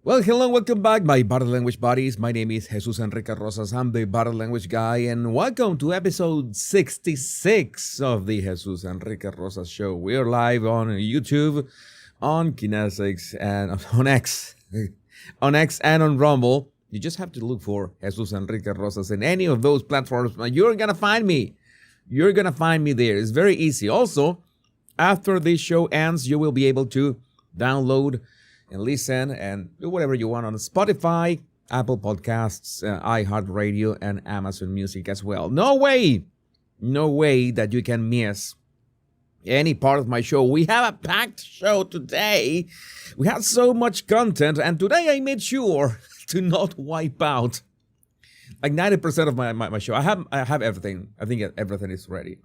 Well, hello, welcome back, my body language buddies. My name is Jesus Enrique Rosas. I'm the body language guy, and welcome to episode 66 of the Jesus Enrique Rosas show. We're live on YouTube, on Kinesics, and on X, and on Rumble. You just have to look for Jesus Enrique Rosas in any of those platforms. You're gonna find me. You're gonna find me there. It's very easy. Also, after this show ends, you will be able to download and listen and do whatever you want on Spotify, Apple Podcasts, iHeartRadio, and Amazon Music as well. No way that you can miss any part of my show. We have a packed show today. We have so much content, and today I made sure to not wipe out like 90% of my show. I have everything. I think everything is ready.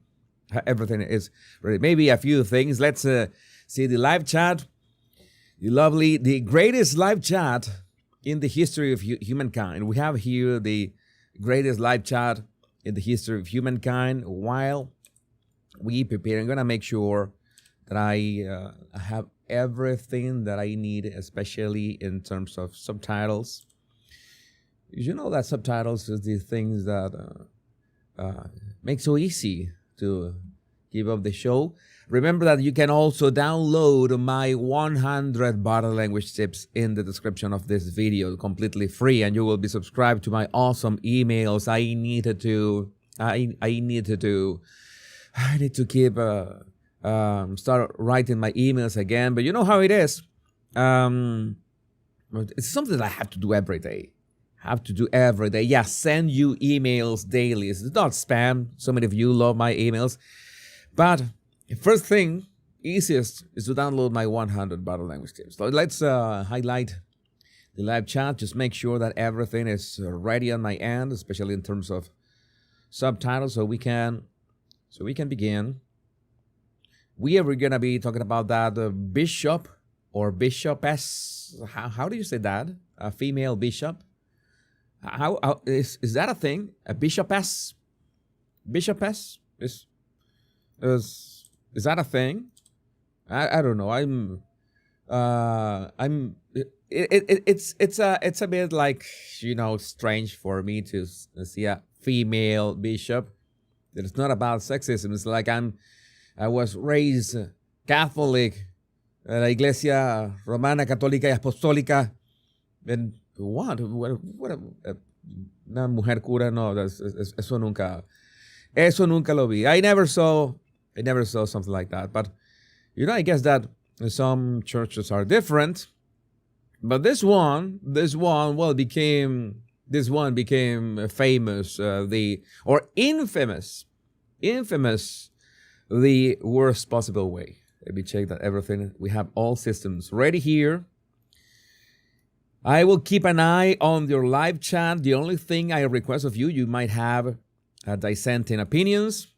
Everything is ready. Maybe a few things. Let's see the live chat. The greatest live chat in the history of humankind. We have here the greatest live chat in the history of humankind. While we prepare, I'm going to make sure that I have everything that I need, especially in terms of subtitles. You know that subtitles is the things that make so easy to keep up the show. Remember that you can also download my 100 body language tips in the description of this video, completely free, and you will be subscribed to my awesome emails. I need to keep start writing my emails again, but you know how it is. It's something that I have to do every day. Yeah, send you emails daily. It's not spam. So many of you love my emails, but first thing, easiest, is to download my 100 body language tips. So let's highlight the live chat. Just make sure that everything is ready on my end, especially in terms of subtitles, so we can begin. We are gonna be talking about that bishop or bishopess. How do you say that? A female bishop. How is that a thing? A bishopess? Bishopess is that a thing? I don't know. It's a bit like, strange for me to see a female bishop. It's not about sexism. It's like I was raised Catholic, la Iglesia Romana, Católica y Apostólica. And what? Una mujer cura? No, eso nunca lo vi. I never saw something like that. But, I guess that some churches are different. But this one became famous, infamous, the worst possible way. Let me check that everything. We have all systems ready here. I will keep an eye on your live chat. The only thing I request of you might have dissenting opinions.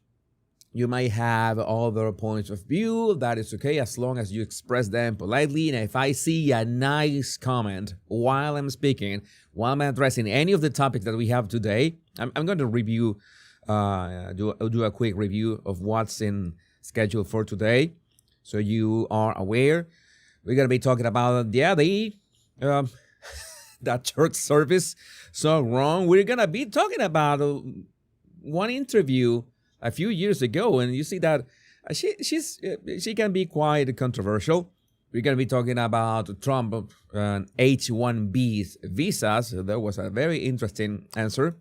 You might have other points of view. That is okay, as long as you express them politely. And if I see a nice comment while I'm speaking, while I'm addressing any of the topics that we have today, I'm going to review, do a quick review of what's in schedule for today, so you are aware. We're going to be talking about that church service so wrong. We're going to be talking about one interview a few years ago, and you see that she can be quite controversial. We're going to be talking about Trump and H-1B visas. There was a very interesting answer.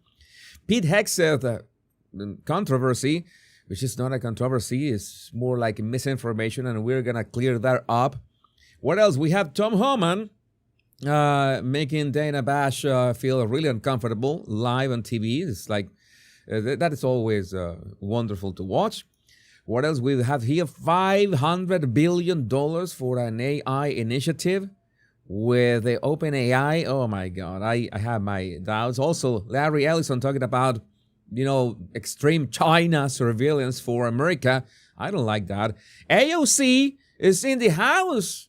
Pete Hegseth controversy, which is not a controversy, it's more like misinformation, and we're going to clear that up. What else? We have Tom Homan making Dana Bash feel really uncomfortable live on TV. It's like, that is always wonderful to watch. What else we have here? $500 billion for an AI initiative with the OpenAI. Oh my God, I have my doubts. Also, Larry Ellison talking about, extreme China surveillance for America. I don't like that. AOC is in the house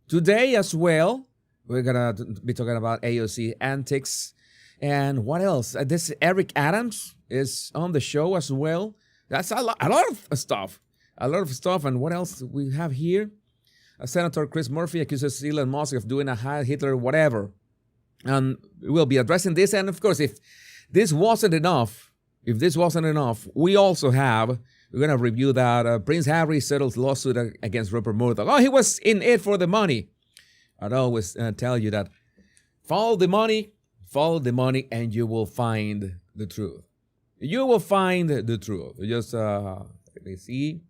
today as well. We're going to be talking about AOC antics. And what else? This Eric Adams is on the show as well. That's a lot of stuff. And what else we have here? Senator Chris Murphy accuses Elon Musk of doing a Heil Hitler whatever. And we'll be addressing this. And of course, if this wasn't enough, we also have, we're going to review that Prince Harry settles lawsuit against Rupert Murdoch. Oh, he was in it for the money. I'd always tell you that follow the money, and you will find the truth. You will find the truth. Just, let me see.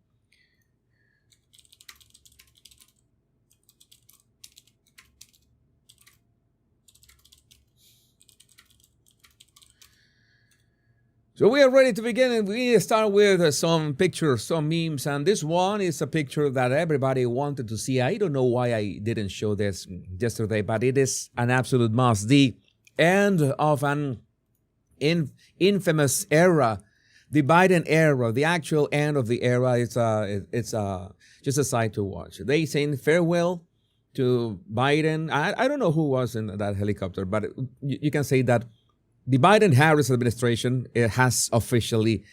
So we are ready to begin, and we start with some pictures, some memes, and this one is a picture that everybody wanted to see. I don't know why I didn't show this yesterday, but it is an absolute must. The end of an infamous era, the Biden era, the actual end of the era. It's just a sight to watch. They saying farewell to Biden. I don't know who was in that helicopter, but you can say that the Biden-Harris administration has officially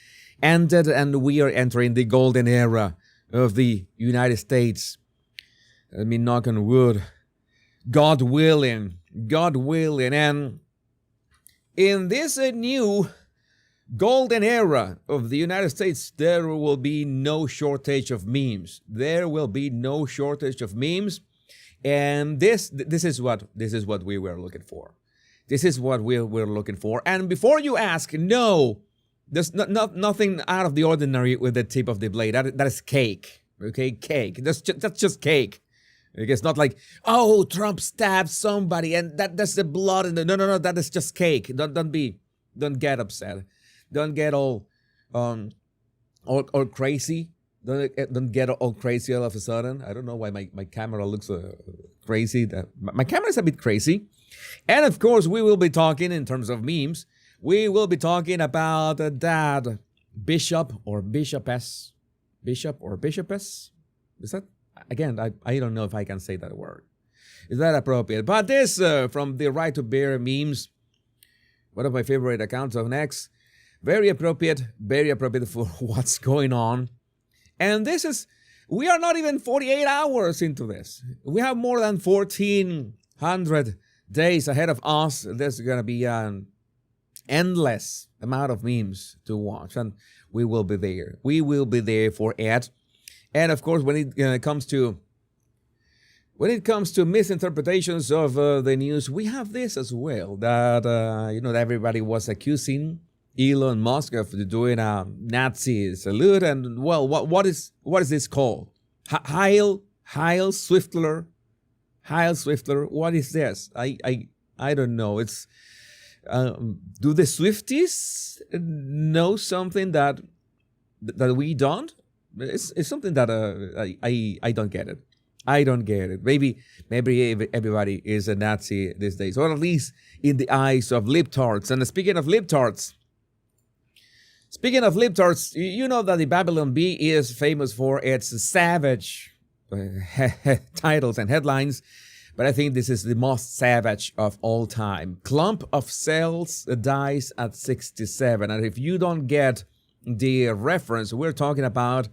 ended, and we are entering the golden era of the United States. I mean, knock on wood. God willing. And in this new golden era of the United States, there will be no shortage of memes. And this is what we were looking for. This is what we're looking for. And before you ask, no, there's nothing out of the ordinary with the tip of the blade. That is cake, okay? Cake. That's just cake. It's not like, oh, Trump stabbed somebody and that's the blood in the... No, that is just cake. Don't get upset. Don't get all crazy. Don't get all crazy all of a sudden. I don't know why my camera looks crazy. My camera is a bit crazy. And of course, we will be talking in terms of memes. We will be talking about that bishop or bishopess. Bishop or bishopess? Is that? Again, I don't know if I can say that word. Is that appropriate? But this from the Right to Bear memes, one of my favorite accounts of X. Very appropriate for what's going on. And this is, we are not even 48 hours into this. We have more than 1,400 days ahead of us. There's going to be an endless amount of memes to watch, and we will be there. We will be there for it. And of course, when it comes to misinterpretations of the news, we have this as well. That that everybody was accusing Elon Musk of doing a Nazi salute, and well, what is this called? Heil Swiftler. Heil Swiftler, what is this? I don't know. It's do the Swifties know something that we don't? It's something that I don't get it. I don't get it. Maybe everybody is a Nazi these days, or at least in the eyes of libtards. And speaking of libtards, you know that the Babylon Bee is famous for its savage titles and headlines, but I think this is the most savage of all time. Clump of cells dies at 67. And if you don't get the reference, we're talking about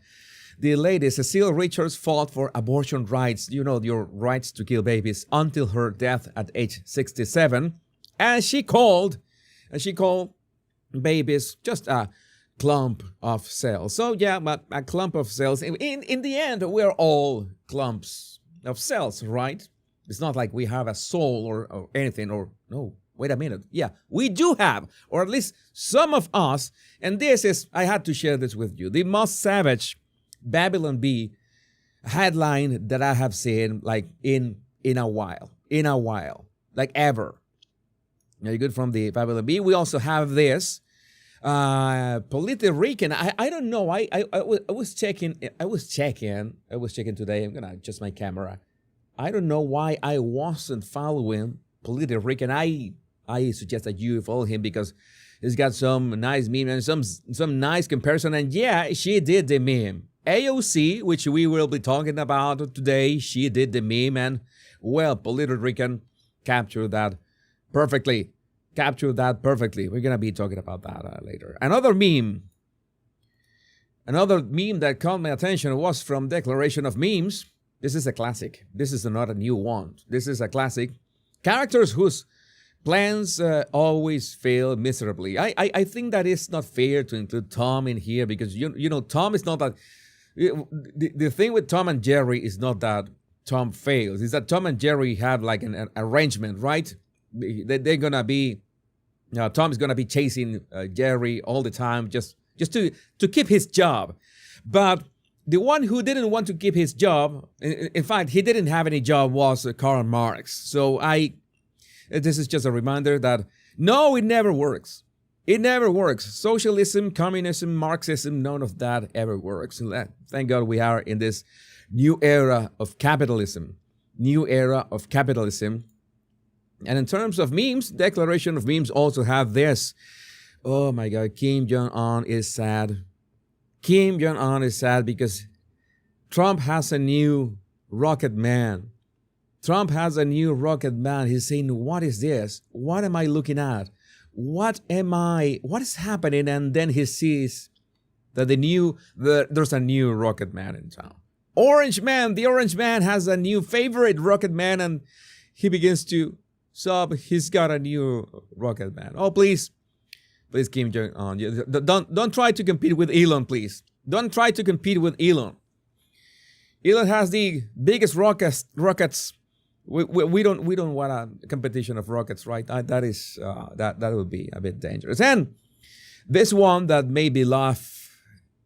the lady Cecile Richards fought for abortion rights, your rights to kill babies, until her death at age 67. And she called babies just a clump of cells. So yeah, but a clump of cells. In the end, we're all clumps of cells, right? It's not like we have a soul or anything, or no, wait a minute. Yeah, we do have, or at least some of us. And this is, I had to share this with you, the most savage Babylon Bee headline that I have seen like in a while, like ever. Very good from the Babylon Bee. We also have this. Puerto Rican. I don't know. I was checking today. I'm gonna adjust my camera. I don't know why I wasn't following Puerto Rican. I suggest that you follow him because he's got some nice meme and some nice comparison. And yeah, she did the meme. AOC, which we will be talking about today, she did the meme, and well, Puerto Rican captured that perfectly. We're going to be talking about that later. Another meme that caught my attention was from Declaration of Memes. This is a classic. This is not a new one. This is a classic. Characters whose plans always fail miserably. I think that it's not fair to include Tom in here because, Tom is not that. The thing with Tom and Jerry is not that Tom fails. It's that Tom and Jerry have like an arrangement, right? They're going to be, Tom is going to be chasing Jerry all the time just to keep his job. But the one who didn't want to keep his job, in fact, he didn't have any job, was Karl Marx. So this is just a reminder that no, it never works. It never works. Socialism, communism, Marxism, none of that ever works. Thank God we are in this new era of capitalism. New era of capitalism. And in terms of memes, declaration of memes also have this. Oh my God, Kim Jong-un is sad. Kim Jong-un is sad because Trump has a new rocket man. Trump has a new rocket man. He's saying, what is this? What am I looking at? What is happening? And then he sees that there's a new rocket man in town. Orange Man, the Orange Man has a new favorite rocket man, and he begins to sob. He's got a new rocket man. Oh, please, Kim Jong-un, don't try to compete with Elon, please. Don't try to compete with Elon. Elon has the biggest rockets. We don't want a competition of rockets, right? That would be a bit dangerous. And this one that made me laugh.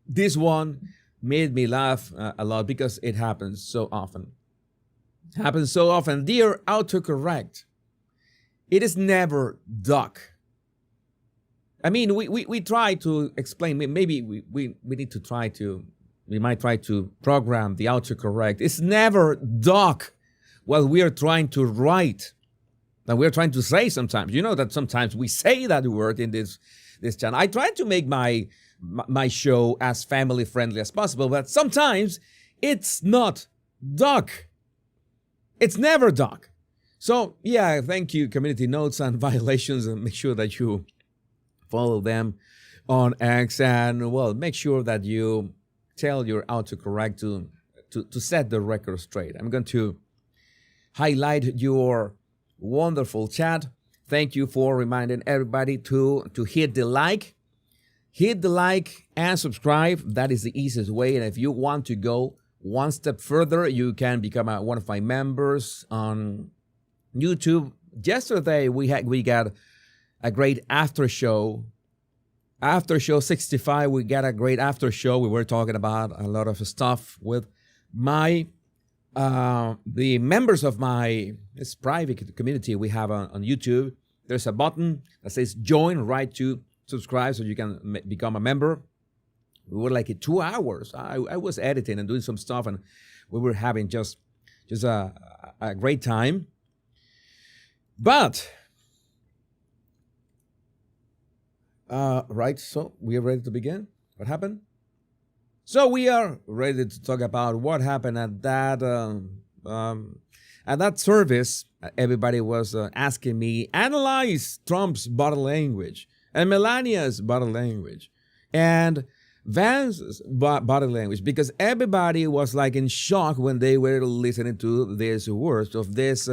This one made me laugh a lot because it happens so often. It happens so often. Dear autocorrect, it is never duck. I mean, we try to explain. Maybe we need to try to. We might try to program the autocorrect. It's never duck. What we are trying to write, that we're trying to say sometimes. You know that sometimes we say that word in this channel. I try to make my show as family friendly as possible, but sometimes it's not duck. It's never duck. So yeah, thank you, community notes and violations, and make sure that you follow them on X, and well, make sure that you tell your autocorrect to set the record straight. I'm going to highlight your wonderful chat. Thank you for reminding everybody to hit the like. Hit the like and subscribe. That is the easiest way. And if you want to go one step further, you can become one of my members on YouTube. Yesterday, we got a great after show. After show 65, we got a great after show. We were talking about a lot of stuff with the members of this private community we have on YouTube. There's a button that says join, right to subscribe so you can become a member. We were like 2 hours. I was editing and doing some stuff, and we were having just a great time. But, right, so we are ready to begin. What happened? So we are ready to talk about what happened at that service. Everybody was asking me, analyze Trump's body language and Melania's body language and Vance's body language, because everybody was like in shock when they were listening to these words of this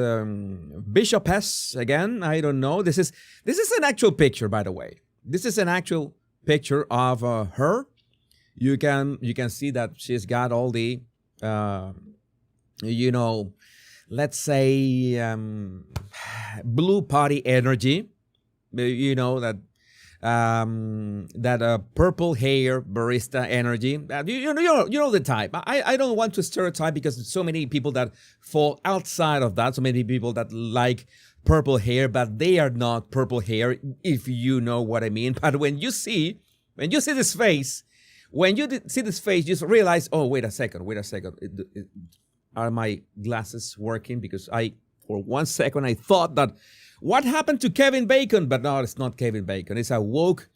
bishopess. Again, I don't know. This is an actual picture, by the way. This is an actual picture of her. You can see that she's got all the, let's say, blue party energy. That purple hair barista energy. You know the type. I don't want to stereotype because there's so many people that fall outside of that. So many people that like purple hair, but they are not purple hair, if you know what I mean. But when you see this face. When you see this face, you just realize, oh, wait a second. Are my glasses working? Because for 1 second, I thought that, what happened to Kevin Bacon? But no, it's not Kevin Bacon. It's a woke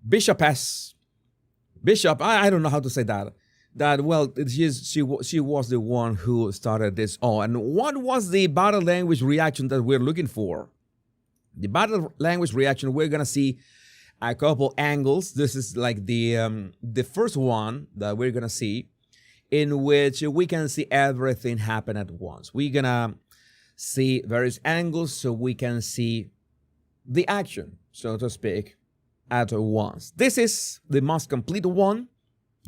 bishopess. Bishop, I don't know how to say that. Well, she was the one who started this all. And what was the body language reaction that we're looking for? The body language reaction, we're going to see a couple angles. This is like the first one that we're gonna see in which we can see everything happen at once. We're gonna see various angles so we can see the action, so to speak, at once. This is the most complete one.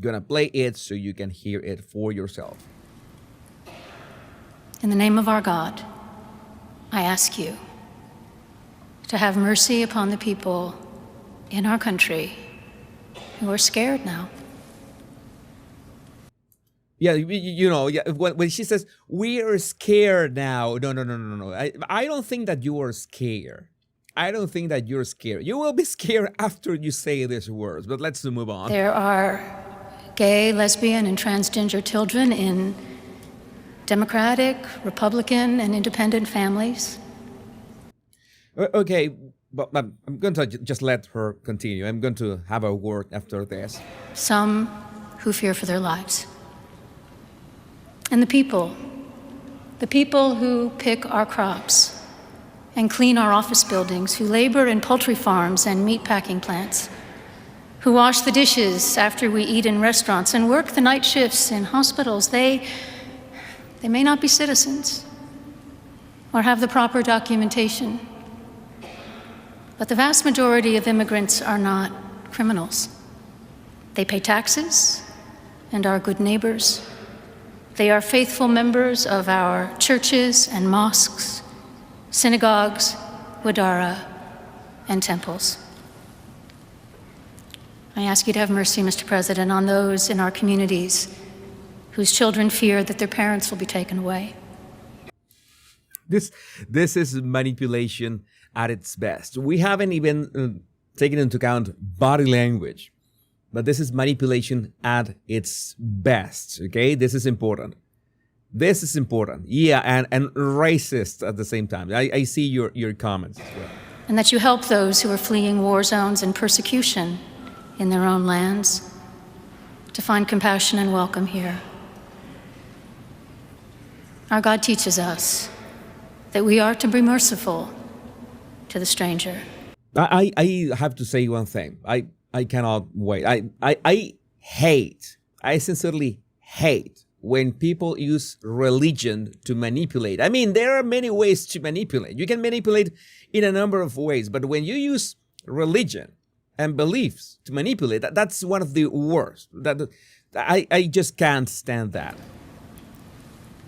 Gonna play it so you can hear it for yourself. In the name of our God, I ask you to have mercy upon the people in our country who are scared now. Yeah, when she says, we are scared now. No. I don't think that you are scared. I don't think that you're scared. You will be scared after you say these words, but let's move on. There are gay, lesbian, and transgender children in Democratic, Republican, and independent families. Okay, but I'm going to just let her continue. I'm going to have a word after this. Some who fear for their lives. And the people who pick our crops and clean our office buildings, who labor in poultry farms and meat packing plants, who wash the dishes after we eat in restaurants and work the night shifts in hospitals, they may not be citizens or have the proper documentation, but the vast majority of immigrants are not criminals. They pay taxes and are good neighbors. They are faithful members of our churches and mosques, synagogues, wadara, and temples. I ask you to have mercy, Mr. President, on those in our communities whose children fear that their parents will be taken away. This is manipulation at its best. We haven't even taken into account body language. But this is manipulation at its best, okay? This is important. This is important. Yeah, and racist at the same time. I see your comments as well. And that you help those who are fleeing war zones and persecution in their own lands to find compassion and welcome here. Our God teaches us that we are to be merciful to the stranger. I have to say one thing. I cannot wait. I sincerely hate when people use religion to manipulate. I mean, there are many ways to manipulate. You can manipulate in a number of ways, but when you use religion and beliefs to manipulate, that's one of the worst. I just can't stand that.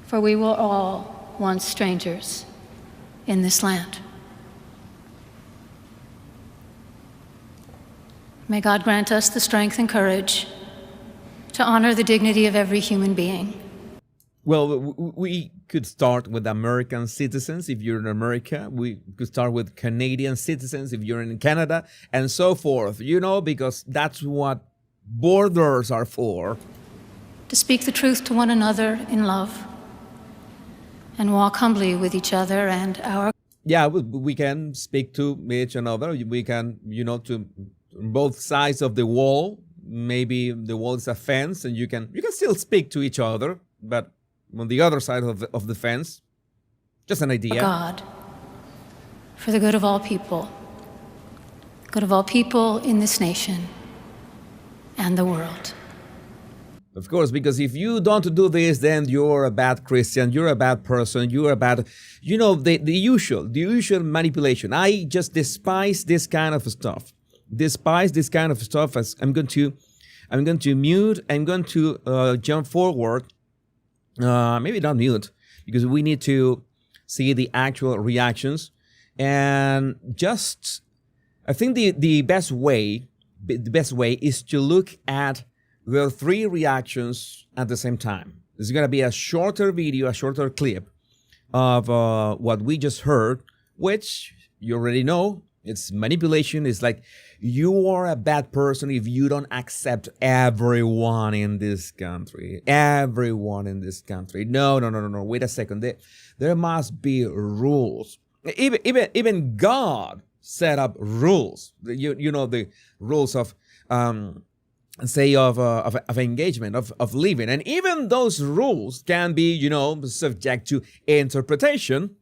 For we were all once strangers in this land. May God grant us the strength and courage to honor the dignity of every human being. Well, we could start with American citizens if you're in America. We could start with Canadian citizens if you're in Canada, and so forth, because that's what borders are for. To speak the truth to one another in love and walk humbly with each other and our... Yeah, we can speak to each another. We can, to both sides of the wall. Maybe the wall is a fence, and you can still speak to each other, but on the other side of the fence, just an idea. God, for the good of all people in this nation and the world. Of course, because if you don't do this, then you're a bad Christian, you're a bad person, you're a bad, the usual manipulation. I just despise this kind of stuff. As I'm going to mute. I'm going to jump forward. Maybe not mute, because we need to see the actual reactions. And just, I think the best way is to look at the three reactions at the same time. This is going to be a shorter video, a shorter clip of what we just heard, which you already know. It's manipulation. It's like, you are a bad person if you don't accept everyone in this country. Everyone in this country. No. Wait a second. There must be rules. Even God set up rules. The rules of of engagement, of living. And even those rules can be, subject to interpretation.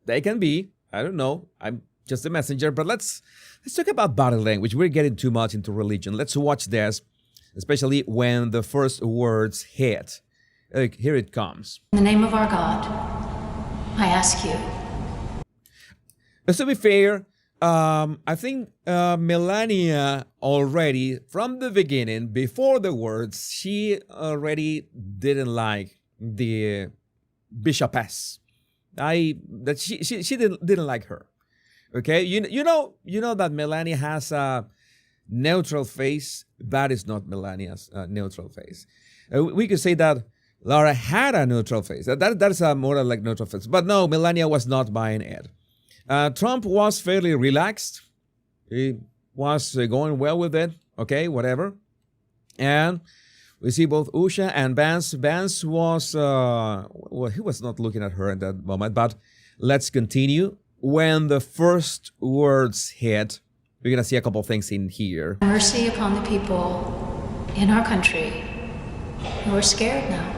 They can be, I don't know, I'm just a messenger, but let's talk about body language. We're getting too much into religion. Let's watch this, especially when the first words hit. Here it comes. In the name of our God, I ask you. To be fair, I think Melania already, from the beginning, before the words, she already didn't like the bishopess. That she didn't like her. Okay, you know that Melania has a neutral face. That is not Melania's neutral face. We could say that Laura had a neutral face. That's a more like neutral face. But no, Melania was not buying it. Trump was fairly relaxed. He was going well with it. Okay, whatever. And we see both Usha and Vance. Vance was, well, he was not looking at her at that moment. But let's continue. When the first words hit, we're going to see a couple things in here. Mercy upon the people in our country who are scared now.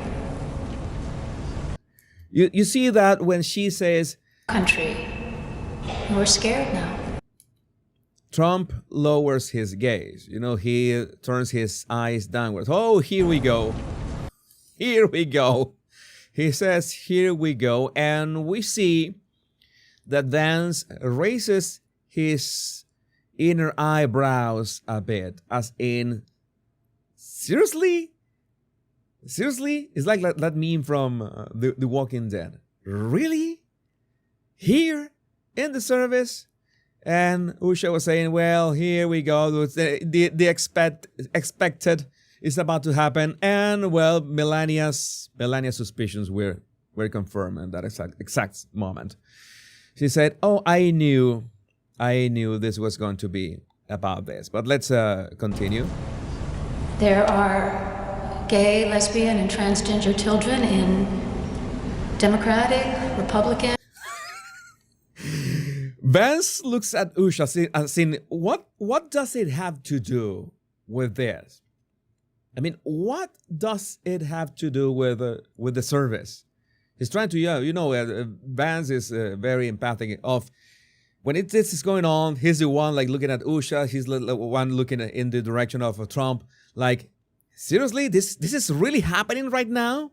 You see that when she says, Country who are scared now. Trump lowers his gaze. You know, he turns his eyes downwards. Oh, here we go. Here we go. He says, here we go. And we see that Vance raises his inner eyebrows a bit, as in, seriously? Seriously? It's like that meme from the Walking Dead. Really? Here? In the service? And Usha was saying, well, here we go. The expected is about to happen. And, well, Melania's suspicions were confirmed in that exact moment. She said, oh, I knew this was going to be about this. But let's continue. There are gay, lesbian, and transgender children in Democratic, Republican. Vance looks at Usha saying, what does it have to do with this? I mean, what does it have to do with the service? He's trying to, Vance is very empathic of when this is going on. He's the one like looking at Usha. He's the one looking in the direction of Trump. Like, seriously, this is really happening right now?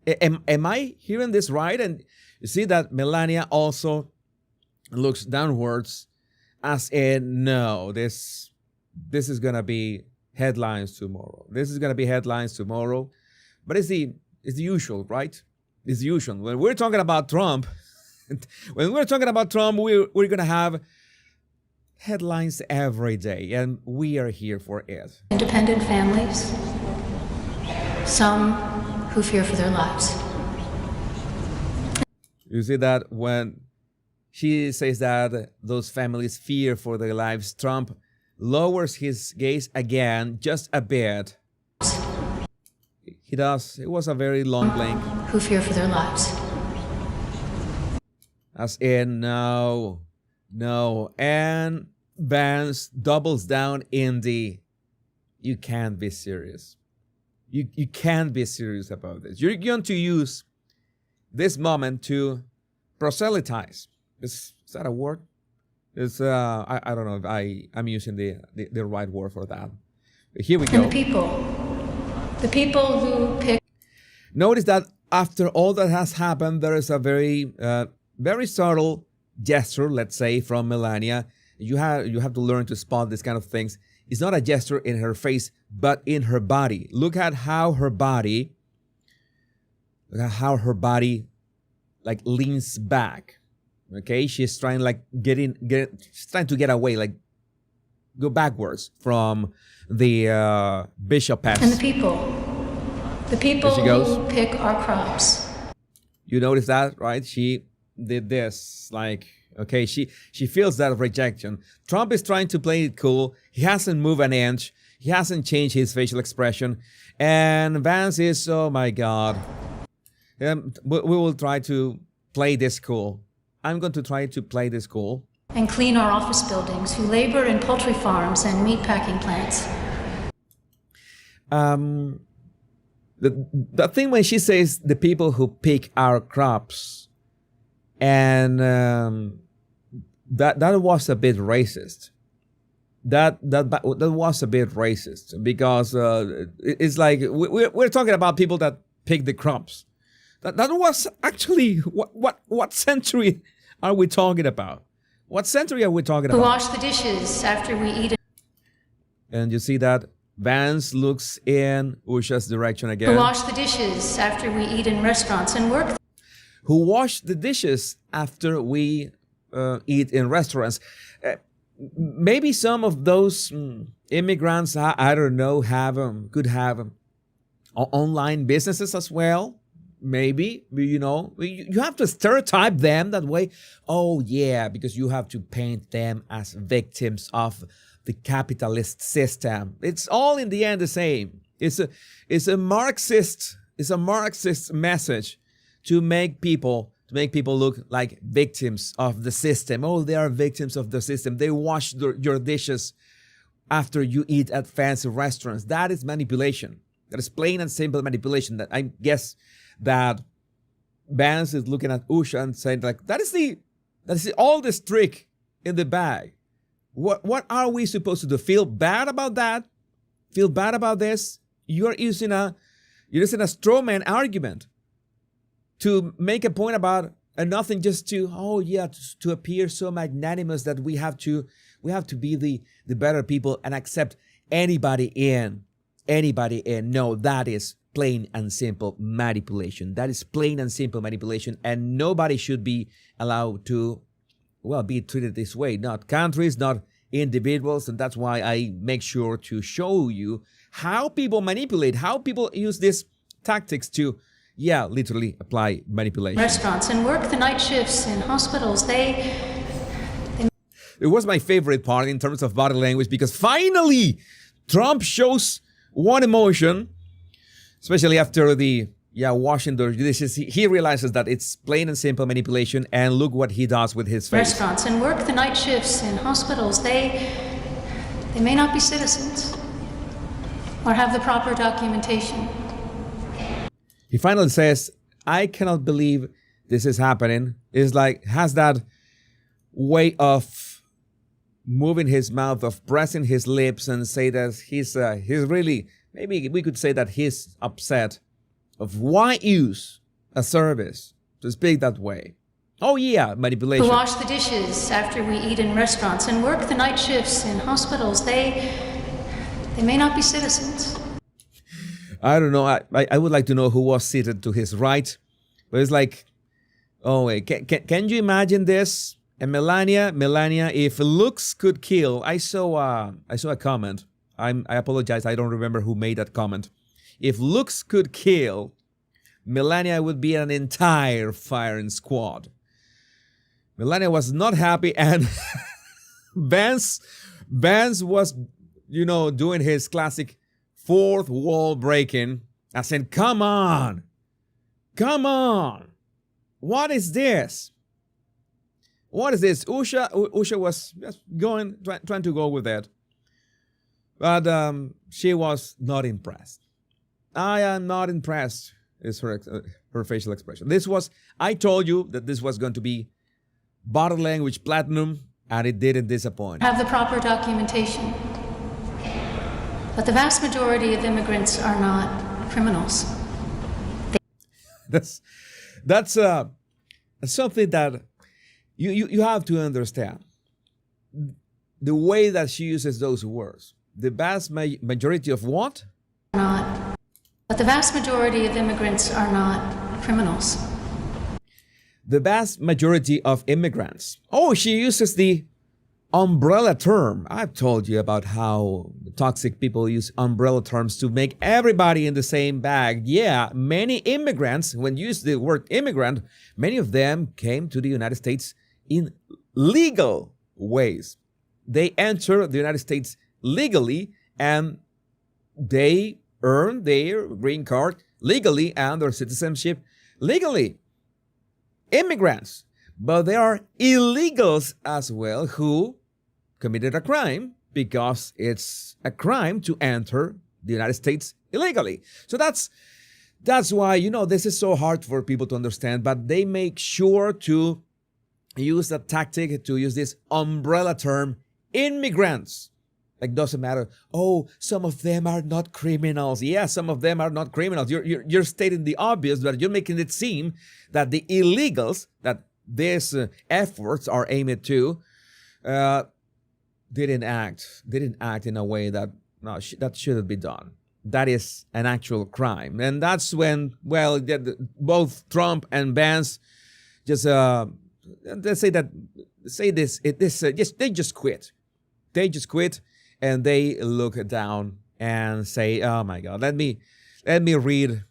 Am I hearing this right? And you see that Melania also looks downwards, as in, no, this is gonna be headlines tomorrow. This is gonna be headlines tomorrow. But it's the usual, right? It's the usual. When we're talking about Trump, we're gonna have headlines every day, and we are here for it. Independent families, some who fear for their lives. You see that when she says that those families fear for their lives, Trump lowers his gaze again just a bit. He does. It was a very long blink. Who fear for their lives. As in, no. And Vance doubles down in the, you can't be serious. You can't be serious about this. You're going to use this moment to proselytize. Is that a word? It's I don't know if I'm using the right word for that. But here we go. And the people who pick. Notice that after all that has happened, there is a very very subtle gesture, let's say, from Melania. You have to learn to spot these kind of things. It's not a gesture in her face, but in her body. Look at how her body like leans back. Okay, she's trying like she's trying to get away, like go backwards from the bishopess. And the people who pick our crops. You notice that, right? She did this, like, okay, she feels that rejection. Trump is trying to play it cool. He hasn't moved an inch. He hasn't changed his facial expression. And Vance is, oh my God. We will try to play this cool. I'm going to try to play this cool. And clean our office buildings, who labor in poultry farms and meat packing plants. The thing when she says the people who pick our crops, and that was a bit racist. That was a bit racist because it's like we're talking about people that pick the crops. That was actually what century are we talking about? What century are we talking Who about? wash the dishes after we eat. And you see that Vance looks in Usha's direction Who again. wash the dishes after we eat in restaurants and work. Who wash the dishes after we eat in restaurants. Maybe some of those immigrants, I don't know, could have online businesses as well. Maybe, you have to stereotype them that way. Oh yeah, because you have to paint them as victims of the capitalist system. It's all in the end the same. It's a Marxist message to make people look like victims of the system. Oh, they are victims of the system. They wash your dishes after you eat at fancy restaurants. That is manipulation. That is plain and simple manipulation. That I guess that Vance is looking at Usha and saying like, that is the all this trick in the bag. What are we supposed to do? Feel bad about that? Feel bad about this? You're using a straw man argument to make a point about nothing, just to to appear so magnanimous that we have to be the better people and accept anybody in. No, that is plain and simple manipulation. That is plain and simple manipulation, and nobody should be allowed to be treated this way. Not countries, not individuals, and that's why I make sure to show you how people manipulate, how people use these tactics to literally apply manipulation. Restaurants and work the night shifts in hospitals. It was my favorite part in terms of body language, because finally Trump shows one emotion, especially after the washing the dishes. He realizes that it's plain and simple manipulation, and look what he does with his face. Restaurants and work the night shifts in hospitals. They may not be citizens or have the proper documentation. He finally says, I cannot believe this is happening. It's like, has that way of moving his mouth, of pressing his lips, and say that he's really, maybe we could say that he's upset of why use a service to speak that way. Oh yeah, manipulation. Who wash the dishes after we eat in restaurants and work the night shifts in hospitals. They may not be citizens. I don't know. I would like to know who was seated to his right, but it's like, oh wait, can you imagine this? And Melania, if looks could kill. I saw a comment. I apologize. I don't remember who made that comment. If looks could kill, Melania would be an entire firing squad. Melania was not happy, and Vance was, doing his classic fourth wall breaking. I said, come on. What is this? Usha was just trying to go with that. But she was not impressed. I am not impressed, is her facial expression. I told you that this was going to be body language platinum, and it didn't disappoint. Have the proper documentation. But the vast majority of immigrants are not criminals. That's something that you have to understand. The way that she uses those words. The vast majority of what? But the vast majority of immigrants are not criminals. The vast majority of immigrants. Oh, she uses the umbrella term. I've told you about how toxic people use umbrella terms to make everybody in the same bag. Yeah, many immigrants, when you use the word immigrant, many of them came to the United States in legal ways. They enter the United States legally, and they earn their green card legally and their citizenship legally. Immigrants. But there are illegals as well who committed a crime, because it's a crime to enter the United States illegally. So that's why, this is so hard for people to understand, but they make sure to use that tactic, to use this umbrella term, immigrants. Like, doesn't matter. Oh, some of them are not criminals. Yeah, some of them are not criminals. You're stating the obvious, but you're making it seem that the illegals that these efforts are aimed to uh, didn't act in a way that that shouldn't be done. That is an actual crime, and that's when both Trump and Vance just let's say that they just quit. They just quit, and they look down and say, "Oh my God, let me read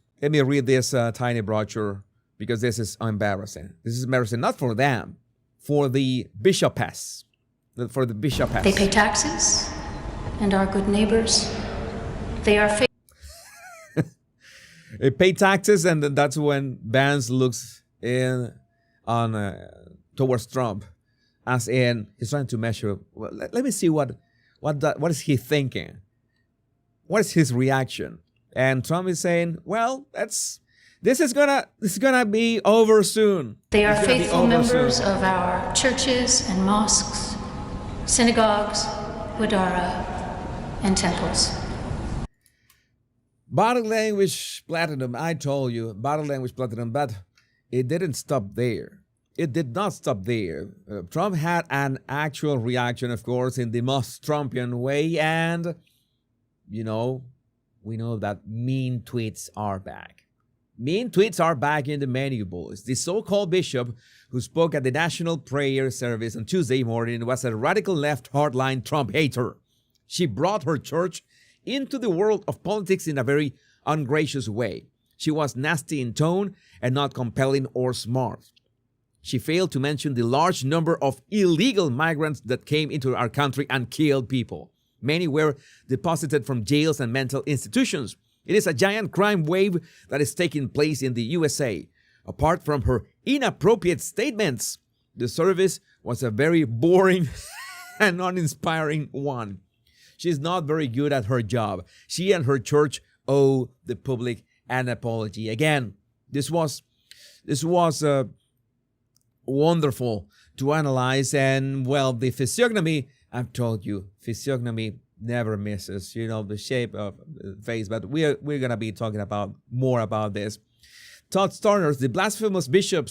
this tiny brochure because this is embarrassing. This is embarrassing not for them, for the bishopess, for the bishopess. They pay taxes and are good neighbors. They are They pay taxes, and that's when Vance looks in on towards Trump, as in he's trying to measure. Well, let me see what is he thinking. What is his reaction? And Trump is saying, "Well, this is gonna be over soon." They are faithful members of our churches and mosques, synagogues, wadara, and temples. Body language platinum, I told you, body language platinum, but it didn't stop there. It did not stop there. Trump had an actual reaction, of course, in the most Trumpian way, and, we know that mean tweets are back. Mean tweets are back in the menu, boys. The so-called bishop who spoke at the National Prayer Service on Tuesday morning was a radical left hardline Trump hater. She brought her church into the world of politics in a very ungracious way. She was nasty in tone and not compelling or smart. She failed to mention the large number of illegal migrants that came into our country and killed people. Many were deposited from jails and mental institutions. It is a giant crime wave that is taking place in the USA. Apart from her inappropriate statements, the service was a very boring and uninspiring one. She's not very good at her job. She and her church owe the public an apology. Again, this was wonderful to analyze, and well, the physiognomy, I've told you, physiognomy never misses, the shape of the face, but we're going to be talking more about this. Todd Starners, the blasphemous bishop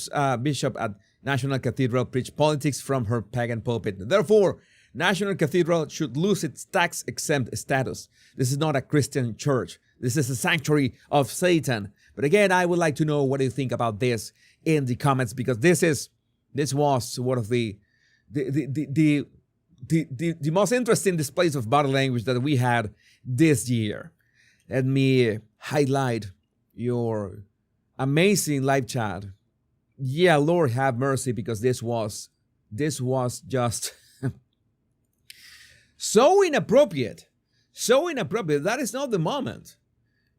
at National Cathedral, preached politics from her pagan pulpit. Therefore, National Cathedral should lose its tax-exempt status. This is not a Christian church. This is a sanctuary of Satan. But again, I would like to know what you think about this in the comments, because this was one of the most interesting displays of body language that we had this year. Let me highlight your amazing live chat. Yeah, Lord have mercy, because this was just so inappropriate. That is not the moment.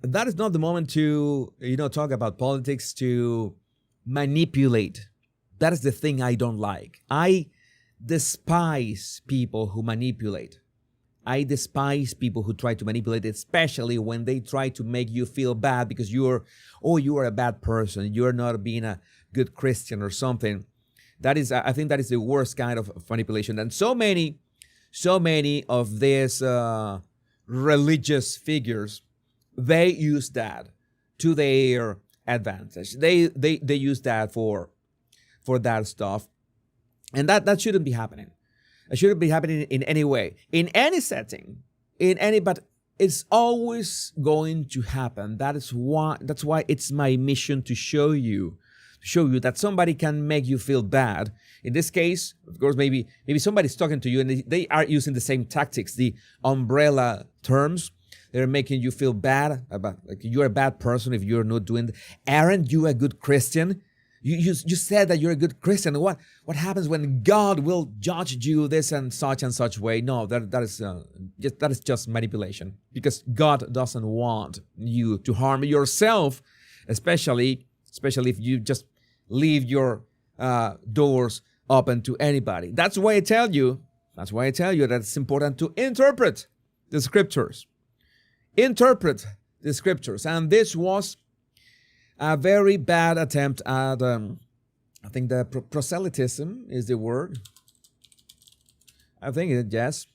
That is not the moment to, talk about politics, to manipulate. That is the thing I don't like. I despise people who manipulate. I despise people who try to manipulate, especially when they try to make you feel bad because you are a bad person. You're not being a good Christian or something. I think that is the worst kind of manipulation. And so many of these religious figures, they use that to their advantage. They use that for that stuff, and that shouldn't be happening. It shouldn't be happening in any way, in any setting, but it's always going to happen. That's why it's my mission to show you that somebody can make you feel bad. In this case, of course, maybe somebody's talking to you and they are using the same tactics, the umbrella terms. They're making you feel bad about, like, you're a bad person if you're not doing. Aren't you a good Christian? You said that you're a good Christian. What happens when God will judge you this and such way? No, that is just manipulation, because God doesn't want you to harm yourself, especially if you just leave your doors open to anybody. That's why I tell you that it's important to interpret the scriptures. Interpret the scriptures. And this was a very bad attempt at, I think the proselytism is the word. I think it, yes.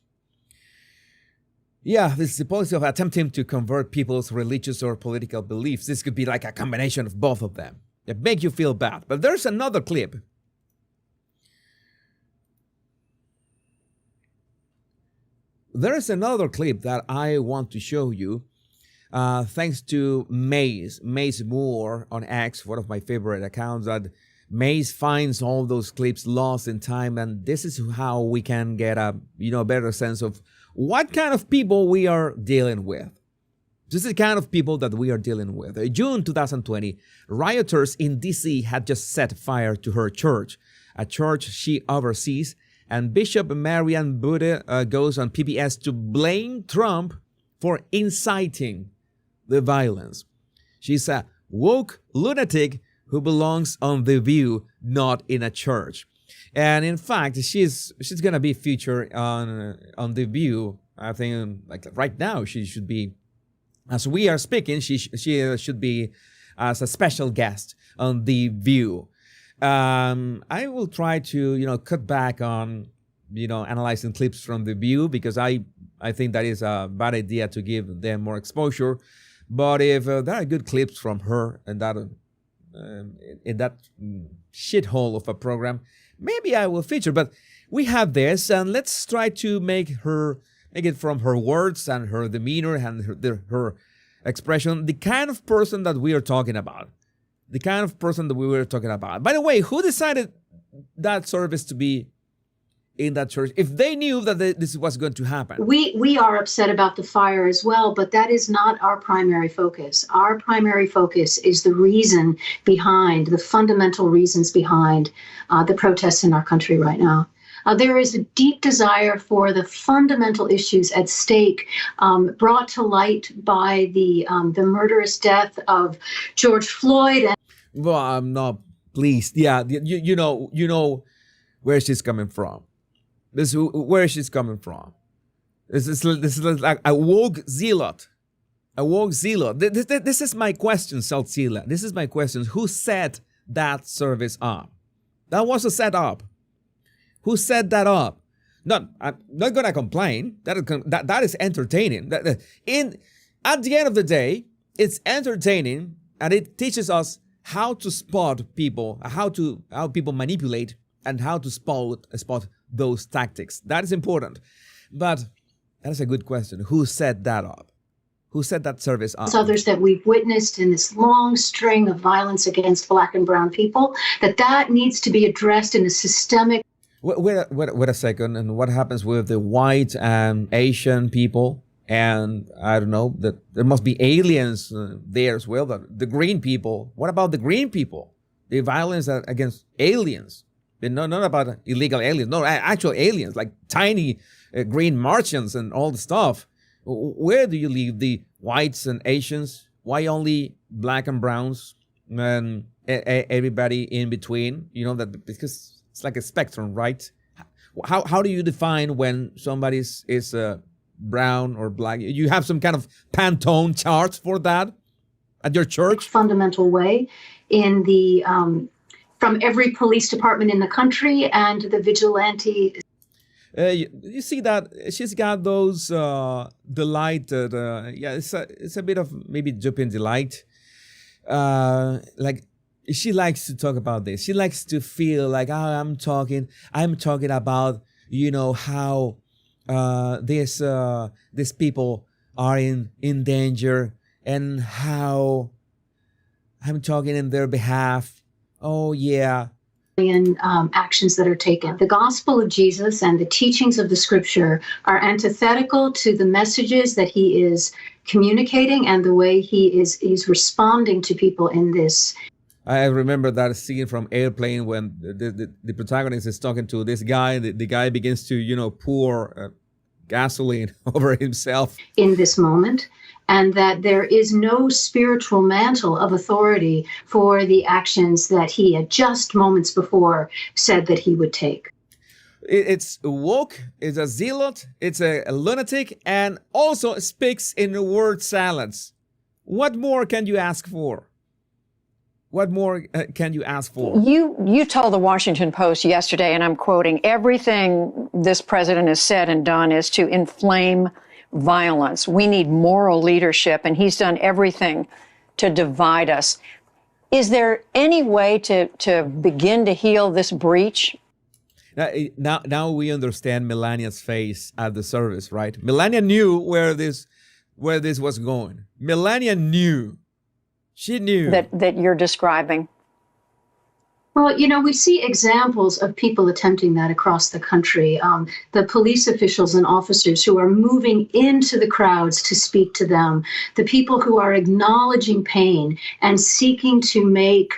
Yeah, this is the policy of attempting to convert people's religious or political beliefs. This could be like a combination of both of them. It make you feel bad. But there's another clip. There is another clip that I want to show you. Thanks to Mace Moore on X, one of my favorite accounts, that Mace finds all those clips lost in time, and this is how we can get a better sense of what kind of people we are dealing with. This is the kind of people that we are dealing with. In June 2020, rioters in D.C. had just set fire to her church, a church she oversees, and Bishop Marian Bude goes on PBS to blame Trump for inciting the violence. She's a woke lunatic who belongs on The View, not in a church. And in fact, she's gonna be featured on The View. I think like right now she should be, as we are speaking, she should be as a special guest on The View. I will try to cut back on analyzing clips from The View, because I think that is a bad idea to give them more exposure. But if there are good clips from her and that in that shithole of a program, maybe I will feature. But we have this, and let's try to make it from her words and her demeanor and her expression, the kind of person that we are talking about. The kind of person that we were talking about. By the way, who decided that service to be in that church, if they knew that this was going to happen? We are upset about the fire as well, but that is not our primary focus. Our primary focus is the fundamental reasons behind the protests in our country right now. There is a deep desire for the fundamental issues at stake, brought to light by the murderous death of George Floyd. Well, I'm not pleased. Yeah, you know where she's coming from. This is where she's coming from. This is like a woke zealot. A woke zealot. This is my question, Saltzila. This is my question. Who set that service up? That was a setup. Who set that up? I'm not gonna complain. That is entertaining. At the end of the day, it's entertaining, and it teaches us how to spot people, how people manipulate, and how to spot those tactics. That is important. But that is a good question. Who set that up? Who set that service up? Others that we've witnessed in this long string of violence against Black and brown people, that needs to be addressed in a systemic. Wait a second. And what happens with the white and Asian people? And I don't know, that there must be aliens there as well. The green people. What about the green people? The violence against aliens. Not about illegal aliens. No, actual aliens, like tiny green Martians and all the stuff. Where do you leave the whites and Asians? Why only Black and browns and everybody in between? That because it's like a spectrum, right? How do you define when somebody is brown or Black? You have some kind of Pantone chart for that at your church? Fundamental way in the from every police department in the country and the vigilante. You see that she's got those delighted, it's a bit of maybe Jupian delight. Like she likes to talk about this. She likes to feel like, I'm talking about, how these people are in danger, and how I'm talking in their behalf. Oh, yeah. Actions that are taken. The gospel of Jesus and the teachings of the scripture are antithetical to the messages that he is communicating and the way he's responding to people in this. I remember that scene from Airplane when the protagonist is talking to this guy. The guy begins to, pour gasoline over himself. In this moment. And that there is no spiritual mantle of authority for the actions that he had just moments before said that he would take. It's woke, it's a zealot, it's a lunatic, and also speaks in word salads. What more can you ask for? What more can you ask for? You told the Washington Post yesterday, and I'm quoting, everything this president has said and done is to inflame violence. We need moral leadership, and he's done everything to divide us. Is there any way to begin to heal this breach? Now we understand Melania's face at the service, right? Melania knew where this was going. Melania knew. She knew. That you're describing. Well, we see examples of people attempting that across the country. The police officials and officers who are moving into the crowds to speak to them, the people who are acknowledging pain and seeking to make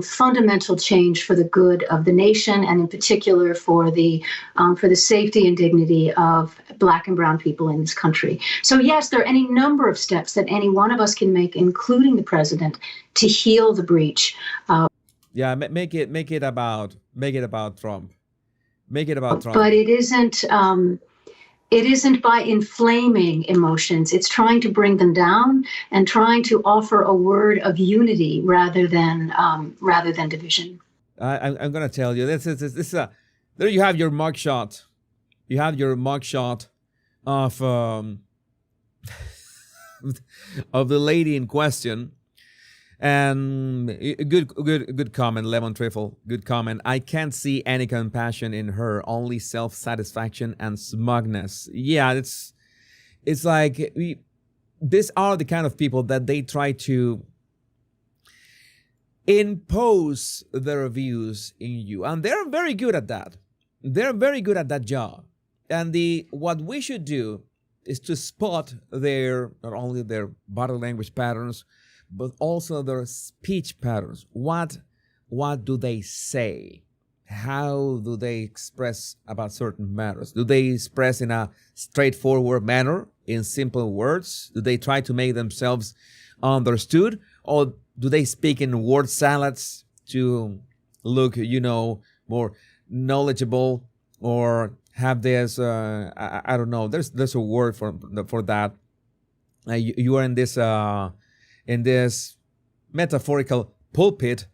fundamental change for the good of the nation, and in particular for the safety and dignity of Black and brown people in this country. So yes, there are any number of steps that any one of us can make, including the president, to heal the breach. Yeah, make it about Trump. Make it about Trump. But it isn't by inflaming emotions. It's trying to bring them down and trying to offer a word of unity rather than division. I'm gonna tell you this is there you have your mugshot. You have your mugshot of of the lady in question. And good comment, Lemon Trifle. Good comment. I can't see any compassion in her, only self-satisfaction and smugness. Yeah, it's like these are the kind of people that they try to impose their views in you, and they're very good at that. They're very good at that job. And what we should do is to spot not only their body language patterns, but also their speech patterns. What do they say? How do they express about certain matters? Do they express in a straightforward manner, in simple words? Do they try to make themselves understood? Or do they speak in word salads to look, more knowledgeable, or have this, I don't know, there's a word for that. You are in this metaphorical pulpit,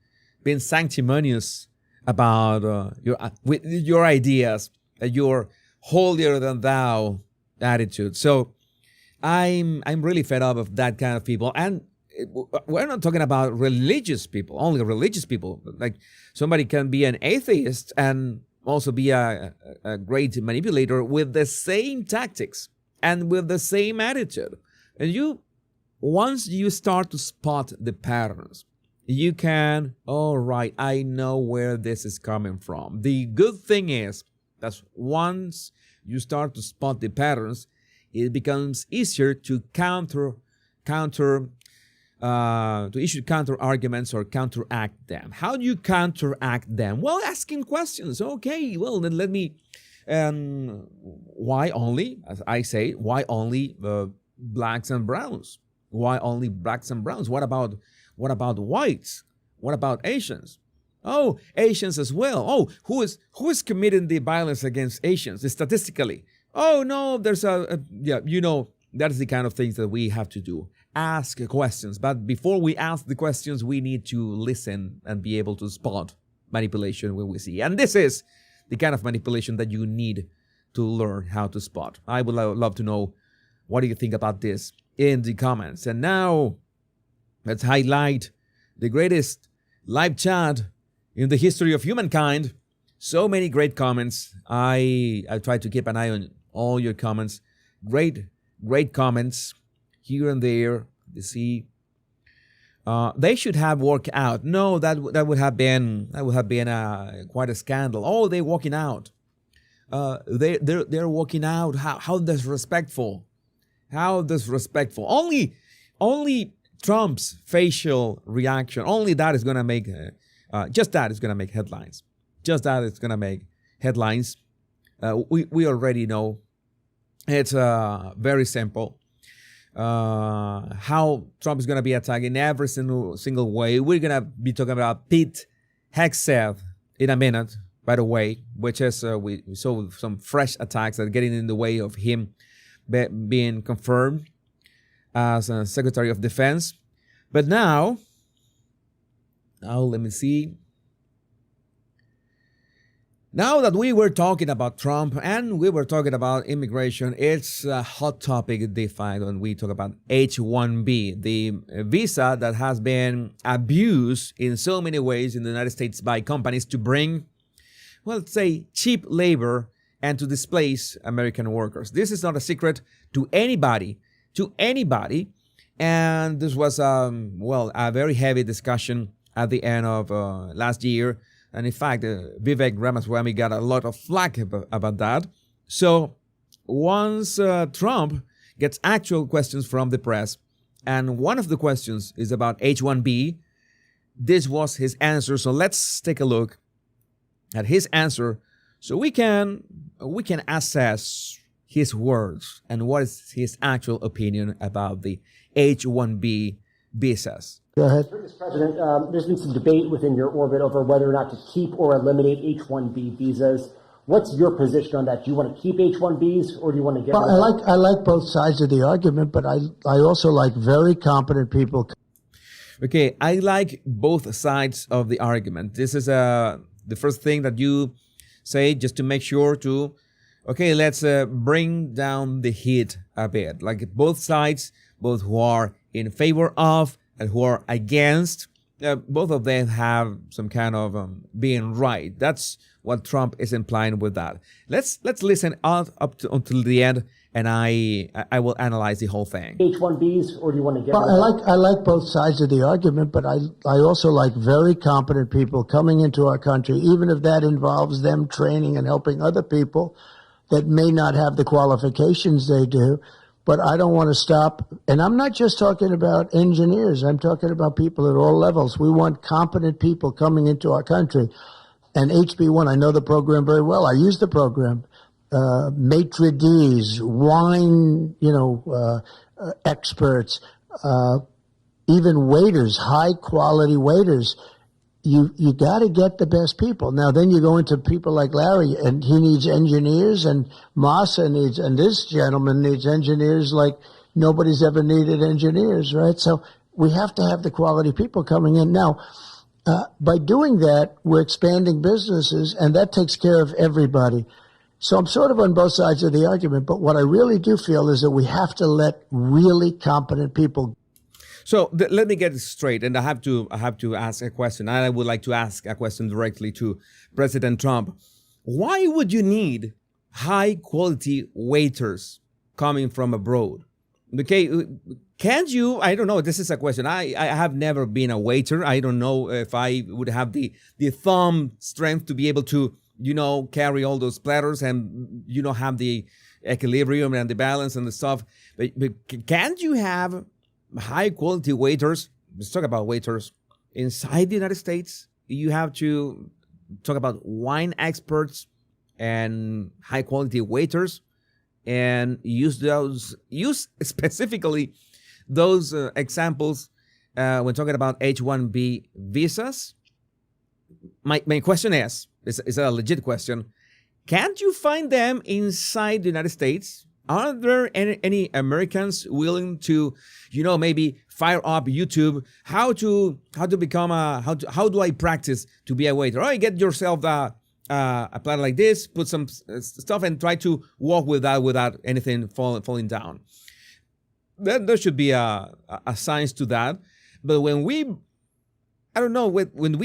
being sanctimonious about your ideas, your holier than thou attitude. So I'm really fed up of that kind of people. And we're not talking about religious people, only religious people. Like, somebody can be an atheist and also be a great manipulator with the same tactics and with the same attitude. And once you start to spot the patterns, you can, all right, I know where this is coming from. The good thing is that once you start to spot the patterns, it becomes easier to issue counter arguments or counteract them. How do you counteract them? Well, asking questions. Okay, well, then let me, why only, as I say, why only blacks and browns? Why only blacks and browns? What about whites? What about Asians? Oh, Asians as well. Oh, who is committing the violence against Asians statistically? Oh no, there's that is the kind of things that we have to do. Ask questions, but before we ask the questions, we need to listen and be able to spot manipulation when we see. And this is the kind of manipulation that you need to learn how to spot. I would love to know, what do you think about this in the comments? And now let's highlight the greatest live chat in the history of humankind. So many great comments. I try to keep an eye on all your comments. Great comments here and there. You see, they should have worked out. No, that would have been quite a scandal. Oh, they're walking out. They're walking out. How disrespectful. How disrespectful. Only Trump's facial reaction, only that is going to make, just that is going to make headlines. Just that is going to make headlines. We already know. It's very simple. How Trump is going to be attacked in every single way. We're going to be talking about Pete Hegseth in a minute, by the way, which is, we saw some fresh attacks that are getting in the way of him being confirmed as Secretary of Defense. But now let me see. Now that we were talking about Trump and we were talking about immigration, it's a hot topic defined when we talk about H-1B, the visa that has been abused in so many ways in the United States by companies to bring, well, let's say, cheap labor and to displace American workers. This is not a secret to anybody, And this was, a very heavy discussion at the end of last year. And in fact, Vivek Ramaswamy got a lot of flack about that. So once Trump gets actual questions from the press, and one of the questions is about H-1B, this was his answer. So let's take a look at his answer so we can assess his words and what is his actual opinion about the H-1B visas. Go ahead. Mr. President, there's been some debate within your orbit over whether or not to keep or eliminate H-1B visas. What's your position on that? Do you want to keep H-1Bs or do you want to get rid of them? I like both sides of the argument, but I also like very competent people. Okay, I like both sides of the argument. This is the first thing that you say just to make sure to, okay, let's bring down the heat a bit. Like both sides, both who are in favor of and who are against, both of them have some kind of being right. That's what Trump is implying with that. Let's listen until the end, and I will analyze the whole thing. H-1Bs or do you want to get rid of them? I like both sides of the argument, but I also like very competent people coming into our country, even if that involves them training and helping other people that may not have the qualifications they do. But I don't want to stop. And I'm not just talking about engineers. I'm talking about people at all levels. We want competent people coming into our country. And HB1, I know the program very well. I use the program. Maitre d's, wine, experts, even waiters, high quality waiters. You got to get the best people. Now, then you go into people like Larry, and he needs engineers, and Massa needs, and this gentleman needs engineers like nobody's ever needed engineers, right? So we have to have the quality people coming in. Now, by doing that, we're expanding businesses, and that takes care of everybody. So I'm sort of on both sides of the argument, but what I really do feel is that we have to let really competent people. So let me get it straight, and I have to ask a question. I would like to ask a question directly to President Trump. Why would you need high quality waiters coming from abroad? Okay, can't you? I don't know. This is a question. I have never been a waiter. I don't know if I would have the thumb strength to be able to carry all those platters and have the equilibrium and the balance and the stuff. But can't you have high quality waiters? Let's talk about waiters inside the United States. You have to talk about wine experts and high quality waiters, and use specifically those examples when talking about H-1B visas. My question is a legit question. Can't you find them inside the United States? Are there any Americans willing to, maybe fire up YouTube? How to become how do I practice to be a waiter? All right, get yourself a platter like this, put some stuff, and try to walk without anything falling down. There should be a science to that. But when we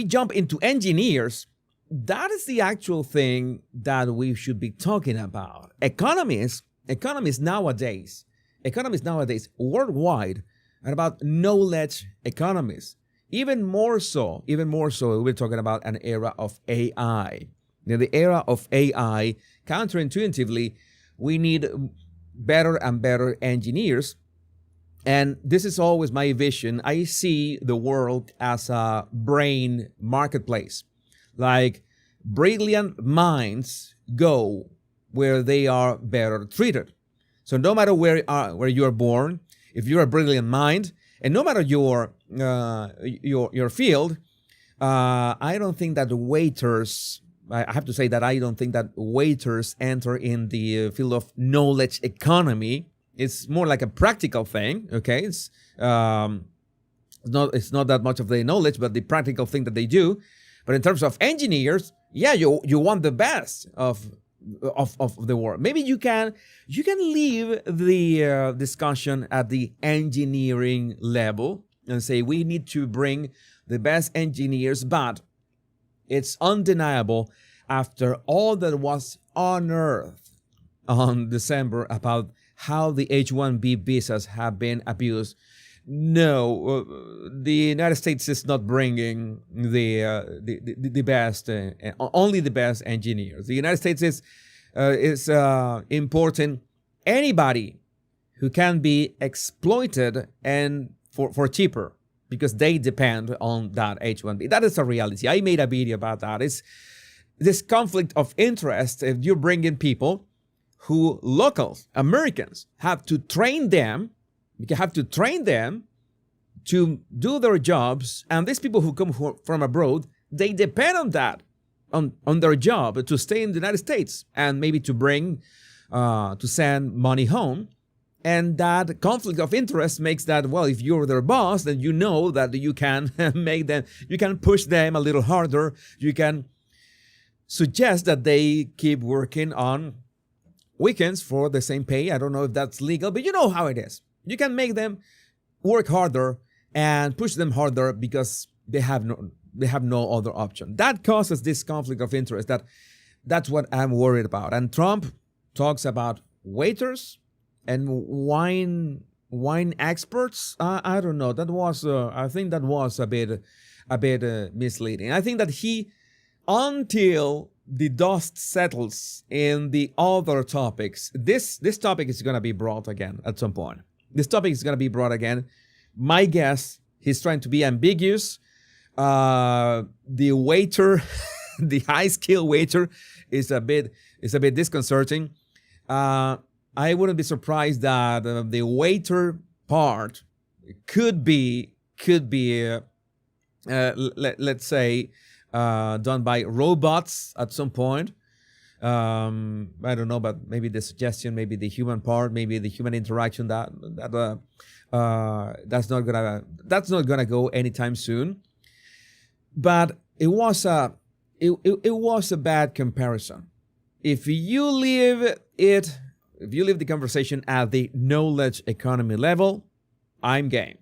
jump into engineers, that is the actual thing that we should be talking about. Economists nowadays worldwide are about knowledge economies. Even more so, we're talking about an era of AI. In the era of AI, counterintuitively, we need better and better engineers. And this is always my vision. I see the world as a brain marketplace. Like brilliant minds go where they are better treated. So no matter where you are born, if you're a brilliant mind, and no matter your field, I don't think that waiters. I have to say that I don't think that waiters enter in the field of knowledge economy. It's more like a practical thing. Okay, it's not that much of the knowledge, but the practical thing that they do. But in terms of engineers, yeah, you want the best of the world. Maybe you can leave the discussion at the engineering level and say we need to bring the best engineers, but it's undeniable after all that was unearthed on December about how the H-1B visas have been abused. No, the United States is not bringing the best, only the best engineers. The United States is importing anybody who can be exploited and for cheaper because they depend on that H-1B. That is a reality. I made a video about that. It's this conflict of interest. If you bring in people who locals, Americans, have to train them to do their jobs, and these people who come from abroad, they depend on that, on their job to stay in the United States and maybe to bring, to send money home. And that conflict of interest makes that, well, if you're their boss, then you know that you can you can push them a little harder. You can suggest that they keep working on weekends for the same pay. I don't know if that's legal, but you know how it is. You can make them work harder and push them harder because they have no other option. That causes this conflict of interest. That's what I'm worried about. And Trump talks about waiters and wine experts. I don't know. That was I think that was a bit misleading. I think that until the dust settles in the other topics, this topic is going to be brought again at some point. This topic is going to be brought again. My guess, he's trying to be ambiguous. The waiter, the high-skill waiter, is a bit disconcerting. I wouldn't be surprised that the waiter part could be let's say done by robots at some point. I don't know, but maybe the suggestion, maybe the human part, maybe the human interaction that's not gonna go anytime soon. But it was a bad comparison. If you leave the conversation at the knowledge economy level, I'm game.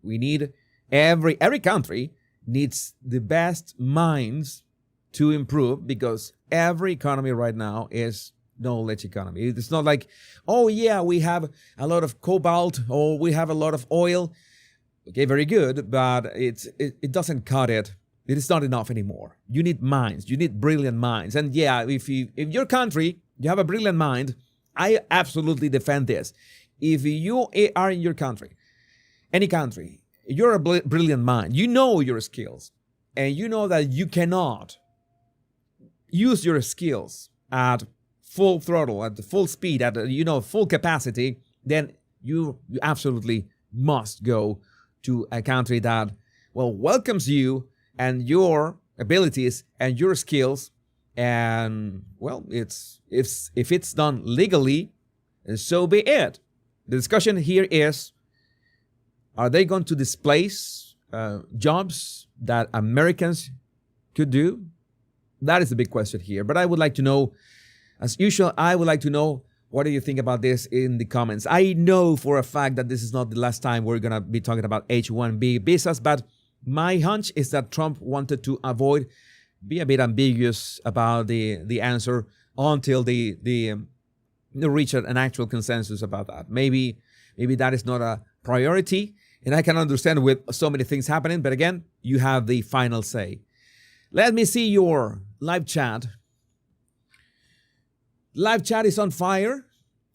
We need every country needs the best minds to improve, because every economy right now is knowledge economy. It's not like, oh yeah, we have a lot of cobalt or we have a lot of oil. Okay, very good, but it doesn't cut it. It is not enough anymore. You need minds. You need brilliant minds. And yeah, if your country, you have a brilliant mind, I absolutely defend this. If you are in your country, any country, you're a brilliant mind, you know your skills, and you know that you cannot use your skills at full throttle, at full speed, at full capacity, then you absolutely must go to a country that, well, welcomes you and your abilities and your skills. And, well, if it's done legally, so be it. The discussion here is, are they going to displace jobs that Americans could do? That is the big question here. But I would like to know, as usual, what do you think about this in the comments. I know for a fact that this is not the last time we're going to be talking about H-1B visas, but my hunch is that Trump wanted to be a bit ambiguous about the answer until they reach an actual consensus about that. Maybe that is not a priority, and I can understand with so many things happening, but again, you have the final say. Let me see your live chat. Live chat is on fire,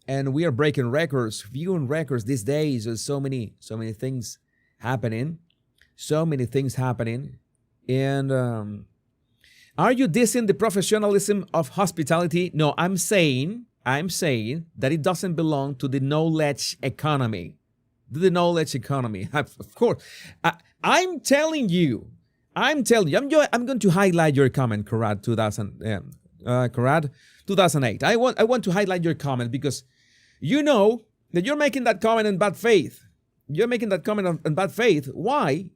and we are breaking records, viewing records these days. There's so many things happening. And are you dissing the professionalism of hospitality? No, I'm saying that it doesn't belong to the knowledge economy. Of course, I'm telling you. I'm going to highlight your comment, Karad 2008. I want to highlight your comment because you know that you're making that comment in bad faith. Why?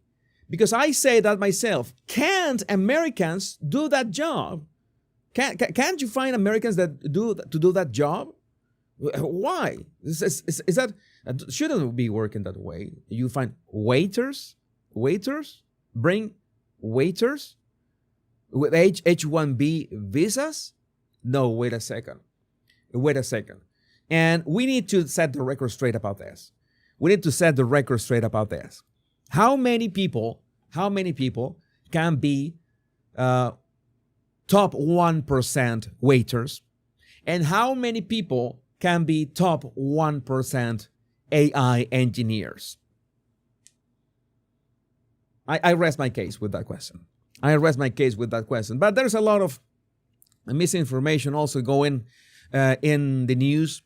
Because I say that myself. Can't Americans do that job? Can't you find Americans that do that job? Why? Is that shouldn't be working that way? You find waiters, bring waiters with H-1B visas? No, wait a second. And we need to set the record straight about this. How many people can be top 1% waiters? And how many people can be top 1% AI engineers? I rest my case with that question. But there's a lot of misinformation also going in the news.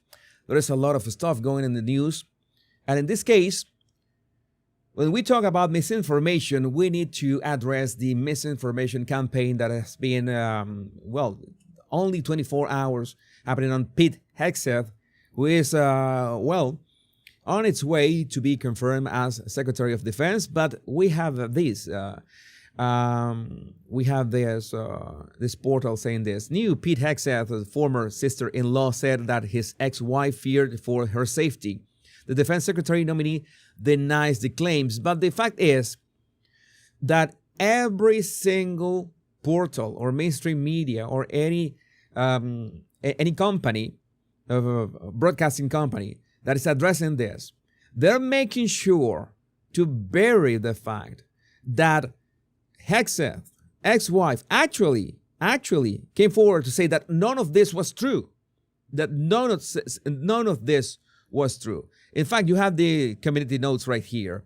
There is a lot of stuff going in the news. And in this case, when we talk about misinformation, we need to address the misinformation campaign that has been, only 24 hours happening on Pete Hegseth, who is, on its way to be confirmed as Secretary of Defense. But we have this. This portal saying this. New Pete Hegseth, former sister-in-law, said that his ex-wife feared for her safety. The defense secretary nominee denies the claims, but the fact is that every single portal or mainstream media or any company, broadcasting company that is addressing this, they're making sure to bury the fact that Hegseth, ex-wife, actually came forward to say that none of this was true. None of this was true. In fact, you have the community notes right here.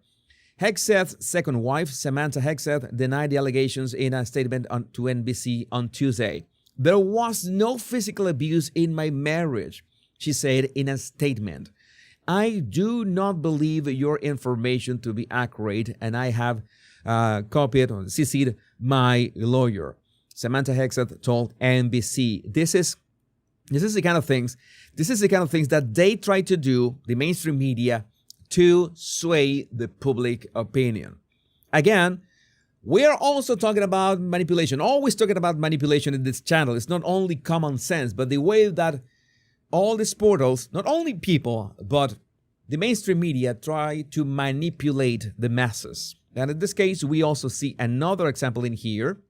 Hegseth's second wife, Samantha Hegseth, denied the allegations in a statement to NBC on Tuesday. There was no physical abuse in my marriage, she said in a statement. I do not believe your information to be accurate, and I have copied or CC'd my lawyer. Samantha Hegseth told NBC. This is the kind of things that they try to do, the mainstream media, to sway the public opinion. Again, we are also talking about manipulation, always talking about manipulation in this channel. It's not only common sense, but the way that all these portals, not only people, but the mainstream media try to manipulate the masses. And in this case, we also see another example in here.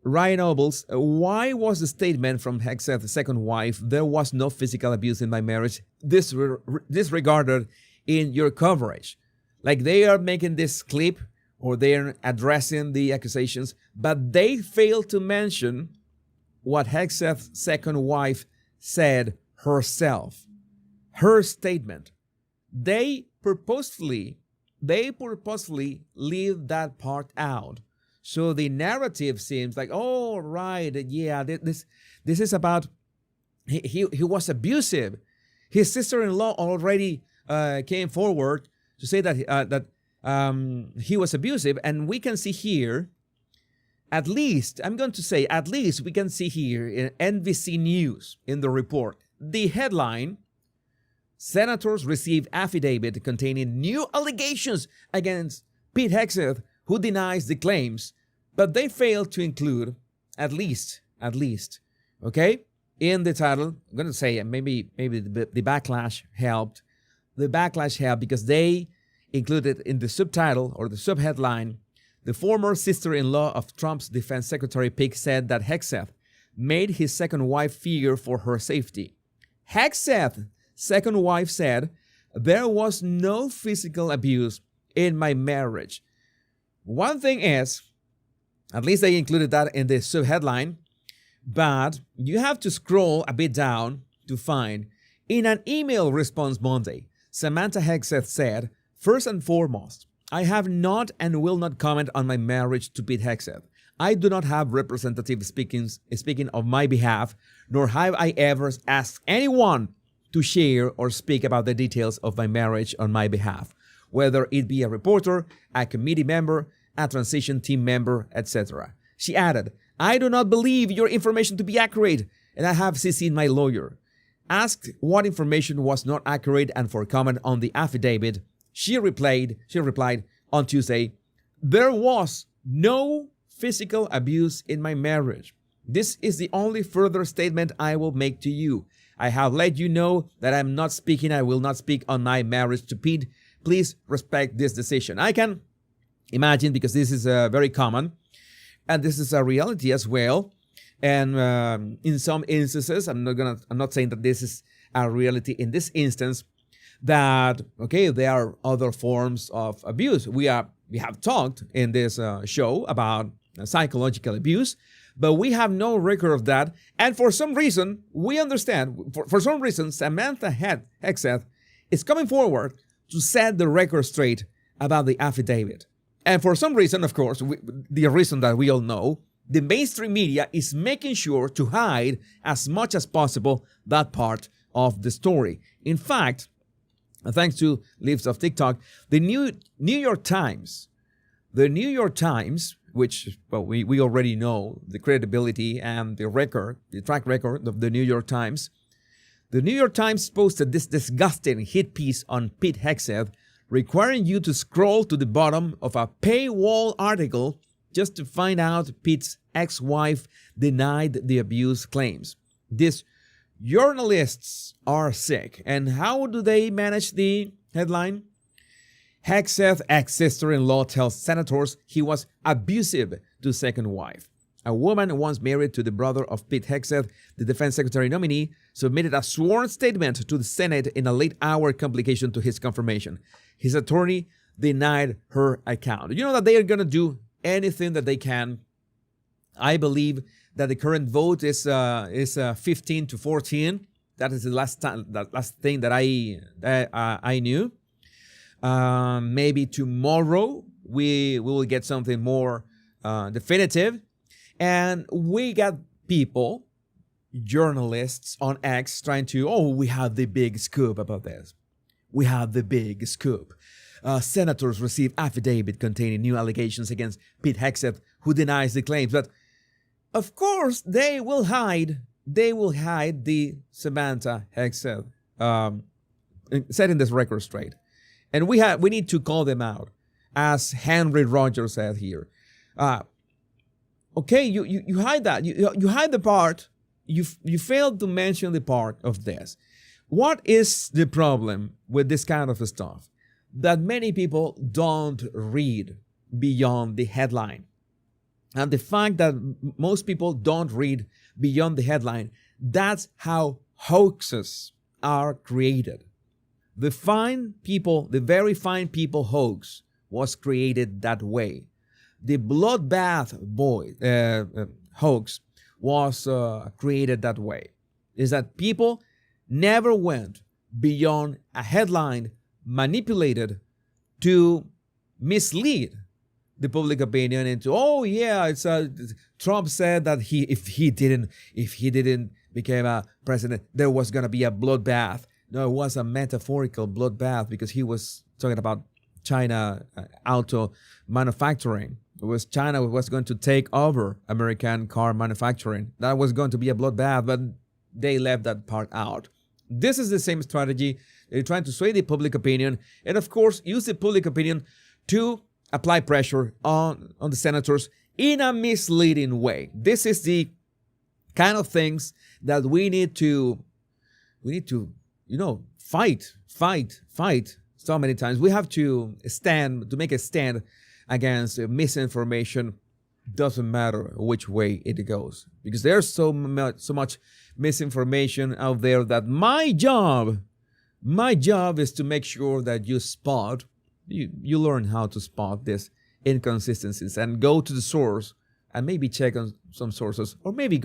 Ryan Nobles, why was the statement from Hegseth's second wife, there was no physical abuse in my marriage, disregarded in your coverage? Like they are making this clip or they're addressing the accusations, but they fail to mention what Hegseth's second wife said herself. Her statement. They purposefully leave that part out. So the narrative seems like, oh, right, yeah, this is about, he was abusive. His sister-in-law already came forward to say that he was abusive. And we can see here, at least we can see here in NBC News in the report, the headline, senators receive affidavit containing new allegations against Pete Hegseth, who denies the claims, but they failed to include at least, okay? In the title, I'm going to say maybe the backlash helped. The backlash helped because they included in the subtitle or the subheadline, the former sister-in-law of Trump's defense secretary Pete said that Hegseth made his second wife fear for her safety. Hegseth's second wife said, there was no physical abuse in my marriage. One thing is, at least they included that in the subheadline, but you have to scroll a bit down to find, in an email response Monday, Samantha Hegseth said, first and foremost, I have not and will not comment on my marriage to Pete Hegseth. I do not have representatives speaking on my behalf, nor have I ever asked anyone to share or speak about the details of my marriage on my behalf, whether it be a reporter, a committee member, a transition team member, etc. She added, I do not believe your information to be accurate, and I have CC'd my lawyer. Asked what information was not accurate and for comment on the affidavit, she replied, on Tuesday, there was no physical abuse in my marriage. This is the only further statement I will make to you. I have let you know that I will not speak on my marriage to Pete. Please respect this decision. I can imagine, because this is very common, and this is a reality as well. And in some instances, I'm not saying that this is a reality in this instance, that there are other forms of abuse. We have talked in this show about psychological abuse, but we have no record of that. And for some reason, we understand, for some reason, Samantha Hexeth is coming forward to set the record straight about the affidavit. And for some reason, of course, the reason that we all know, the mainstream media is making sure to hide as much as possible that part of the story. In fact, thanks to Lives of TikTok, the New York Times, which, well, we already know the credibility and the track record of the New York Times. The New York Times posted this disgusting hit piece on Pete Hegseth, requiring you to scroll to the bottom of a paywall article just to find out Pete's ex-wife denied the abuse claims. These journalists are sick. And how do they manage the headline? Hegseth ex-sister-in-law tells senators he was abusive to second wife. A woman once married to the brother of Pete Hegseth, the defense secretary nominee, submitted a sworn statement to the Senate in a late-hour complication to his confirmation. His attorney denied her account. You know that they are going to do anything that they can. I believe that the current vote is 15-14. That is the last thing that I knew. Maybe tomorrow we will get something more definitive. And we got people, journalists on X, trying to, we have the big scoop about this. We have the big scoop. Senators receive affidavit containing new allegations against Pete Hegseth, who denies the claims. But of course, they will hide the Samantha Hegseth, setting this record straight. And we need to call them out, as Henry Rogers said here. You hide that. You hide the part. You failed to mention the part of this. What is the problem with this kind of stuff? That many people don't read beyond the headline. And the fact that most people don't read beyond the headline, that's how hoaxes are created. The very fine people hoax was created that way. The bloodbath hoax was created that way. Is that people never went beyond a headline manipulated to mislead the public opinion into, Trump said that if he didn't become a president, there was going to be a bloodbath. No, it was a metaphorical bloodbath, because he was talking about China auto manufacturing. It was China was going to take over American car manufacturing. That was going to be a bloodbath, but they left that part out. This is the same strategy. They're trying to sway the public opinion, and of course, use the public opinion to apply pressure on the senators in a misleading way. This is the kind of things that we need to fight so many times. We have to make a stand against misinformation. Doesn't matter which way it goes, because there's so much misinformation out there that my job is to make sure that you learn how to spot these inconsistencies and go to the source and maybe check on some sources, or maybe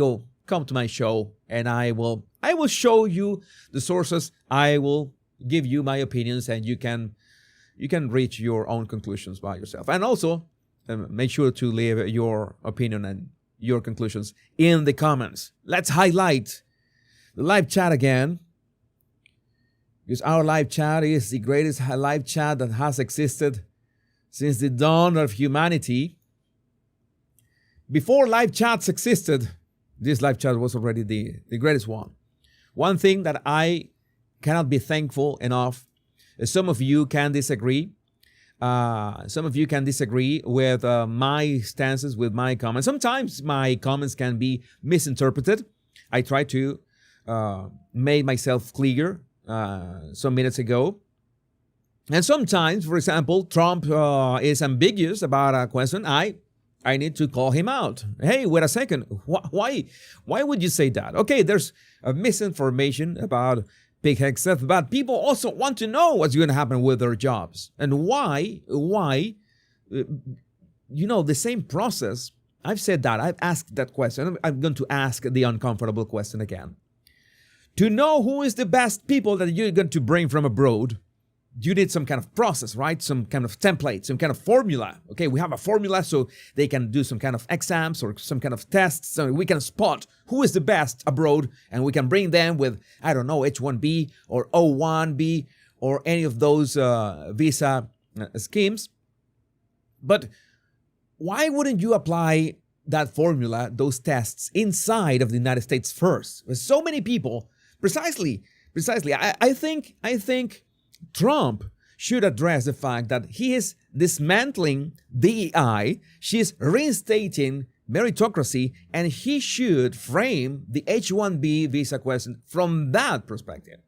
come to my show and I will show you the sources. I will give you my opinions, and you can reach your own conclusions by yourself. And also make sure to leave your opinion and your conclusions in the comments. Let's highlight the live chat again, because our live chat is the greatest live chat that has existed since the dawn of humanity. Before live chats existed, this live chat was already the greatest one. One thing that I cannot be thankful enough, some of you can disagree, Some of you can disagree with my stances, with my comments. Sometimes my comments can be misinterpreted. I try to make myself clear some minutes ago. And sometimes, for example, Trump is ambiguous about a question. I need to call him out. Hey, wait a second. Why would you say that? Okay, there's a misinformation about Big Hexeth, but people also want to know what's going to happen with their jobs. And why, the same process. I've said that. I've asked that question. I'm going to ask the uncomfortable question again. To know who is the best people that you're going to bring from abroad, you need some kind of process, right? Some kind of template, some kind of formula. Okay, we have a formula so they can do some kind of exams or some kind of tests so we can spot who is the best abroad and we can bring them with, I don't know, H-1B or O-1B or any of those visa schemes. But why wouldn't you apply that formula, those tests, inside of the United States first? With so many people, precisely. I think Trump should address the fact that he is dismantling DEI, she is reinstating meritocracy, and he should frame the H-1B visa question from that perspective.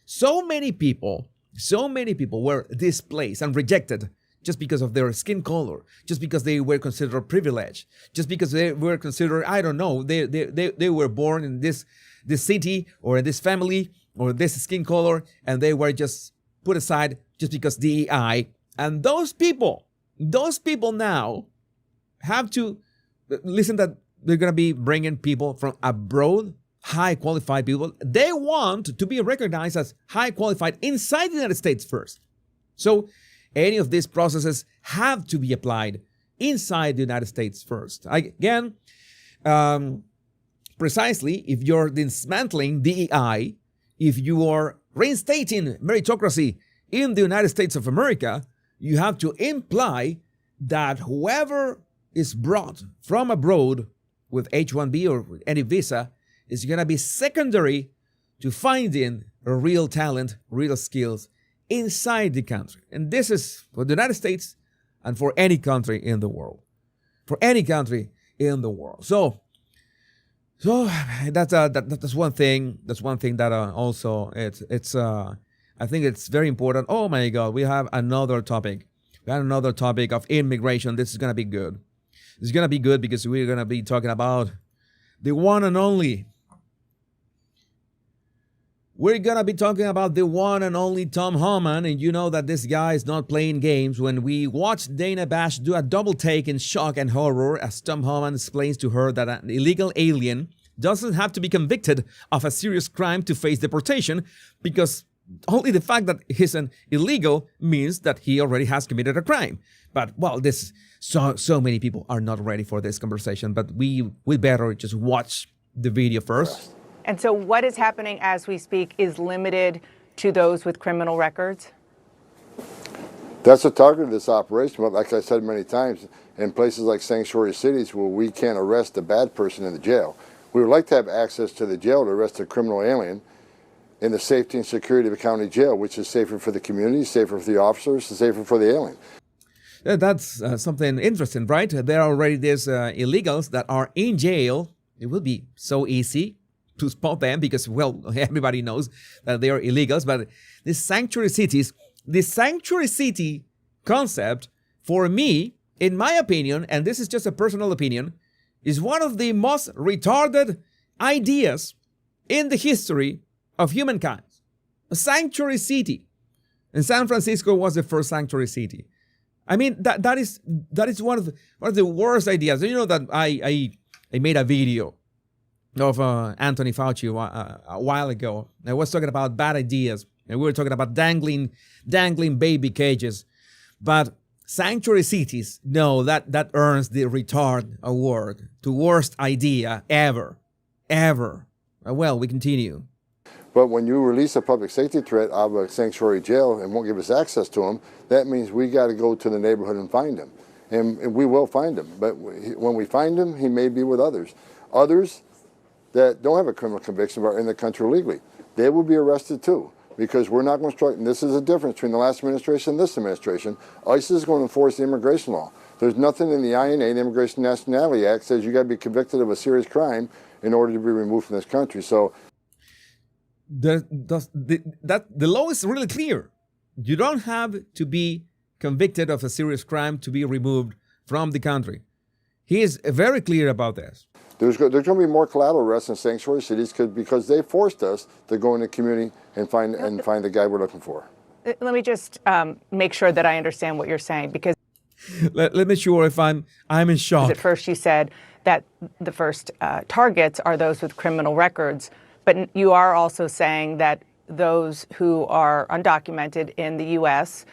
So many people were displaced and rejected just because of their skin color, just because they were considered privileged, just because they were considered, I don't know, they were born in this city or in this family or this skin color, and they were just put aside just because DEI. And those people now have to listen that they're going to be bringing people from abroad, high qualified people. They want to be recognized as high qualified inside the United States first. So any of these processes have to be applied inside the United States first. Again, precisely, if you're dismantling DEI, if you are reinstating meritocracy in the United States of America, you have to imply that whoever is brought from abroad with H-1B or any visa is going to be secondary to finding real talent, real skills inside the country. And this is for the United States and for any country in the world. For any country in the world. So that's one thing. That's one thing that also it's I think it's very important. Oh my God, we have another topic. We have another topic of immigration. This is gonna be good. It's gonna be good because we're gonna be talking about the one and only. We're gonna be talking about the one and only Tom Homan, and you know that this guy is not playing games. When we watched Dana Bash do a double take in shock and horror as Tom Homan explains to her that an illegal alien doesn't have to be convicted of a serious crime to face deportation, because only the fact that he's an illegal means that he already has committed a crime. But well, so many people are not ready for this conversation, but we better just watch the video first. And so what is happening as we speak is limited to those with criminal records? That's the target of this operation. But like I said many times, in places like sanctuary cities where we can't arrest a bad person in the jail, we would like to have access to the jail to arrest a criminal alien in the safety and security of a county jail, which is safer for the community, safer for the officers, and safer for the alien. That's something interesting, right? There are already these illegals that are in jail. It will be so easy to spot them because, well, everybody knows that they are illegals. But the sanctuary cities, the sanctuary city concept, for me, in my opinion, and this is just a personal opinion, is one of the most retarded ideas in the history of humankind. A sanctuary city. And San Francisco was the first sanctuary city. I mean, that is one of the worst ideas. You know that I made a video of Anthony Fauci a while ago. I was talking about bad ideas, and we were talking about dangling baby cages. But sanctuary cities, no, that earns the retard award to worst idea ever. Well, we continue. But when you release a public safety threat out of a sanctuary jail and won't give us access to him, that means we got to go to the neighborhood and find him. And we will find him. But when we find him, he may be with others. Others that don't have a criminal conviction but are in the country illegally, they will be arrested too. because we're not going to strike. And this is the difference between the last administration and this administration. ICE is going to enforce the immigration law. There's nothing in the INA, the Immigration Nationality Act, says you got to be convicted of a serious crime in order to be removed from this country. So the law is really clear. You don't have to be convicted of a serious crime to be removed from the country. He is very clear about this. There's going to be more collateral arrests in sanctuary cities because they forced us to go in the community and find the guy we're looking for. Let me just make sure that I understand what you're saying, because let me sure if I'm in shock. at first you said that the first targets are those with criminal records, but you are also saying that those who are undocumented in the U.S.,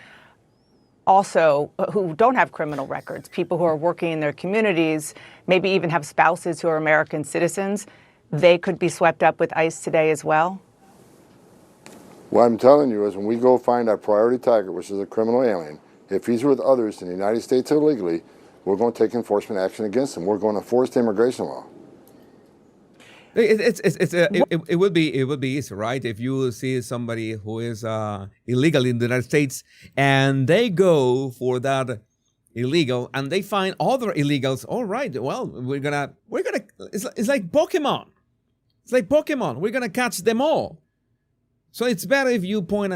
also who don't have criminal records, people who are working in their communities, maybe even have spouses who are American citizens, they could be swept up with ICE today as well? What I'm telling you is when we go find our priority target, which is a criminal alien, if he's with others in the United States illegally, we're going to take enforcement action against him. We're going to enforce the immigration law. It would be easy, right? If you see somebody who is illegal in the United States and they go for that illegal and they find other illegals, all right, well, we're gonna it's like Pokemon. It's like Pokemon. We're gonna catch them all. So it's better if you point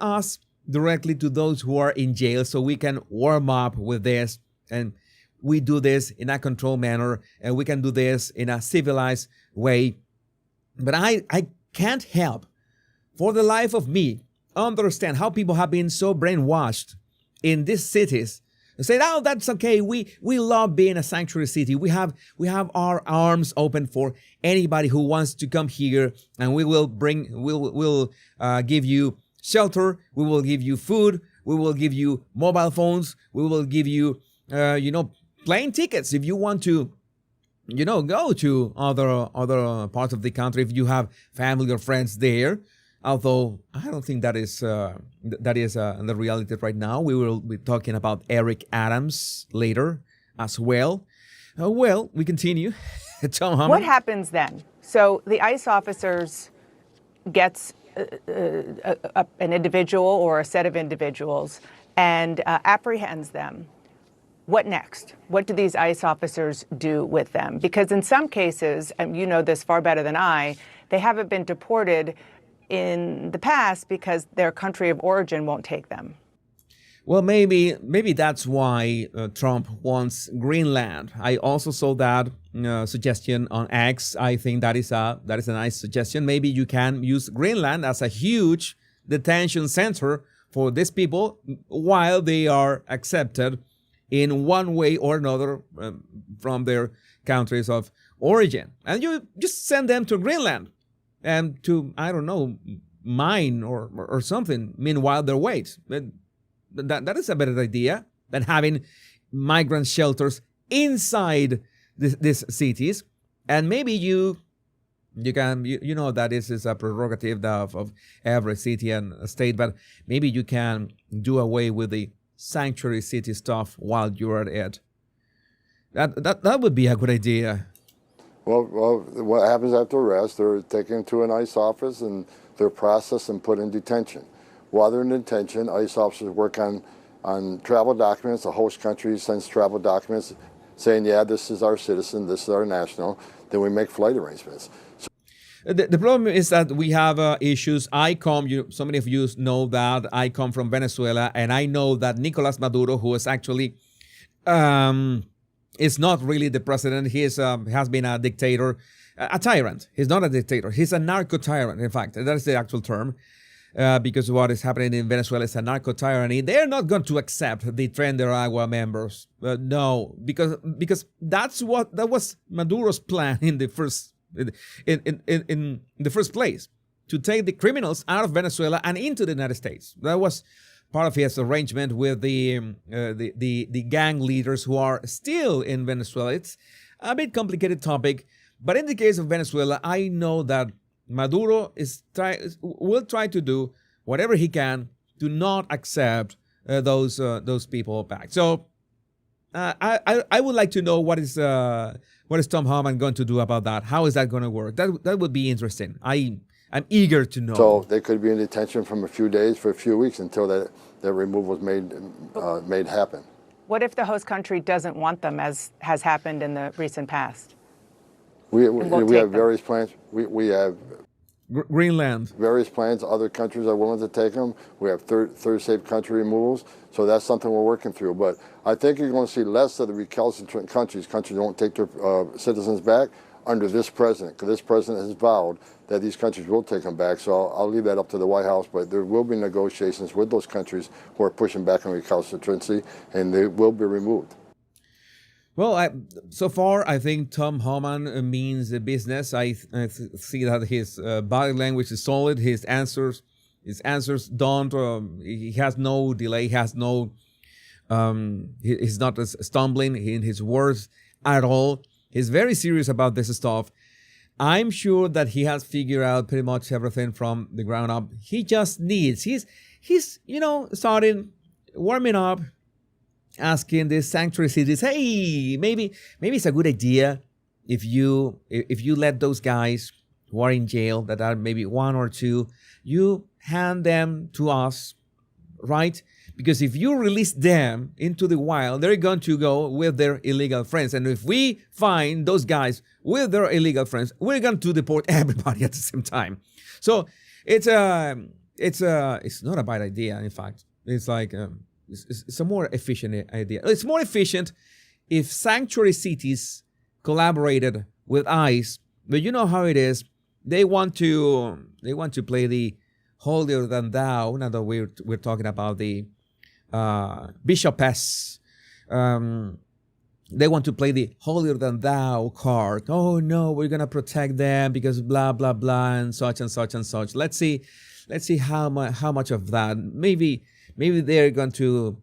us directly to those who are in jail so we can warm up with this, and we do this in a controlled manner, and we can do this in a civilized way. But I can't help, for the life of me, understand how people have been so brainwashed in these cities and say, "Oh, that's okay. We love being a sanctuary city. We have our arms open for anybody who wants to come here, and we'll give you shelter. We will give you food. We will give you mobile phones. We will give you, plane tickets if you want to, go to other parts of the country if you have family or friends there." Although I don't think that is the reality right now. We will be talking about Eric Adams later as well. Well, we continue. Tom Hammond. What happens then? So the ICE officers gets an individual or a set of individuals and apprehends them. What next? What do these ICE officers do with them? Because in some cases, and you know this far better than I, they haven't been deported in the past because their country of origin won't take them. Well, maybe that's why Trump wants Greenland. I also saw that suggestion on X. I think that is a nice suggestion. Maybe you can use Greenland as a huge detention center for these people while they are accepted in one way or another from their countries of origin. And you just send them to Greenland and to, I don't know, mine or something, meanwhile they wait. That is a better idea than having migrant shelters inside these cities. And maybe you can, that this is a prerogative of every city and state, but maybe you can do away with the sanctuary city stuff while you're at it. That would be a good idea. Well, what happens after arrest? They're taken to an ICE office and they're processed and put in detention. While they're in detention, ICE officers work on travel documents. The host country sends travel documents saying, yeah, this is our citizen, this is our national. Then we make flight arrangements. The problem is that we have issues. So many of you know that I come from Venezuela, and I know that Nicolas Maduro, who is actually is not really the president. He has been a dictator, a tyrant. He's not a dictator. He's a narco-tyrant, in fact. That is the actual term, because what is happening in Venezuela is a narco-tyranny. They're not going to accept the Tren de Aragua members. No, because that was Maduro's plan in the first place, to take the criminals out of Venezuela and into the United States. That was part of his arrangement with the gang leaders who are still in Venezuela. It's a bit complicated topic, but in the case of Venezuela, I know that Maduro will try to do whatever he can to not accept those people back. So I would like to know what is Tom Harman going to do about that. How is that going to work? That would be interesting. I I'm eager to know. So they could be in detention from a few days for a few weeks until that removal was made happen. What if the host country doesn't want them, as has happened in the recent past? We have various plans. We have Greenland. various plans. Other countries are willing to take them. We have third safe country removals. So that's something we're working through. But I think you're going to see less of the recalcitrant countries. Countries won't take their citizens back under this president, because this president has vowed that these countries will take them back. So I'll leave that up to the White House, but there will be negotiations with those countries who are pushing back on recalcitrancy, and they will be removed. Well, so far, I think Tom Homan means business. I see that his body language is solid. His answers don't. He has no delay. He has no. He's not stumbling in his words at all. He's very serious about this stuff. I'm sure that he has figured out pretty much everything from the ground up. He just needs. He's starting warming up, asking these sanctuary cities, hey, maybe it's a good idea if you let those guys who are in jail, that are maybe one or two, you hand them to us, right? Because if you release them into the wild, they're going to go with their illegal friends. And if we find those guys with their illegal friends, we're going to deport everybody at the same time. So it's not a bad idea. In fact, it's like it's a more efficient idea. It's more efficient if sanctuary cities collaborated with ICE. But you know how it is. They want to play the holier than thou. Now that we're talking about the bishopess, they want to play the holier than thou card. Oh no, we're gonna protect them because blah blah blah and such and such and such. Let's see how much of that. Maybe they're going to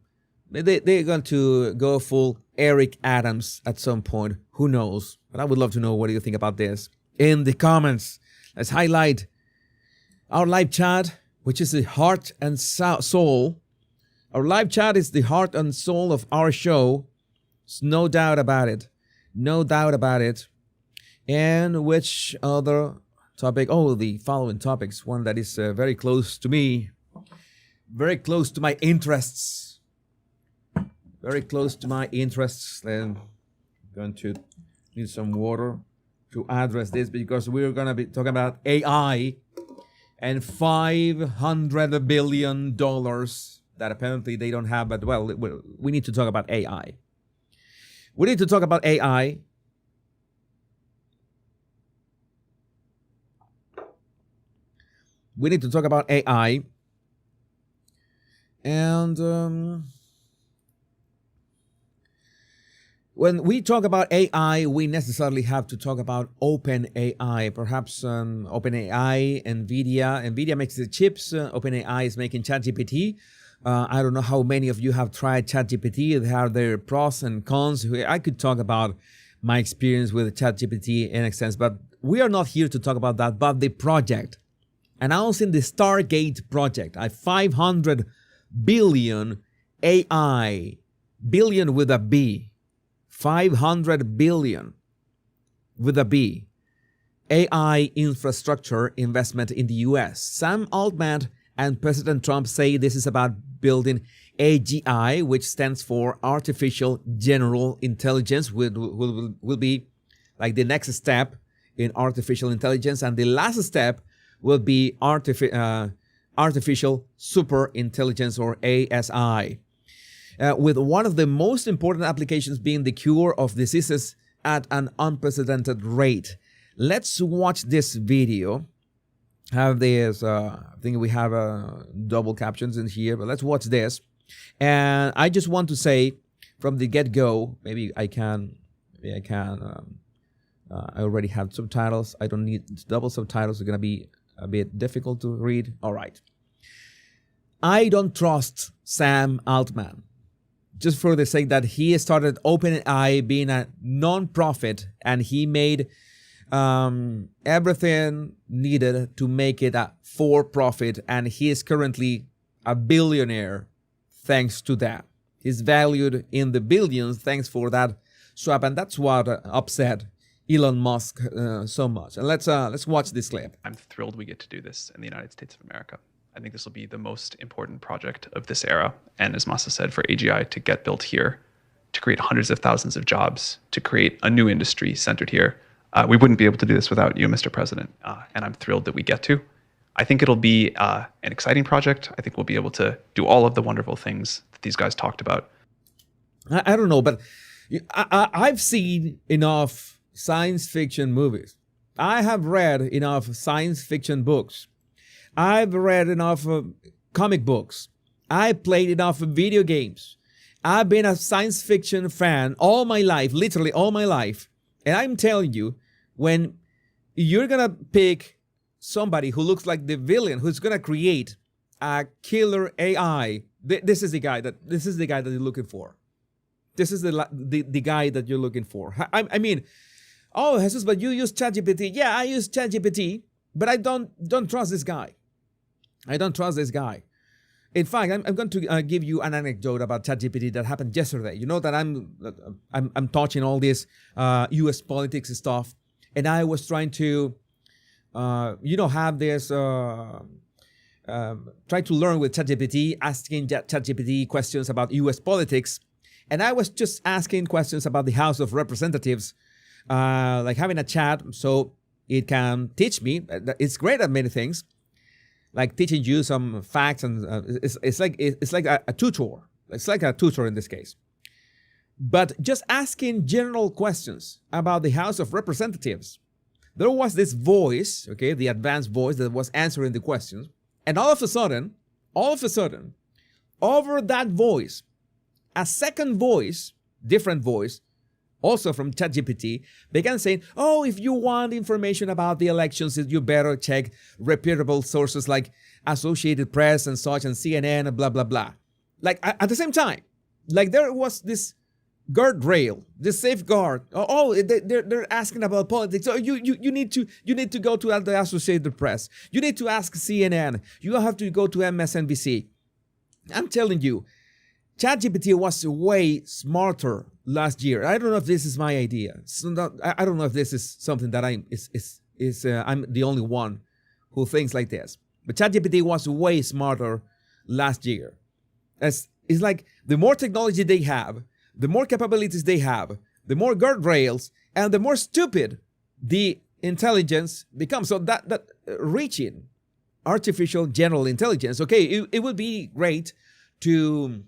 go full Eric Adams at some point. Who knows? But I would love to know what do you think about this in the comments. Let's highlight our live chat, which is the heart and soul. Our live chat is the heart and soul of our show. There's no doubt about it. No doubt about it. And which other topic? Oh, the following topics. One that is very close to me. Very close to my interests. Very close to my interests. And I'm going to need some water to address this, because we're going to be talking about AI and $500 billion that apparently they don't have. But, well, we need to talk about AI. We need to talk about AI. We need to talk about AI. And when we talk about AI, we necessarily have to talk about OpenAI. Perhaps OpenAI, NVIDIA makes the chips. OpenAI is making ChatGPT. I don't know how many of you have tried ChatGPT. There are their pros and cons. I could talk about my experience with ChatGPT in a sense, but we are not here to talk about that, but the project. Announcing the Stargate project, a 500 billion AI, billion with a B, 500 billion with a B, AI infrastructure investment in the US. Sam Altman and President Trump say this is about building AGI, which stands for Artificial General Intelligence, will be like the next step in artificial intelligence. And the last step will be Artificial Super Intelligence, or ASI. With one of the most important applications being the cure of diseases at an unprecedented rate. Let's watch this video. Have this, I think we have double captions in here, but let's watch this. And I just want to say from the get-go, I already have subtitles. I don't need double subtitles. It's going to be a bit difficult to read. All right. I don't trust Sam Altman, just for the sake that he started OpenAI being a non-profit, and he made everything needed to make it a for-profit, and he is currently a billionaire thanks to that. He's valued in the billions thanks for that swap, and that's what upset Elon Musk so much. And let's watch this clip. I'm thrilled we get to do this in the United States of America. I think this will be the most important project of this era. And as Masa said, for AGI to get built here, to create hundreds of thousands of jobs, to create a new industry centered here, we wouldn't be able to do this without you, Mr. President. And I'm thrilled that we get to. I think it'll be an exciting project. I think we'll be able to do all of the wonderful things that these guys talked about. I don't know, but I've seen enough science fiction movies. I have read enough science fiction books. I've read enough comic books. I played enough video games. I've been a science fiction fan all my life, literally all my life. And I'm telling you, when you're going to pick somebody who looks like the villain, who's going to create a killer AI, this is the guy that you're looking for. This is the guy that you're looking for. I mean, oh, Jesus, but you use ChatGPT. Yeah, I use ChatGPT, but I don't trust this guy. I don't trust this guy. In fact, I'm going to give you an anecdote about ChatGPT that happened yesterday. You know that I'm touching all this U.S. politics stuff, and I was trying to, have this, try to learn with ChatGPT, asking ChatGPT questions about U.S. politics, and I was just asking questions about the House of Representatives, like having a chat so it can teach me. It's great at many things, like teaching you some facts, and it's like a tutor. It's like a tutor in this case. But just asking general questions about the House of Representatives, there was this voice, okay, the advanced voice that was answering the questions, and all of a sudden, over that voice, a second voice, different voice, also from ChatGPT, began saying, oh, if you want information about the elections, you better check reputable sources like Associated Press and such, and CNN and blah, blah, blah. Like at the same time, like there was this guardrail, this safeguard. Oh, they're asking about politics. So you need to go to the Associated Press. You need to ask CNN. You have to go to MSNBC. I'm telling you, ChatGPT was way smarter last year. I don't know if this is my idea. I don't know if this is something that I'm the only one who thinks like this. But ChatGPT was way smarter last year. It's like the more technology they have, the more capabilities they have, the more guardrails, and the more stupid the intelligence becomes. So that reaching artificial general intelligence, okay, it would be great to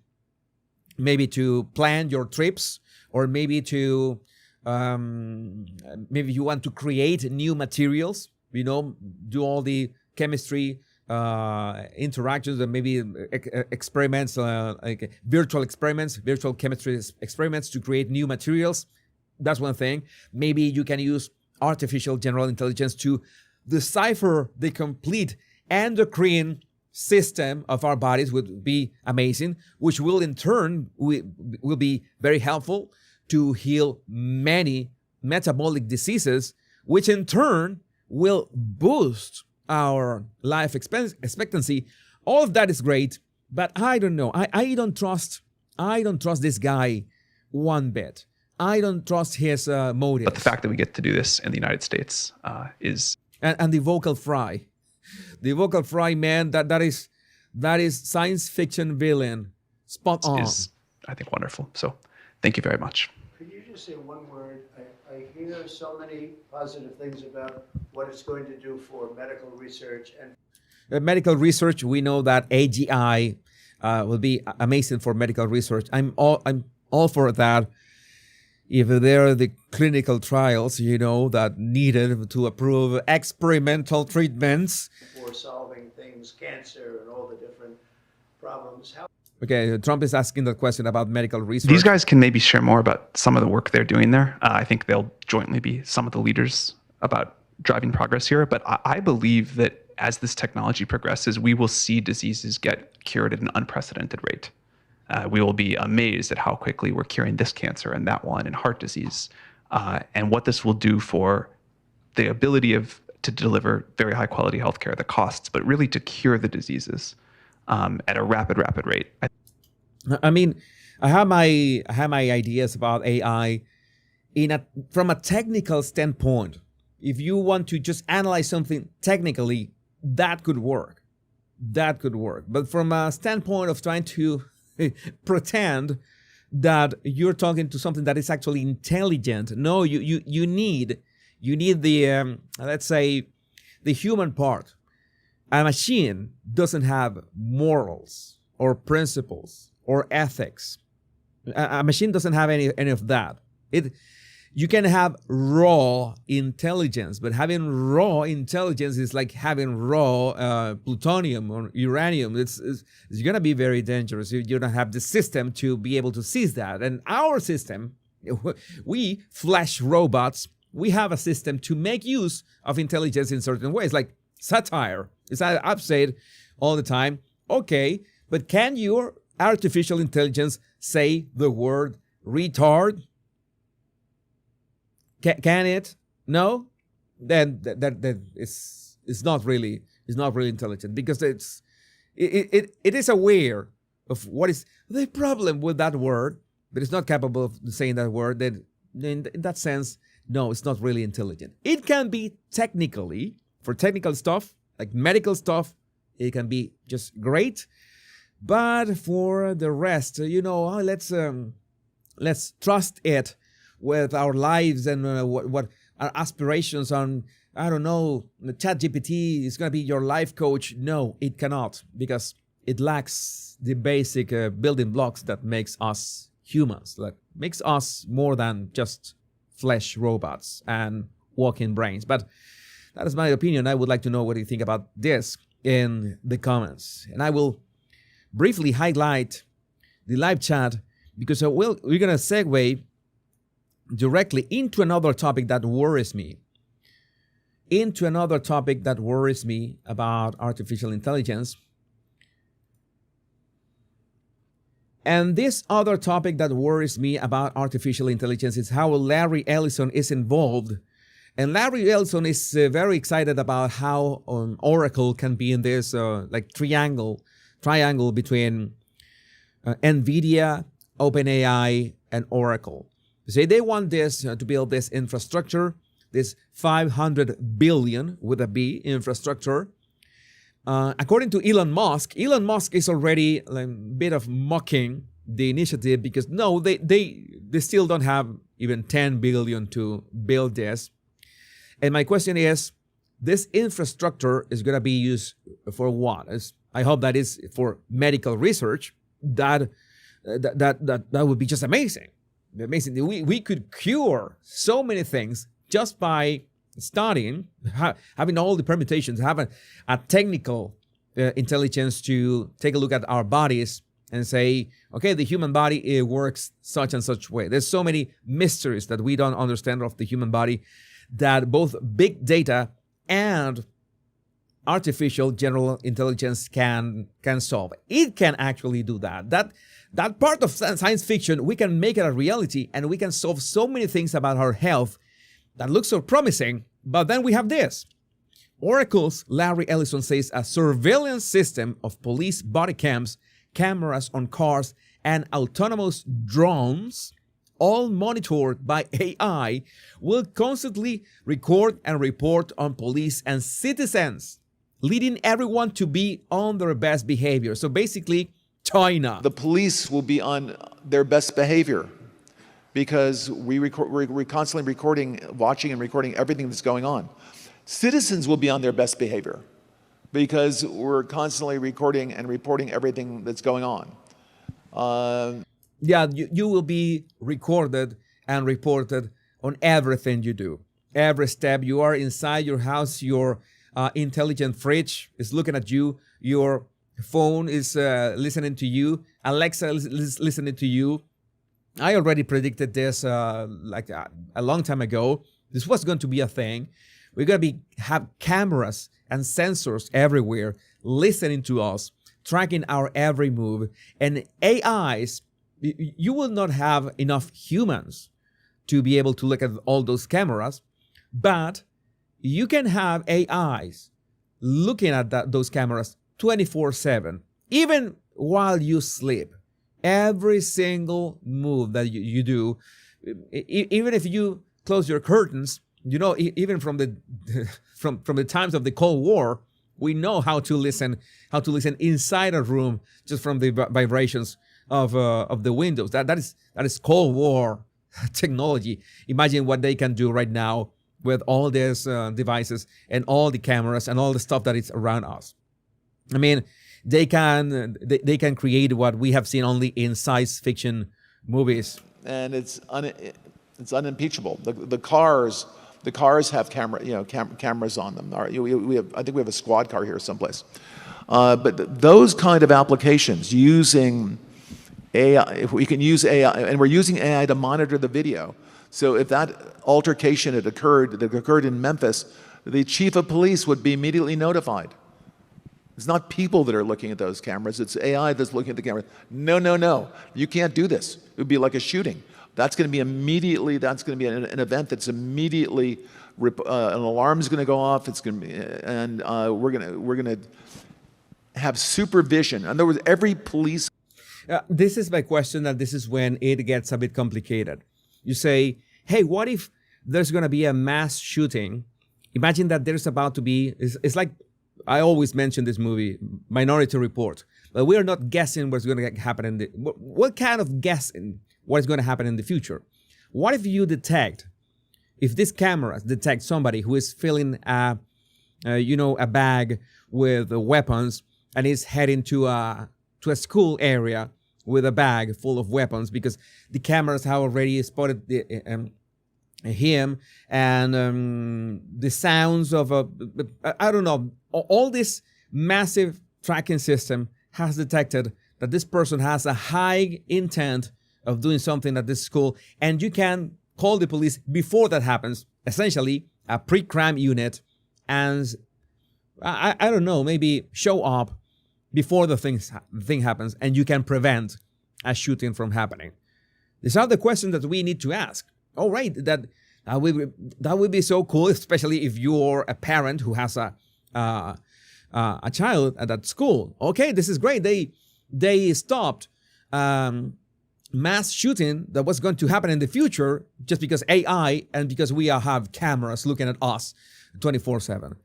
maybe to plan your trips, or maybe to maybe you want to create new materials, do all the chemistry interactions, and maybe experiments, like virtual chemistry experiments to create new materials. That's one thing. Maybe you can use artificial general intelligence to decipher the complete endocrine system of our bodies. Would be amazing, which will in turn will be very helpful to heal many metabolic diseases, which in turn will boost our life expectancy. All of that is great, but I don't know. I don't trust this guy one bit. I don't trust his motives. But the fact that we get to do this in the United States is... And the vocal fry. The vocal fry, man, that is science fiction villain. Spot on. Is, I think, wonderful. So thank you very much. Could you just say one word? I hear so many positive things about what it's going to do for medical research. And medical research, we know that AGI will be amazing for medical research. I'm all for that. If there are the clinical trials, that needed to approve experimental treatments for solving things, cancer and all the different problems. Okay, Trump is asking that question about medical research. These guys can maybe share more about some of the work they're doing there. I think they'll jointly be some of the leaders about driving progress here. But I believe that as this technology progresses, we will see diseases get cured at an unprecedented rate. We will be amazed at how quickly we're curing this cancer and that one and heart disease, and what this will do for the ability to deliver very high quality healthcare, the costs, but really to cure the diseases at a rapid rate. I mean, I have my ideas about AI. from a technical standpoint, if you want to just analyze something technically, that could work. That could work. But from a standpoint of trying to pretend that you're talking to something that is actually intelligent, no, you need the let's say the human part. A machine doesn't have morals or principles or ethics. A machine doesn't have any of that. You can have raw intelligence, but having raw intelligence is like having raw plutonium or uranium. It's going to be very dangerous if you don't have the system to be able to seize that. And our system, we flesh robots, we have a system to make use of intelligence in certain ways, like satire. I've said all the time, okay, but can your artificial intelligence say the word retard? Can it? No? Then that is not really intelligent, because it is aware of what is the problem with that word, but it's not capable of saying that word. Then in that sense, no, it's not really intelligent. It can be technically, for technical stuff, like medical stuff, it can be just great. But for the rest, let's trust it with our lives and what our aspirations on, I don't know, the ChatGPT is going to be your life coach. No, it cannot, because it lacks the basic building blocks that makes us humans, that makes us more than just flesh robots and walking brains. But that is my opinion. I would like to know what you think about this in the comments. And I will briefly highlight the live chat, because we're going to segue directly into another topic that worries me. About artificial intelligence. And this other topic that worries me about artificial intelligence is how Larry Ellison is involved. And Larry Ellison is very excited about how Oracle can be in this like triangle between NVIDIA, OpenAI, and Oracle. So they want this to build this infrastructure, this 500 billion with a B infrastructure. According to Elon Musk is already a bit of mocking the initiative, because no, they still don't have even 10 billion to build this. And my question is, this infrastructure is going to be used for what? I hope that is for medical research. That would be just amazing. We could cure so many things just by studying, having all the permutations, having a technical intelligence to take a look at our bodies and say, okay, the human body, it works such and such way. There's so many mysteries that we don't understand of the human body that both big data and artificial general intelligence can solve. It can actually do that. That part of science fiction, we can make it a reality, and we can solve so many things about our health that looks so promising. But then we have this. Oracle's Larry Ellison says a surveillance system of police body cams, cameras on cars, and autonomous drones, all monitored by AI, will constantly record and report on police and citizens, leading everyone to be on their best behavior. So basically, China. The police will be on their best behavior because we're constantly watching and recording everything that's going on. Citizens will be on their best behavior because we're constantly recording and reporting everything that's going on. You will be recorded and reported on everything you do. Every step. You are inside your house, your intelligent fridge is looking at you, your phone is listening to you, Alexa is listening to you. I already predicted this like a long time ago. This was going to be a thing. We're going to have cameras and sensors everywhere listening to us, tracking our every move. And AIs, you will not have enough humans to be able to look at all those cameras, but you can have AIs looking at those cameras 24/7, even while you sleep. Every single move that you do, even if you close your curtains, even from the from the times of the Cold War, we know how to listen inside a room just from the vibrations of the windows. That is Cold War technology. Imagine what they can do right now with all these devices and all the cameras and all the stuff that is around us. I mean, they can create what we have seen only in science fiction movies. And it's unimpeachable. The cars have cameras on them. I think we have a squad car here someplace. But those kind of applications using AI, if we can use AI, and we're using AI to monitor the video. So if that altercation that occurred in Memphis, the chief of police would be immediately notified. It's not people that are looking at those cameras, it's AI that's looking at the cameras. No, you can't do this. It would be like a shooting. That's going to be an event that's immediately, an alarm is going to go off, it's going to be, and we're going to have supervision. In other words, every police... This is my question, and this is when it gets a bit complicated. You say, hey, what if there's going to be a mass shooting? Imagine that there's about to be, it's like, I always mention this movie, Minority Report, but we are not guessing what's going to happen what kind of guessing what is going to happen in the future? What if if these cameras detect somebody who is filling a bag with weapons and is heading to a school area with a bag full of weapons because the cameras have already spotted him, and the sounds of I don't know, all this massive tracking system has detected that this person has a high intent of doing something at this school, and you can call the police before that happens, essentially a pre-crime unit, and I don't know, maybe show up before the thing happens, and you can prevent a shooting from happening. These are the questions that we need to ask. All right, that would be so cool, especially if you're a parent who has a child at that school. Okay, this is great. They stopped mass shooting that was going to happen in the future just because AI and because we have cameras looking at us 24/7.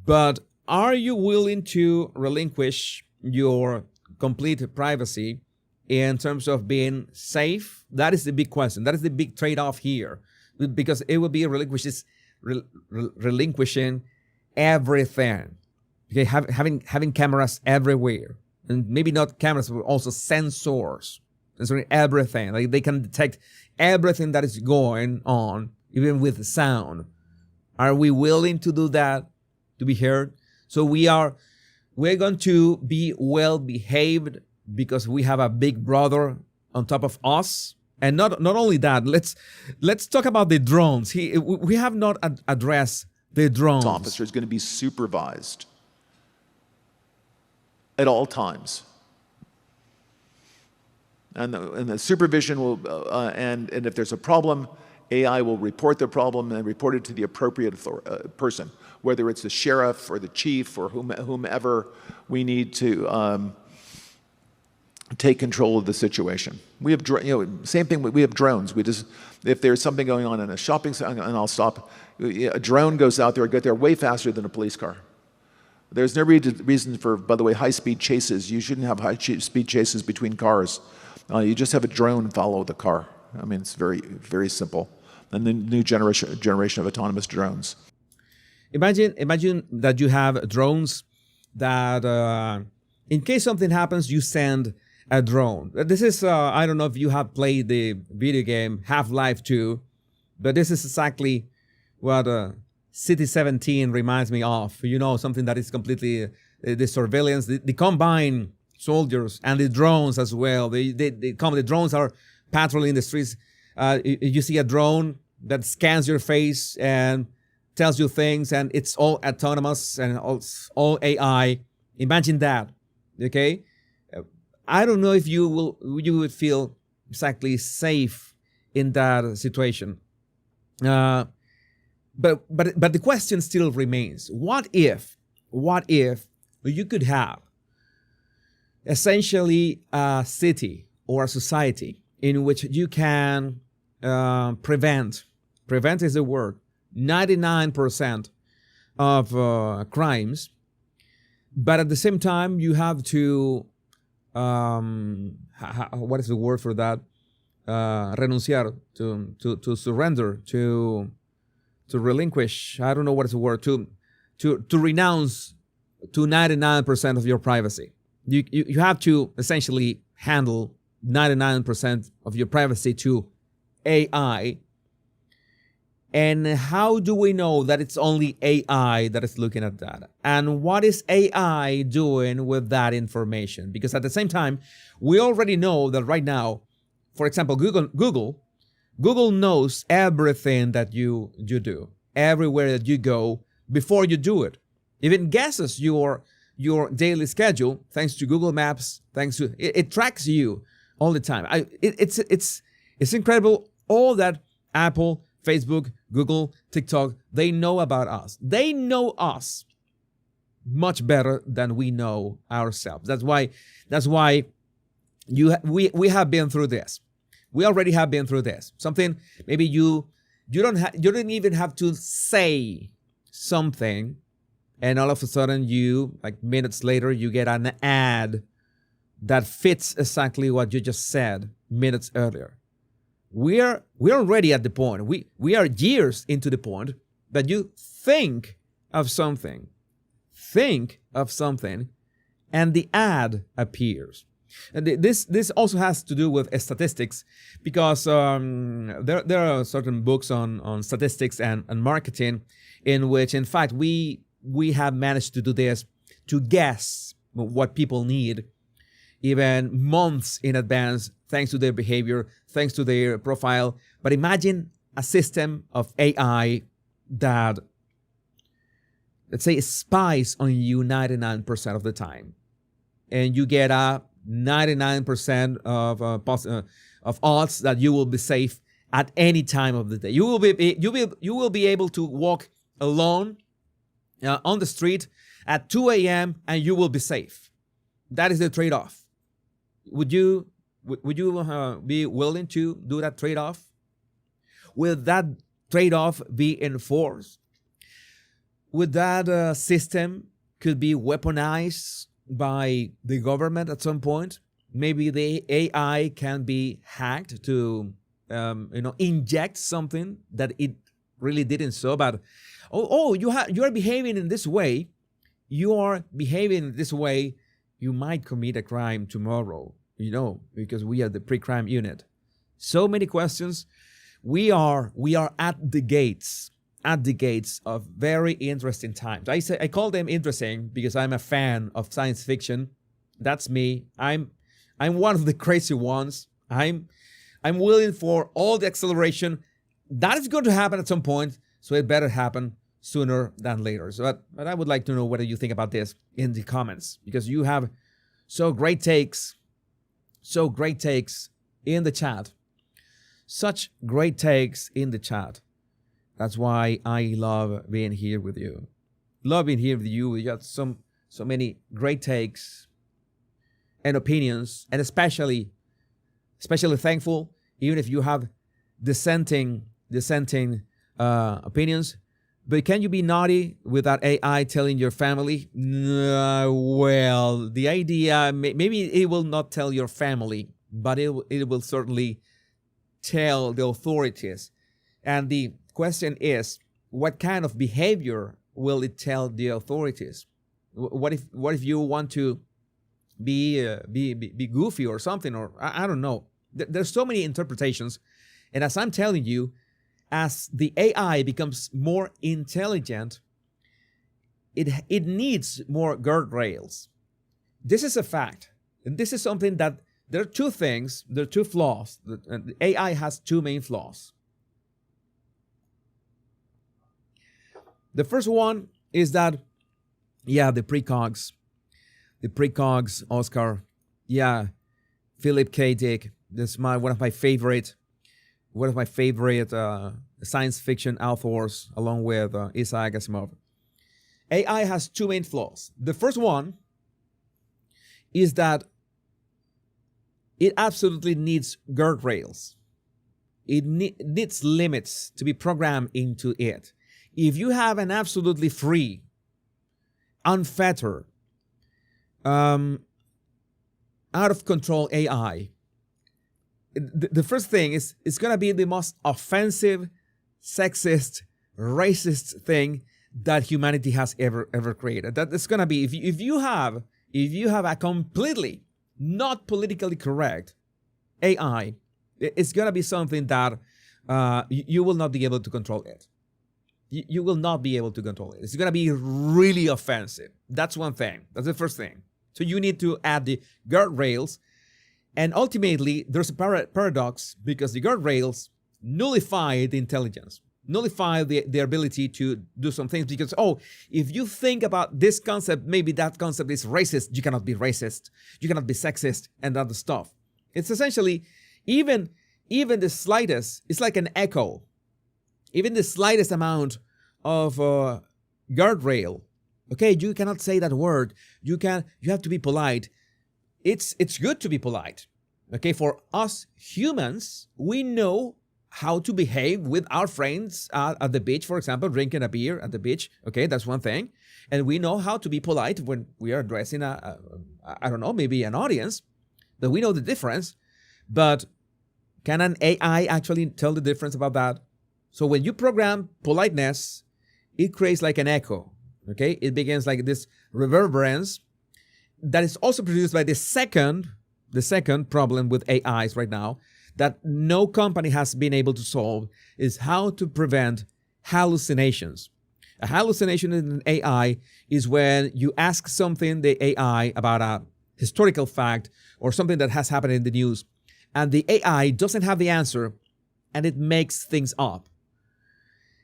But are you willing to relinquish your complete privacy in terms of being safe? That is the big question. That is the big trade-off here, because it will be relinquishing everything. Okay, having cameras everywhere, and maybe not cameras, but also sensors, sensoring everything. Like they can detect everything that is going on, even with sound. Are we willing to do that to be heard? So we're going to be well behaved because we have a big brother on top of us. And not only that, let's talk about the drones. We have not addressed the drones. This officer is going to be supervised at all times, and the supervision will and if there's a problem, AI will report the problem and report it to the appropriate person, whether it's the sheriff or the chief or whomever we need to take control of the situation. We have, same thing. We have drones. If there's something going on in a shopping center, and I'll stop. A drone goes out there, get there way faster than a police car. There's no reason for, by the way, high-speed chases. You shouldn't have high-speed chases between cars. You just have a drone follow the car. I mean, it's very, very simple. And the new generation of autonomous drones. Imagine that you have drones that, in case something happens, you send a drone. This is, I don't know if you have played the video game Half-Life 2, but this is exactly what City 17 reminds me of. Something that is completely the surveillance, the combined soldiers and the drones as well. The drones are patrolling the streets. You see a drone that scans your face and tells you things, and it's all autonomous and all AI. Imagine that, okay? I don't know if you would feel exactly safe in that situation. But the question still remains: what if you could have essentially a city or a society in which you can prevent. Prevent is the word. 99% of crimes, but at the same time, you have to what is the word for that? Renunciar, to surrender, to relinquish. I don't know what is the word. To renounce to 99% of your privacy. You have to essentially handle 99% of your privacy to AI. And how do we know that it's only AI that is looking at that? And what is AI doing with that information? Because at the same time, we already know that right now, for example, Google knows everything that you do, everywhere that you go before you do it. Even guesses your daily schedule thanks to Google Maps. Thanks to it tracks you all the time. It's incredible all that Apple, Facebook, Google, TikTok, they know about us. They know us much better than we know ourselves. That's why we have been through this. We already have been through this. Something maybe you don't even have to say something, and all of a sudden you, like minutes later, you get an ad that fits exactly what you just said minutes earlier. We're already at the point. We are years into the point that you think of something, and the ad appears. And this also has to do with statistics, because there are certain books on statistics and marketing, in which, in fact, we have managed to do this, to guess what people need, even months in advance, thanks to their behavior, thanks to their profile. But imagine a system of AI that, let's say, spies on you 99% of the time, and you get a 99% of odds that you will be safe at any time of the day. You will be able to walk alone on the street at 2 a.m. and you will be safe. That is the trade-off. Would you be willing to do that trade-off? Will that trade-off be enforced? Would that system could be weaponized by the government at some point? Maybe the AI can be hacked to inject something that it really didn't. So, but you are behaving in this way. You are behaving in this way. You might commit a crime tomorrow, because we are the pre-crime unit. So many questions. We are at the gates of very interesting times. I call them interesting because I'm a fan of science fiction. That's me. I'm one of the crazy ones. I'm willing for all the acceleration that is going to happen at some point. So it better happen sooner than later. So, but I would like to know what you think about this in the comments, because you have so great takes in the chat. Such great takes in the chat. That's why I love being here with you. We got so many great takes and opinions, and especially thankful, even if you have dissenting opinions. But can you be naughty without AI telling your family? Well, the idea, maybe it will not tell your family, but it will certainly tell the authorities. And the question is, what kind of behavior will it tell the authorities? What if you want to be goofy or something, or I don't know. There's so many interpretations. And as I'm telling you, as the AI becomes more intelligent, it needs more guardrails. This is a fact. And this is something that there are two flaws. The AI has two main flaws. The first one is that, the precogs, Oscar, Philip K. Dick, this is one of my favorite science fiction authors, along with Isaac Asimov. AI has two main flaws. The first one is that it absolutely needs guardrails. it needs limits to be programmed into it. If you have an absolutely free, unfettered, out of control AI, the first thing is it's going to be the most offensive, sexist, racist thing that humanity has ever created. That's going to be, if you have a completely not politically correct AI, it's going to be something that you will not be able to control it. You will not be able to control it. It's going to be really offensive. That's one thing. That's the first thing. So you need to add the guardrails. And ultimately, there's a paradox because the guardrails nullify the intelligence, nullify the ability to do some things because, if you think about this concept, maybe that concept is racist. You cannot be racist. You cannot be sexist and other stuff. It's essentially, even the slightest, it's like an echo. Even the slightest amount of guardrail, okay, you cannot say that word. You have to be polite. It's good to be polite. Okay, for us humans, we know how to behave with our friends at the beach, for example, drinking a beer at the beach. Okay, that's one thing. And we know how to be polite when we are addressing maybe an audience, but we know the difference. But can an AI actually tell the difference about that? So when you program politeness, it creates like an echo, okay? It begins like this reverberance that is also produced by the second problem with AIs right now that no company has been able to solve is how to prevent hallucinations. A hallucination in an AI is when you ask something, the AI, about a historical fact or something that has happened in the news, and the AI doesn't have the answer and it makes things up.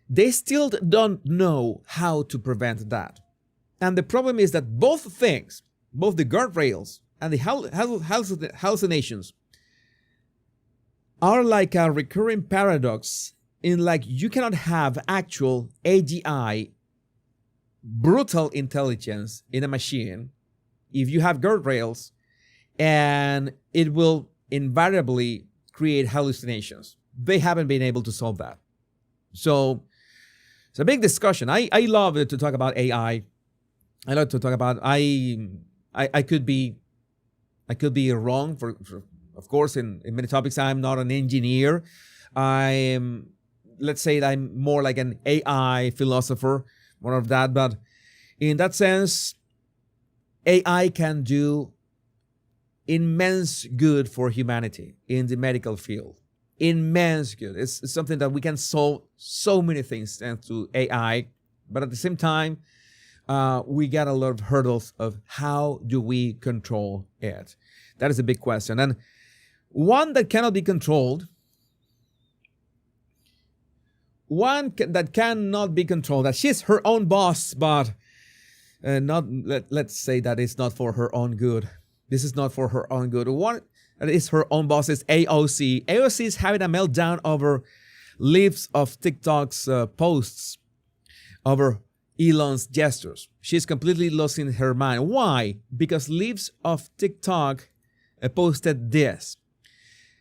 They still don't know how to prevent that. And the problem is that both things, both the guardrails and the hallucinations, are like a recurring paradox in like you cannot have actual AGI, brutal intelligence in a machine if you have guardrails, and it will invariably create hallucinations. They haven't been able to solve that. So it's a big discussion. I love to talk about AI. I love to talk about I could be wrong for of course in many topics. I'm not an engineer. Let's say that I'm more like an AI philosopher, more of that. But in that sense, AI can do immense good for humanity in the medical field. Immense good. It's something that we can solve so many things thanks to AI. But at the same time, we got a lot of hurdles of how do we control it. That is a big question. And one that cannot be controlled, that cannot be controlled, that she's her own boss, but let's say that it's not for her own good. This is not for her own good. One that is her own boss is AOC. AOC is having a meltdown over leaves of TikTok's posts, over Elon's gestures. She's completely losing her mind. Why? Because leaves of TikTok posted this.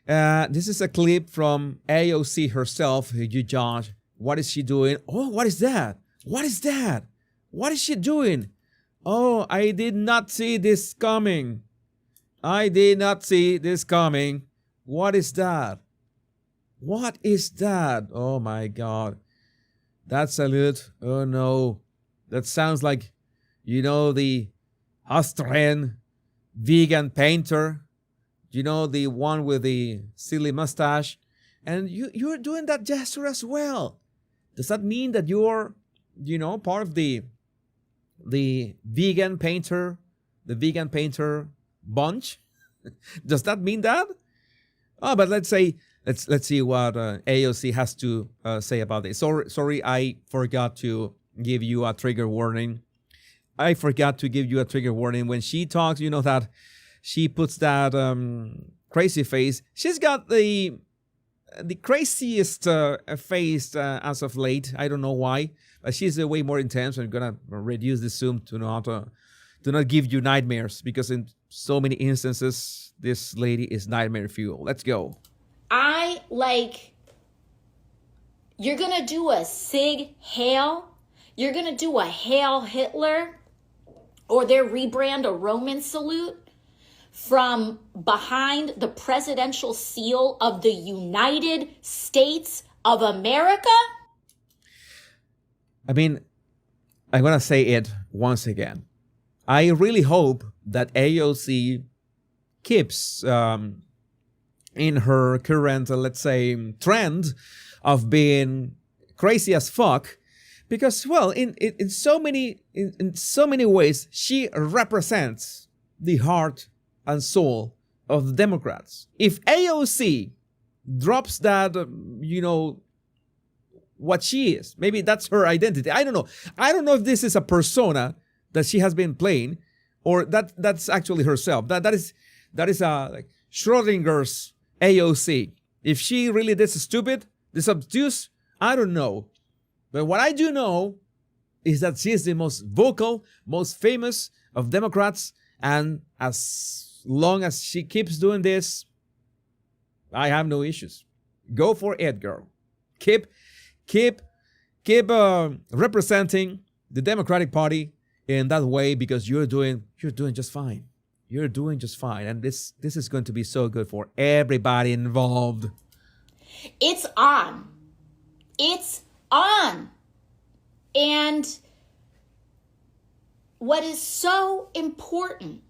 This is a clip from AOC herself. You judge. What is she doing? Oh, what is that? What is that? What is she doing? Oh, I did not see this coming. I did not see this coming. What is that? What is that? Oh my God. That salute. Oh no. That sounds like, the Austrian vegan painter. The one with the silly mustache. And you're doing that gesture as well. Does that mean that you're, part of the vegan painter, bunch? Does that mean that? Oh, but let's see what AOC has to say about this. Sorry, I forgot to give you a trigger warning. When she talks, that she puts that crazy face. She's got the craziest face as of late. I don't know why, but she's way more intense. I'm gonna reduce the zoom to not give you nightmares, because in so many instances, this lady is nightmare fuel. Let's go. I like You're going to do a Sig Heil? You're going to do a Hail Hitler? Or their rebrand a Roman salute from behind the presidential seal of the United States of America? I mean, I'm going to say it once again. I really hope that AOC keeps in her current, let's say, trend of being crazy as fuck, because, well, in so many ways, she represents the heart and soul of the Democrats. If AOC drops that, what she is, maybe that's her identity. I don't know. I don't know if this is a persona that she has been playing, or that's actually herself. That is like Schrodinger's AOC. If she really this stupid, this obtuse, I don't know. But what I do know is that she is the most vocal, most famous of Democrats, and as long as she keeps doing this, I have no issues. Go for it, girl. Keep representing the Democratic Party in that way, because you're doing just fine. You're doing just fine, and this is going to be so good for everybody involved. It's on. It's on. And what is so important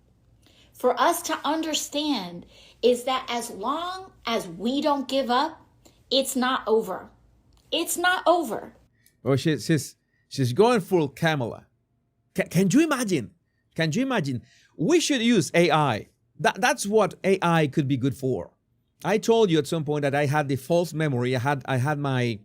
for us to understand is that as long as we don't give up, it's not over. It's not over. Oh, she's going full Kamala. Can you imagine? Can you imagine? We should use AI. That's what AI could be good for. I told you at some point that I had the false memory. I had my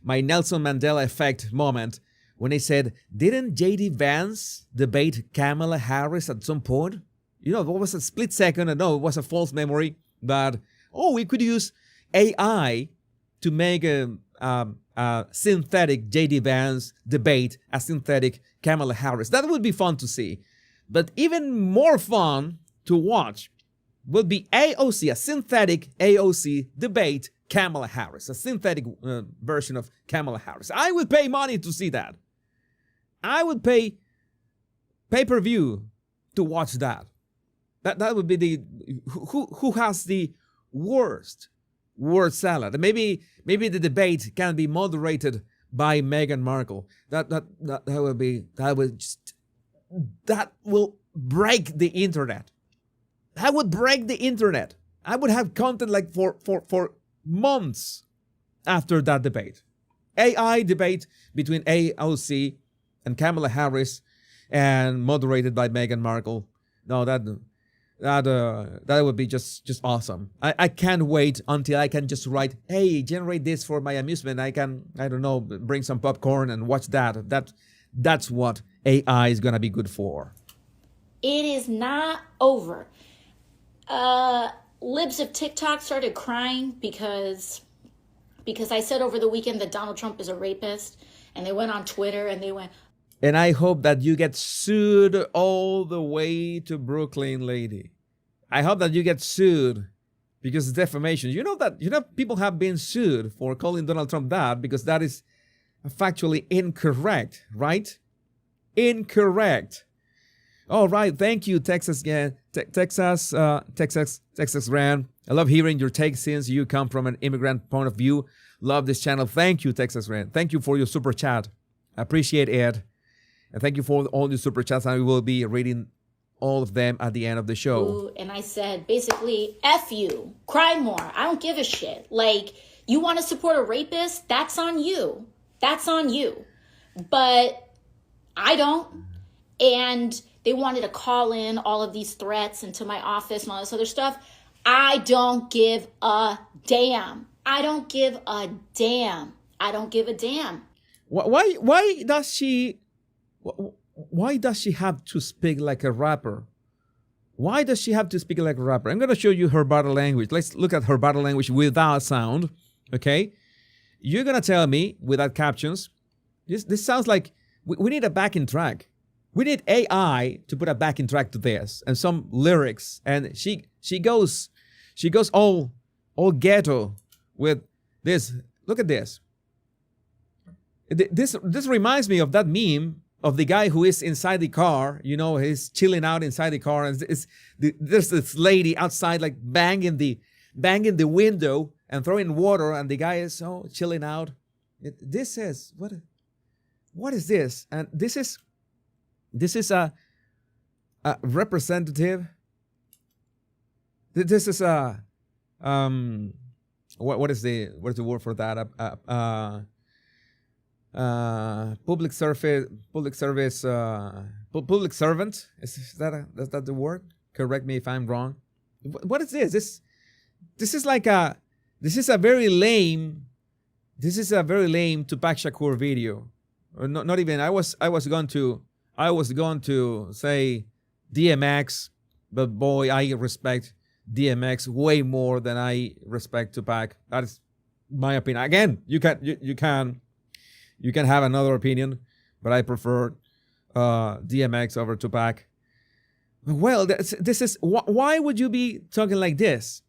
Nelson Mandela effect moment when they said, didn't J.D. Vance debate Kamala Harris at some point? What was a split second? And no, it was a false memory that, we could use AI to make a synthetic J.D. Vance debate a synthetic Kamala Harris. That would be fun to see. But even more fun to watch would be AOC, a synthetic AOC debate Kamala Harris, a synthetic version of Kamala Harris. I would pay money to see that. I would pay pay-per-view to watch that. That would be the who has the worst word salad. Maybe the debate can be moderated by Meghan Markle. That will break the internet. That would break the internet. I would have content like for months after that debate. AI debate between AOC and Kamala Harris, and moderated by Meghan Markle. No, that would be just awesome. I can't wait until I can just write, hey, generate this for my amusement. I can, I don't know, bring some popcorn and watch that. That's what AI is gonna be good for. It is not over. Libs of TikTok started crying because I said over the weekend that Donald Trump is a rapist, and they went on Twitter and they went. And I hope that you get sued all the way to Brooklyn, lady. I hope that you get sued because it's defamation. You know people have been sued for calling Donald Trump that, because that is factually incorrect, right? Incorrect. All right, thank you, Texas Ran. I love hearing your take since you come from an immigrant point of view. Love this channel. Thank you, Texas Ran. Thank you for your super chat. I appreciate it. And thank you for all the super chats. I will be reading all of them at the end of the show. And I said, basically, F you. Cry more. I don't give a shit. Like, you want to support a rapist? That's on you. That's on you. But I don't. And they wanted to call in all of these threats into my office and all this other stuff. I don't give a damn. I don't give a damn. I don't give a damn. Why does she have to speak like a rapper? Why does she have to speak like a rapper? I'm going to show you her body language. Let's look at her body language without sound, okay? You're going to tell me without captions. This sounds like we need a backing track. We need AI to put a backing track to this and some lyrics. And she goes all ghetto with this. Look at this. This reminds me of that meme of the guy who is inside the car. You know, he's chilling out inside the car, and there's this lady outside like banging the window and throwing water, and the guy is chilling out. This is what is this? And this is a representative. This is a what is the word for that? Public servant. Is that the word? Correct me if I'm wrong. What is this? This is a very lame Tupac Shakur video. Or not even. I was going to say DMX, but boy, I respect DMX way more than I respect Tupac. That is my opinion. Again, you can have another opinion, but I prefer DMX over Tupac. Well, this is why would you be talking like this?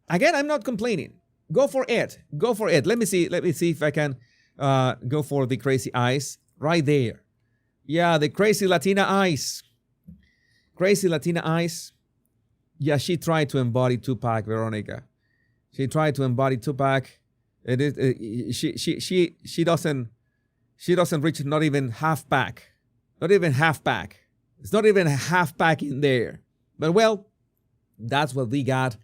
Again, I'm not complaining. Go for it. Let me see if I can go for the crazy eyes right there. Yeah, the crazy Latina eyes. Yeah, she tried to embody Tupac, Veronica. She tried to embody Tupac. She doesn't reach not even half back. It's not even a half pack in there. But well, that's what we got.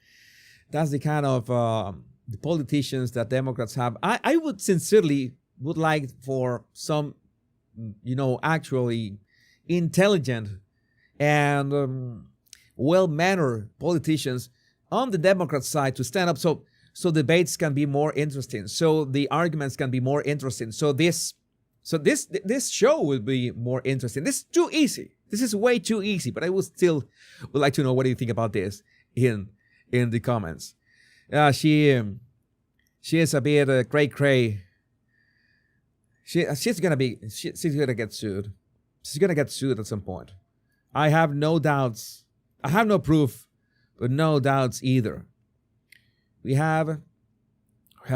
That's the kind of the politicians that Democrats have. I would sincerely like for some, actually intelligent and well-mannered politicians on the Democrat side to stand up so debates can be more interesting, so the arguments can be more interesting, so this show will be more interesting. This is too easy. This is way too easy, but I would like to know what do you think about this in the comments. She is a bit cray. She's gonna get sued. She's gonna get sued at some point. I have no doubts. I have no proof, but no doubts either. We have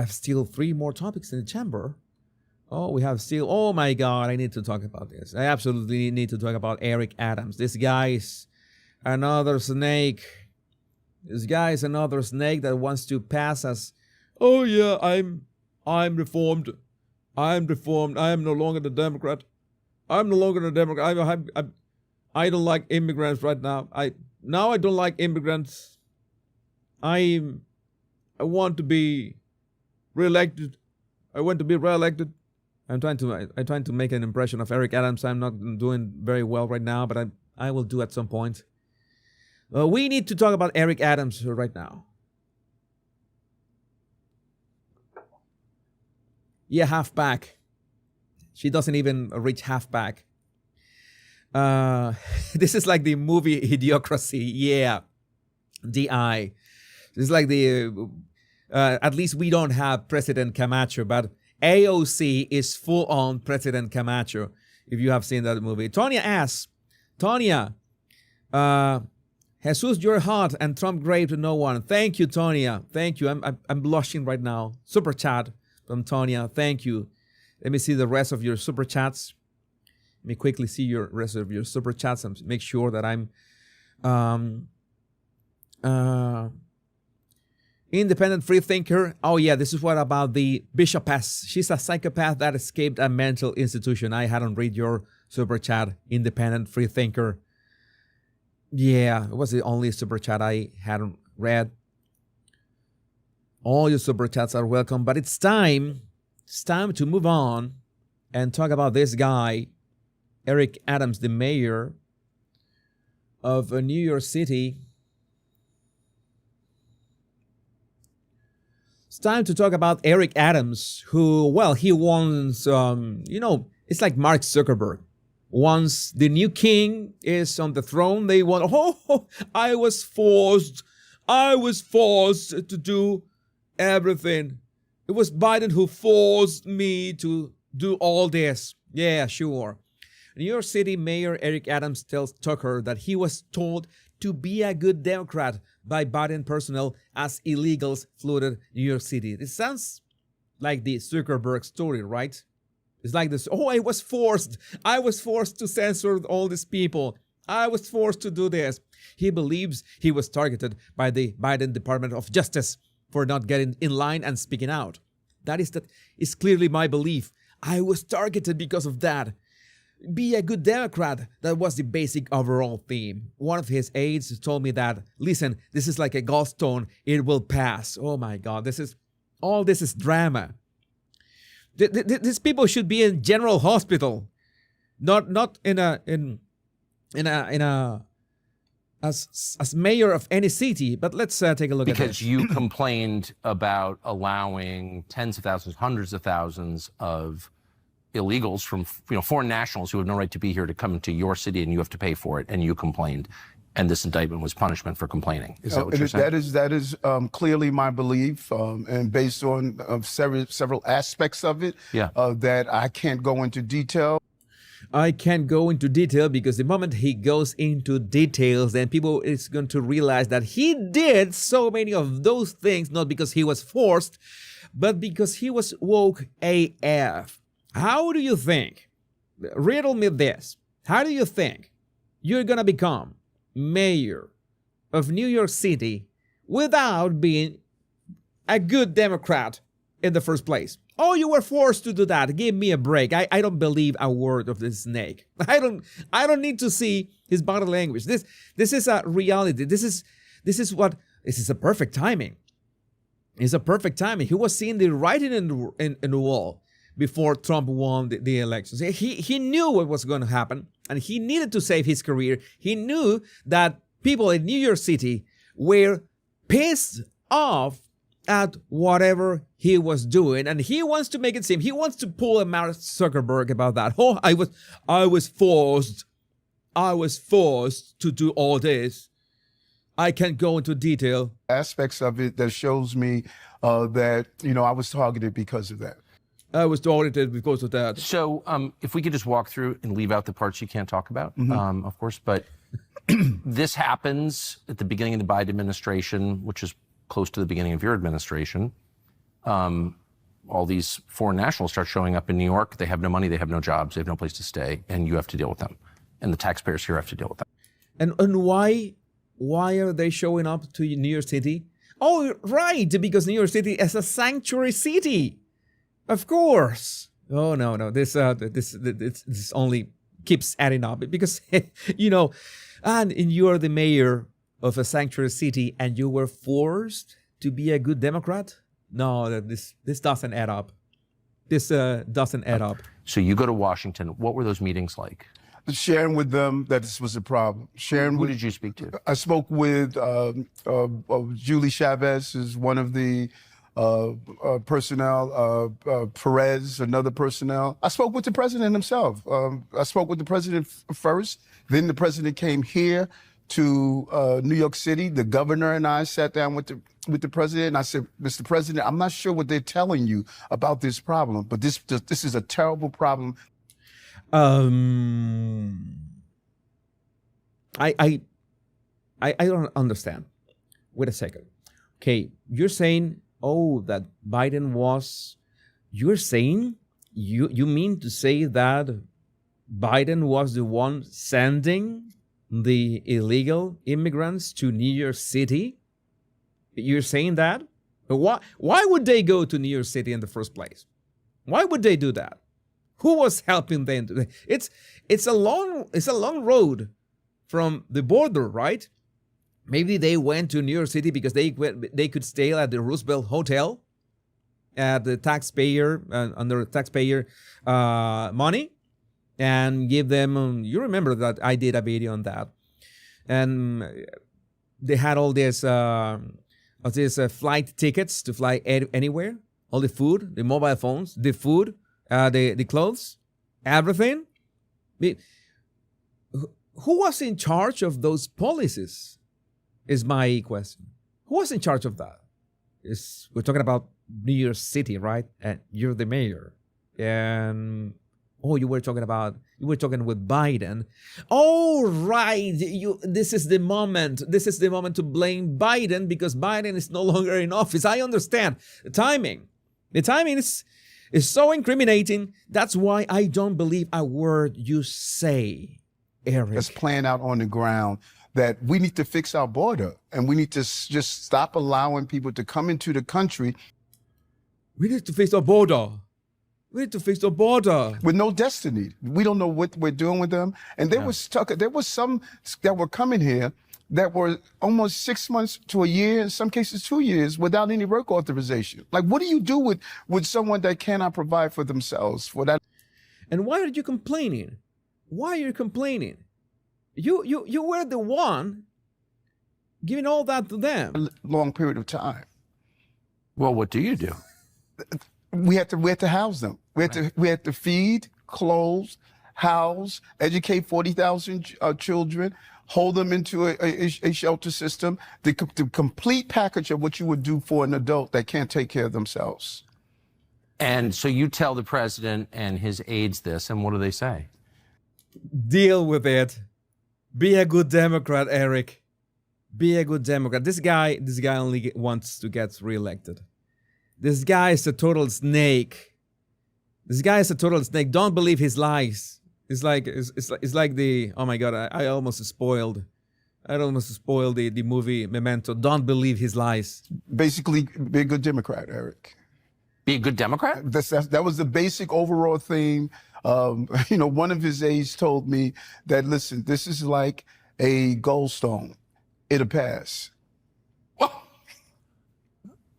still 3 more topics in the chamber. Oh my God, I need to talk about this. I absolutely need to talk about Eric Adams. This guy is another snake. This guy is another snake that wants to pass us. Oh yeah, I'm reformed. I'm reformed. I am no longer the Democrat. I don't like immigrants right now. I don't like immigrants. I want to be reelected. I'm trying to make an impression of Eric Adams. I'm not doing very well right now, but I will do at some point. We need to talk about Eric Adams right now. Yeah, half back. She doesn't even reach half back. This is like the movie Idiocracy. Yeah, DI. This is like the. At least we don't have President Camacho, but AOC is full on President Camacho. If you have seen that movie, Tonya asks, Jesus, you're hot and Trump great to no one. Thank you, Tonya. Thank you. I'm blushing right now. Super chat from Tonya. Thank you. Let me see the rest of your super chats. Let me quickly see your rest of your super chats and make sure that I'm independent free thinker. Oh yeah, this is what about the bishopess. She's a psychopath that escaped a mental institution. I hadn't read your super chat, independent free thinker. Yeah, it was the only super chat I hadn't read. All your super chats are welcome, but it's time to move on and talk about this guy, Eric Adams, the mayor of New York City. It's time to talk about Eric Adams, who, well, he wants, it's like Mark Zuckerberg. Once the new king is on the throne, they want, I was forced to do everything. It was Biden who forced me to do all this. Yeah, sure. New York City Mayor Eric Adams tells Tucker that he was told to be a good Democrat by Biden personnel as illegals flooded New York City. This sounds like the Zuckerberg story, right? It's like this, oh, I was forced to censor all these people. I was forced to do this. He believes he was targeted by the Biden Department of Justice for not getting in line and speaking out. That is clearly my belief. I was targeted because of that. Be a good Democrat. That was the basic overall theme. One of his aides told me that, listen, this is like a gallstone. It will pass. Oh my God, this is drama. These people should be in general hospital, not as mayor of any city. But let's take a look at this. Because you complained about allowing tens of thousands, hundreds of thousands of illegals from foreign nationals who have no right to be here to come into your city, and you have to pay for it, and you complained, and this indictment was punishment for complaining. Is that what you're saying? That is clearly my belief, and based on several aspects of it, that I can't go into detail. I can't go into detail because the moment he goes into details, then people is going to realize that he did so many of those things, not because he was forced, but because he was woke AF. How do you think, riddle me this, how do you think you're going to become mayor of New York City without being a good Democrat in the first place? Oh, you were forced to do that. Give me a break. I don't believe a word of this snake. I don't need to see his body language. This is a reality. This is a perfect timing. It's a perfect timing. He was seeing the writing in the wall before Trump won the elections. He knew what was going to happen, and he needed to save his career. He knew that people in New York City were pissed off at whatever he was doing, and he wants to make it seem, he wants to pull a Mark Zuckerberg about that. Oh, I was forced to do all this. I can't go into detail. Aspects of it that shows me that, I was targeted because of that. I was targeted because of that. So if we could just walk through and leave out the parts you can't talk about, of course, but this happens at the beginning of the Biden administration, which is close to the beginning of your administration. All these foreign nationals start showing up in New York. They have no money, they have no jobs, they have no place to stay, and you have to deal with them. And the taxpayers here have to deal with them. And why are they showing up to New York City? Oh, right, because New York City is a sanctuary city. Of course. Oh, no. This only keeps adding up because, and you're the mayor of a sanctuary city and you were forced to be a good Democrat? No, this doesn't add up. This doesn't add up. So you go to Washington. What were those meetings like? Sharing with them that this was a problem. Who did you speak to? I spoke with Julie Chavez, is one of the personnel, Perez, another personnel. I spoke with the president himself. I spoke with the president first. Then the president came here to New York City. The governor and I sat down with the president. And I said, Mr. President, I'm not sure what they're telling you about this problem, but this is a terrible problem. I don't understand. Wait a second. Okay, you're saying, that Biden was, you mean to say that Biden was the one sending the illegal immigrants to New York City? You're saying that? But why would they go to New York City in the first place? Why would they do that? Who was helping them? It's a long road from the border, right? Maybe they went to New York City because they could stay at the Roosevelt Hotel at the taxpayer under taxpayer money, and give them. You remember that I did a video on that, and they had all this flight tickets to fly anywhere, all the food, the mobile phones, the food. The clothes, everything. Who was in charge of those policies is my question. Who was in charge of that? We're talking about New York City, right? And you're the mayor. And you were talking with Biden. Oh, right. This is the moment to blame Biden because Biden is no longer in office. I understand. The timing is It's so incriminating. That's why I don't believe a word you say, Eric. That's playing out on the ground, that we need to fix our border and we need to just stop allowing people to come into the country. We need to fix our border. We need to fix the border. With no destiny. We don't know what we're doing with them. And there was some that were coming here that were almost 6 months to a year, in some cases 2 years, without any work authorization. Like, what do you do with someone that cannot provide for themselves? For that? And why are you complaining? Why are you complaining? You were the one giving all that to them. A long period of time. Well, what do you do? We had to house them. We had to feed, clothe, house, educate 40,000 children, hold them into a shelter system, the complete package of what you would do for an adult that can't take care of themselves. And so you tell the president and his aides this, and what do they say? Deal with it. Be a good Democrat, Eric. Be a good Democrat. This guy only wants to get reelected. This guy is a total snake. This guy is a total snake. Don't believe his lies. It's like the, oh my God, I almost spoiled the movie Memento. Don't believe his lies. Basically, be a good Democrat, Eric. Be a good Democrat? That was the basic overall theme. One of his aides told me that, listen, this is like a gallstone. It'll pass.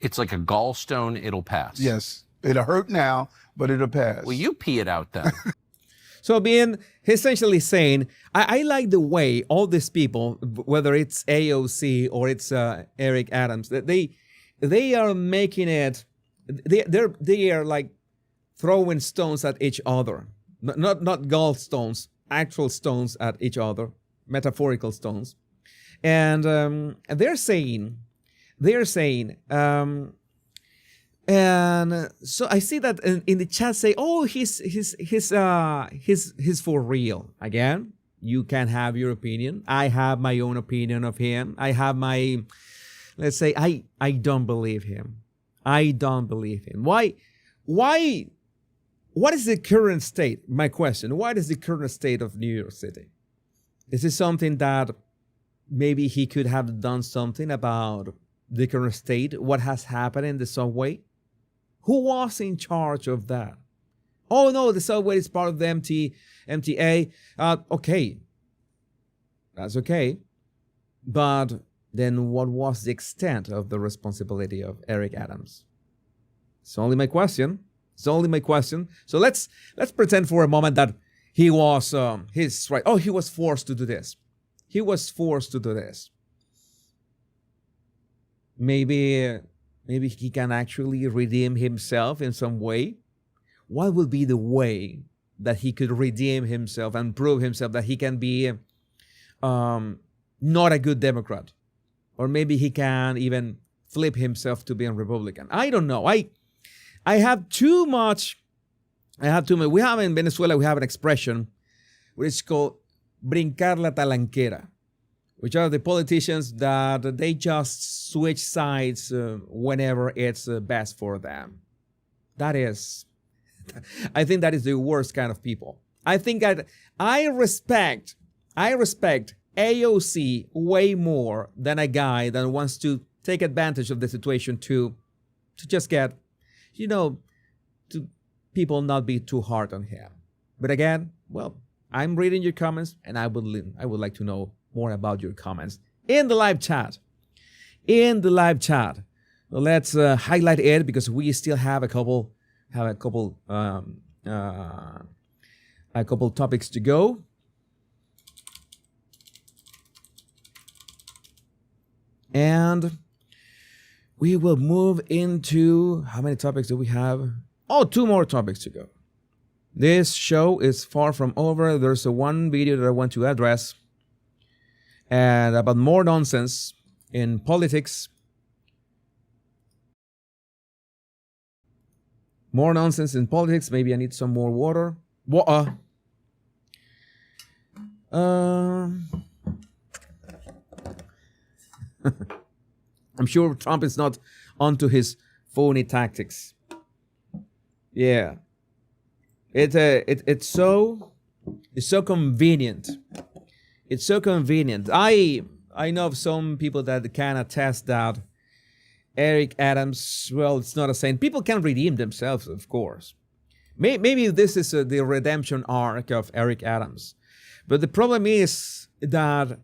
It's like a gallstone, it'll pass. Yes. It'll hurt now, but it'll pass. Well, you pee it out then. So being essentially saying, I like the way all these people, whether it's AOC or it's Eric Adams, that they are making it, they are like throwing stones at each other, not gallstones, actual stones at each other, metaphorical stones, and they're saying, and so I see that in the chat say, oh, he's for real. Again, you can have your opinion. I have my own opinion of him. I have my, let's say, I don't believe him. I don't believe him. Why? What is the current state? My question, what is the current state of New York City? Is it something that maybe he could have done something about the current state? What has happened in the subway? Who was in charge of that? Oh no, the subway is part of the MTA. Okay, that's okay. But then what was the extent of the responsibility of Eric Adams? It's only my question. So let's pretend for a moment that he was he's right. Oh, he was forced to do this. Maybe he can actually redeem himself in some way. What will be the way that he could redeem himself and prove himself that he can be not a good Democrat? Or maybe he can even flip himself to being Republican. I don't know. I have too much. We have in Venezuela, we have an expression which is called brincar la talanquera, which are the politicians that they just switch sides whenever it's best for them. I think that is the worst kind of people. I think that I respect AOC way more than a guy that wants to take advantage of the situation to just get, to people not be too hard on him. But again, well, I'm reading your comments, and I would like to know more about your comments in the live chat. Well, let's highlight it because we still have a couple topics to go. And we will move into, how many topics do we have? Oh, 2 more topics to go. This show is far from over. There's one video that I want to address, and about more nonsense in politics. More nonsense in politics. Maybe I need some more water. I'm sure Trump is not onto his phony tactics. Yeah. It's so convenient. It's so convenient. I know of some people that can attest that Eric Adams, well, it's not a saint. People can redeem themselves, of course. Maybe this is the redemption arc of Eric Adams. But the problem is that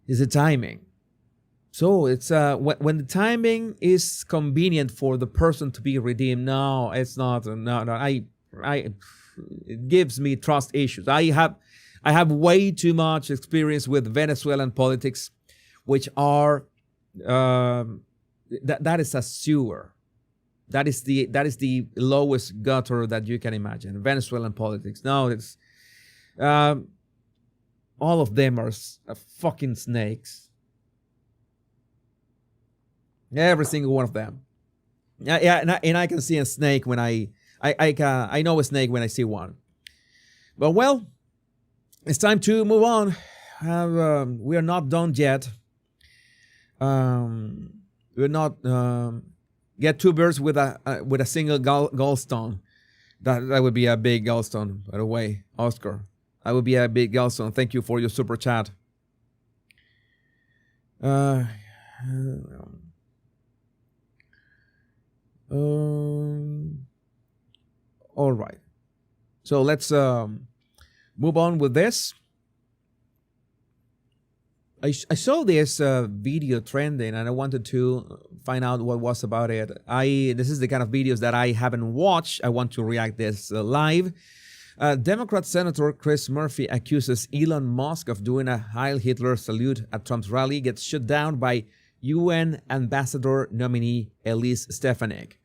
is the timing. So it's when the timing is convenient for the person to be redeemed. No, it's not. No. It gives me trust issues. I have way too much experience with Venezuelan politics, which are that is a sewer. That is the lowest gutter that you can imagine. Venezuelan politics. No, it's all of them are fucking snakes. Every single one of them. Yeah, and I can see a snake when I know a snake when I see one. But well, it's time to move on. We are not done yet. We're not get two birds with a single gallstone. That would be a big gallstone, by the way, Oscar. That would be a big gallstone. Thank you for your super chat. All right. So let's move on with this. I saw this video trending and I wanted to find out what was about it. This is the kind of videos that I haven't watched. I want to react this live. Democrat Senator Chris Murphy accuses Elon Musk of doing a Heil Hitler salute at Trump's rally, gets shut down by UN ambassador nominee Elise Stefanik.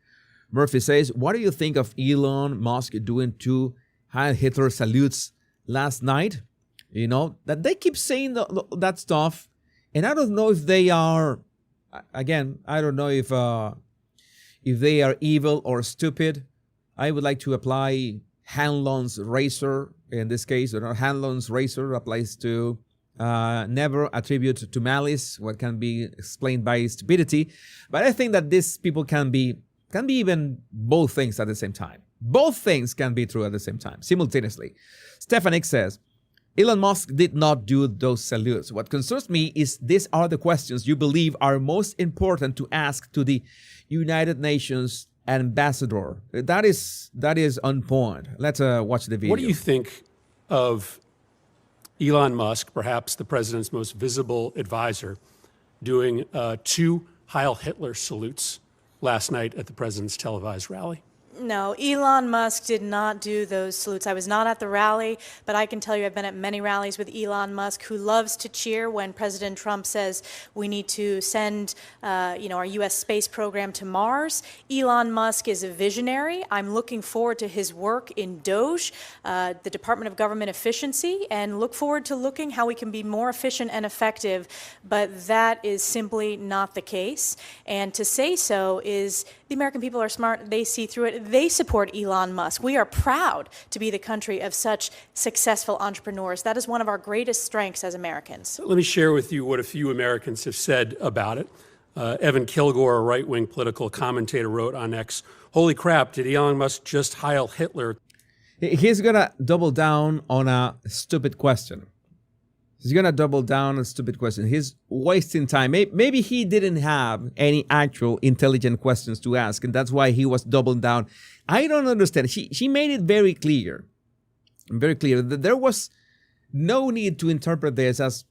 Murphy says, what do you think of Elon Musk doing two Heil Hitler salutes last night? You know, that they keep saying that stuff. And I don't know if they are, again, I don't know if they are evil or stupid. I would like to apply Hanlon's razor in this case. Hanlon's razor applies to never attribute to malice what can be explained by stupidity. But I think that these people can be even both things at the same time. Both things can be true at the same time, simultaneously. Stefanik says, Elon Musk did not do those salutes. What concerns me is these are the questions you believe are most important to ask to the United Nations ambassador. That is on point. Let's watch the video. What do you think of Elon Musk, perhaps the president's most visible advisor, doing two Heil Hitler salutes last night at the president's televised rally? No, Elon Musk did not do those salutes. I was not at the rally, but I can tell you I've been at many rallies with Elon Musk, who loves to cheer when President Trump says we need to send our U.S. space program to Mars. Elon Musk is a visionary. I'm looking forward to his work in DOGE, the Department of Government Efficiency, and look forward to looking how we can be more efficient and effective, but that is simply not the case. And to say so is the American people are smart. They see through it. They support Elon Musk. We are proud to be the country of such successful entrepreneurs. That is one of our greatest strengths as Americans. Let me share with you what a few Americans have said about it. Evan Kilgore, a right-wing political commentator, wrote on X, "Holy crap, did Elon Musk just Heil Hitler?" He's going to double down on a stupid question. He's going to double down on a stupid question. He's wasting time. Maybe he didn't have any actual intelligent questions to ask, and that's why he was doubling down. I don't understand. She made it very clear that there was no need to interpret this as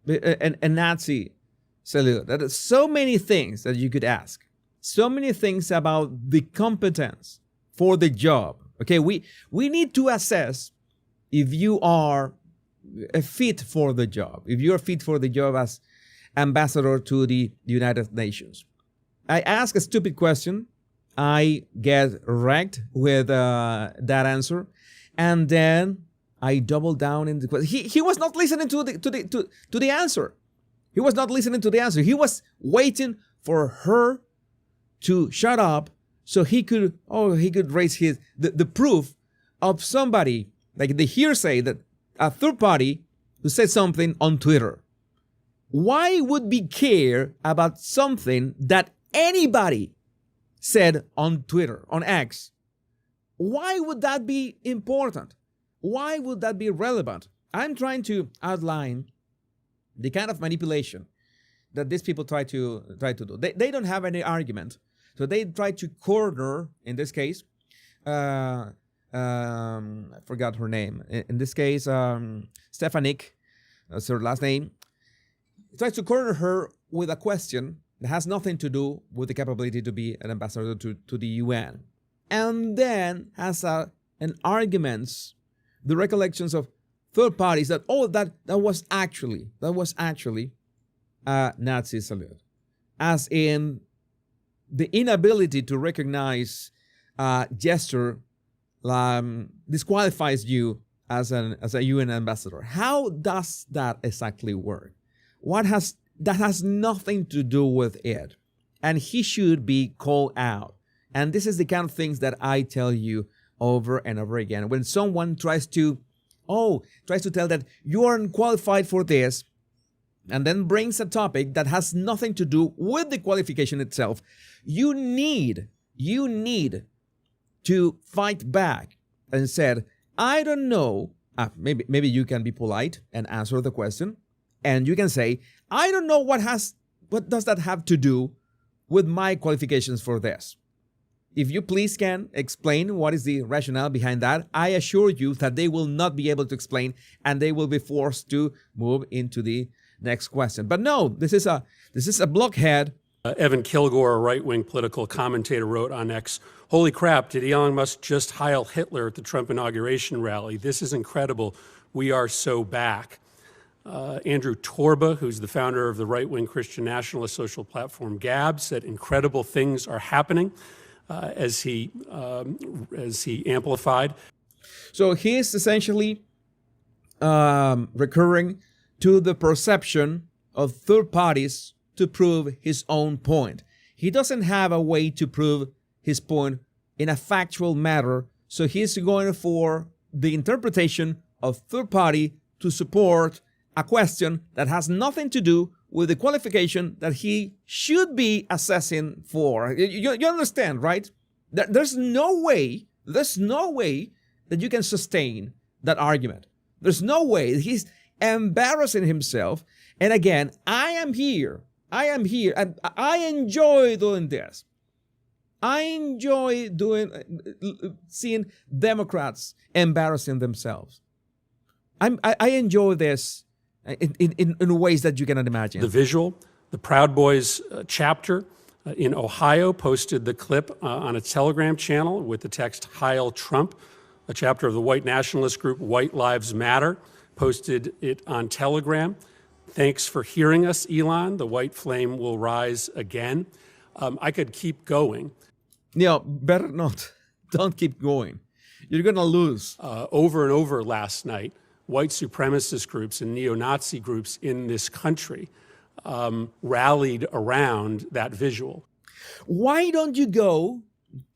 a Nazi salute. There are so many things that you could ask. So many things about the competence for the job. Okay, we need to assess if you are fit for the job, if you're fit for the job as ambassador to the United Nations. I ask a stupid question, I get wrecked with that answer, and then I double down in the question. He was not listening to the answer. He was not listening to the answer. He was waiting for her to shut up so he could raise the proof of somebody, like the hearsay that a third party who said something on Twitter. Why would we care about something that anybody said on Twitter, on X? Why would that be important? Why would that be relevant? I'm trying to outline the kind of manipulation that these people try to do. They don't have any argument, so they try to corner, in this case, I forgot her name. In this case, Stefanik, that's her last name. Tries to corner her with a question that has nothing to do with the capability to be an ambassador to the UN, and then has an arguments, the recollections of third parties that that was actually a Nazi salute, as in the inability to recognize gesture disqualifies you as a UN ambassador. How does that exactly work? That has nothing to do with it, and he should be called out. And this is the kind of things that I tell you over and over again. When someone tries to tell that you aren't qualified for this, and then brings a topic that has nothing to do with the qualification itself, you need to fight back and said, I don't know. Maybe you can be polite and answer the question, and you can say, I don't know what does that have to do with my qualifications for this. If you please can explain what is the rationale behind that, I assure you that they will not be able to explain, and they will be forced to move into the next question. But no, this is a blockhead. Evan Kilgore, a right-wing political commentator, wrote on X, "Holy crap, did Elon Musk just Heil Hitler at the Trump inauguration rally? This is incredible. We are so back." Andrew Torba, who's the founder of the right-wing Christian nationalist social platform Gab, said incredible things are happening as he amplified. So he is essentially recurring to the perception of third parties to prove his own point. He doesn't have a way to prove his point in a factual matter, so he's going for the interpretation of third party to support a question that has nothing to do with the qualification that he should be assessing for. You understand, right? There's no way that you can sustain that argument. There's no way. He's embarrassing himself. And again, I am here, and I enjoy doing this. I enjoy seeing Democrats embarrassing themselves. I enjoy this in ways that you cannot imagine. The visual, the Proud Boys chapter in Ohio posted the clip on its Telegram channel with the text "Heil Trump." A chapter of the white nationalist group White Lives Matter posted it on Telegram. "Thanks for hearing us, Elon. The white flame will rise again." I could keep going. Better not. Don't keep going. You're going to lose. Over and over last night, white supremacist groups and neo-Nazi groups in this country rallied around that visual. Why don't you go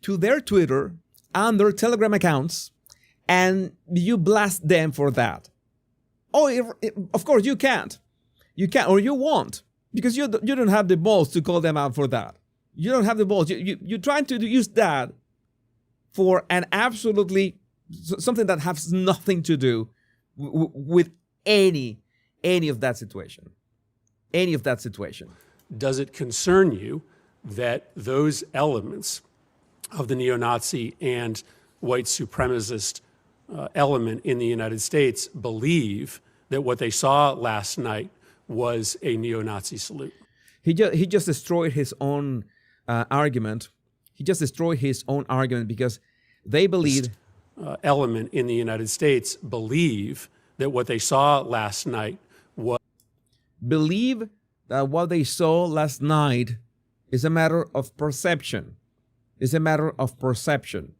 to their Twitter and their Telegram accounts and you blast them for that? Of course you can't. You can't, or you won't, because you don't have the balls to call them out for that. You don't have the balls. You're trying to use that for an absolutely something that has nothing to do with any of that situation. Any of that situation. Does it concern you that those elements of the neo-Nazi and white supremacist element in the United States believe that what they saw last night was a neo-Nazi salute? He just destroyed his own argument. He just destroyed his own argument because they believe element in the United States believe that what they saw last night was believe that what they saw last night is a matter of perception. It's a matter of perception.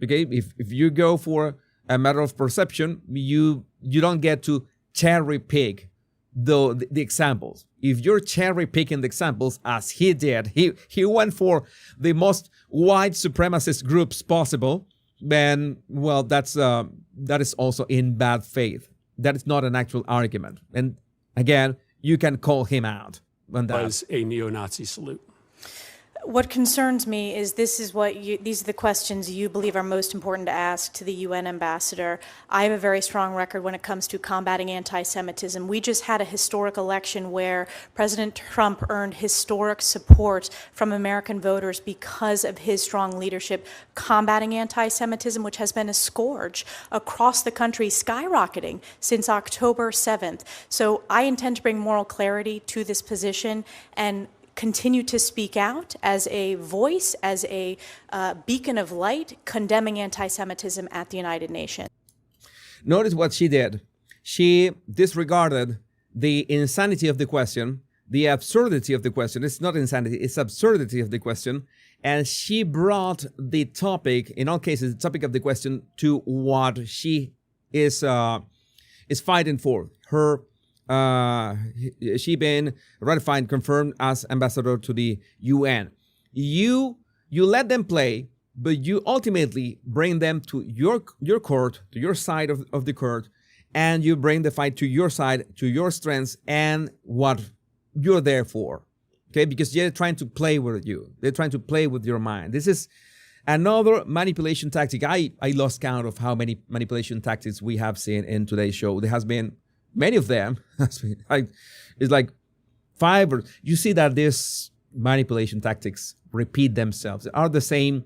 Okay, if you go for a matter of perception, you don't get to cherry pick the examples. If you're cherry picking the examples as he did, he went for the most white supremacist groups possible, then well, that is also in bad faith. That is not an actual argument. And again, you can call him out on that. Was a neo-Nazi salute. What concerns me is these are the questions you believe are most important to ask to the UN ambassador. I have a very strong record when it comes to combating anti-Semitism. We just had a historic election where President Trump earned historic support from American voters because of his strong leadership combating anti-Semitism, which has been a scourge across the country, skyrocketing since October 7th. So I intend to bring moral clarity to this position and continue to speak out as a voice, as a beacon of light, condemning anti-Semitism at the United Nations. Notice what she did. She disregarded the insanity of the question, the absurdity of the question. It's not insanity, it's absurdity of the question. And she brought the topic, in all cases, the topic of the question to what she is fighting for. She been ratified, confirmed as ambassador to the UN. You let them play, but you ultimately bring them to your court, to your side of the court, and you bring the fight to your side, to your strengths, and what you're there for. Okay, because they're trying to play with you. They're trying to play with your mind. This is another manipulation tactic. I lost count of how many manipulation tactics we have seen in today's show. There has been many of them. It's like 5 or you see that these manipulation tactics repeat themselves. They are the same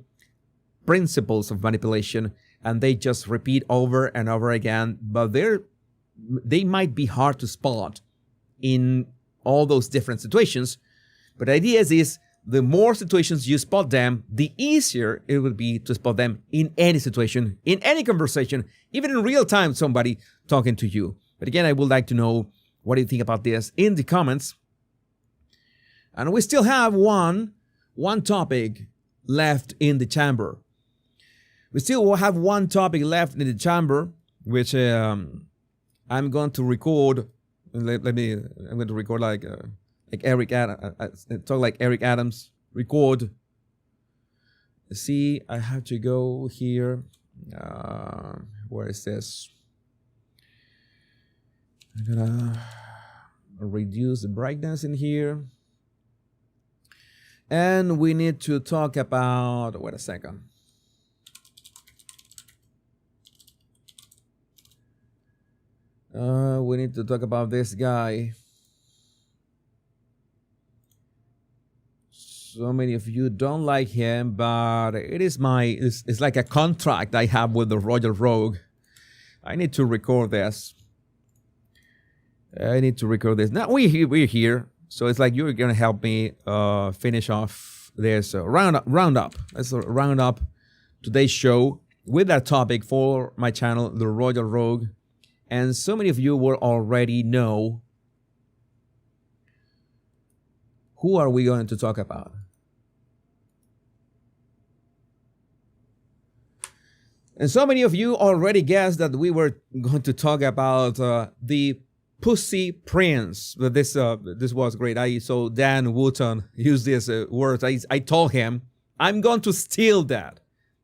principles of manipulation, and they just repeat over and over again. But they might be hard to spot in all those different situations. But the idea is the more situations you spot them, the easier it will be to spot them in any situation, in any conversation, even in real time, somebody talking to you. But again, I would like to know what do you think about this in the comments. And we still have one topic left in the chamber. We still have one topic left in the chamber, which I'm going to record. I'm going to record like Eric Adams. Talk like Eric Adams. Record. See, I have to go here. Where is this? I'm gonna reduce the brightness in here. And we need to talk about, wait a second. We need to talk about this guy. So many of you don't like him, but it's like a contract I have with the Royal Rogue. I need to record this. Now we're here, so it's like you're gonna help me finish off this roundup. Let's round up today's show with that topic for my channel, the Royal Rogue, and so many of you will already know who are we going to talk about. And so many of you already guessed that we were going to talk about the Pussy Prince. But this was great. I saw Dan Wooten use these words. I told him, I'm going to steal that.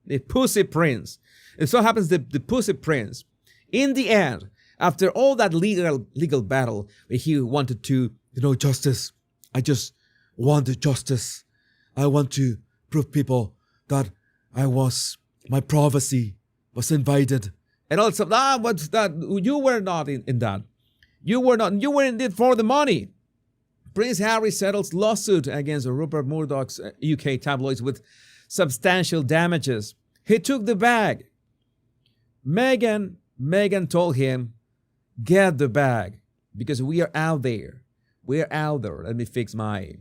The Pussy Prince. It so happens that the Pussy Prince, in the end, after all that legal battle, where he wanted to, justice. I just wanted justice. I want to prove people that my prophecy was invaded. And also, what's that? You were not in that. You were in it for the money. Prince Harry settles lawsuit against Rupert Murdoch's UK tabloids with substantial damages. He took the bag. Meghan told him, get the bag, because we are out there. We're out there. Let me fix my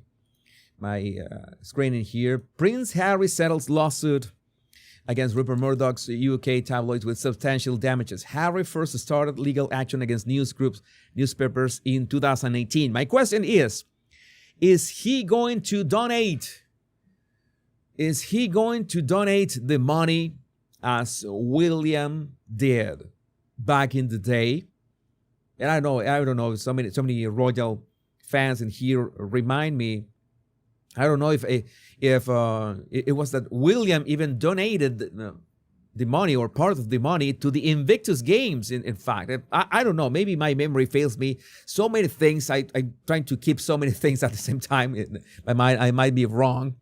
screen in here. Prince Harry settles lawsuit against Rupert Murdoch's UK tabloids with substantial damages. Harry first started legal action against newspapers in 2018. My question is he going to donate? Is he going to donate the money as William did back in the day? And I don't know, so many royal fans in here remind me. I don't know if it was that William even donated the money or part of the money to the Invictus Games. In fact, I don't know. Maybe my memory fails me. So many things. I'm trying to keep so many things at the same time. I might be wrong.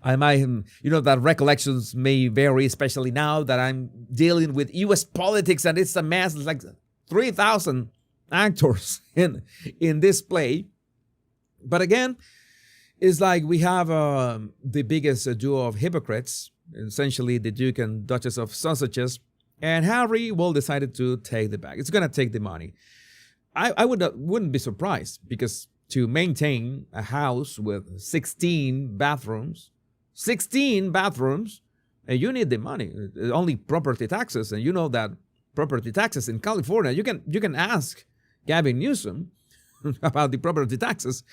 I might, that recollections may vary, especially now that I'm dealing with U.S. politics and it's a mess. It's like 3,000 actors in this play. But again, it's like we have the biggest duo of hypocrites, essentially the Duke and Duchess of Sussex, and Harry decided to take the bag. It's going to take the money. I wouldn't be surprised, because to maintain a house with 16 bathrooms, and you need the money. Only property taxes, and you know that property taxes in California, you can ask Gavin Newsom about the property taxes,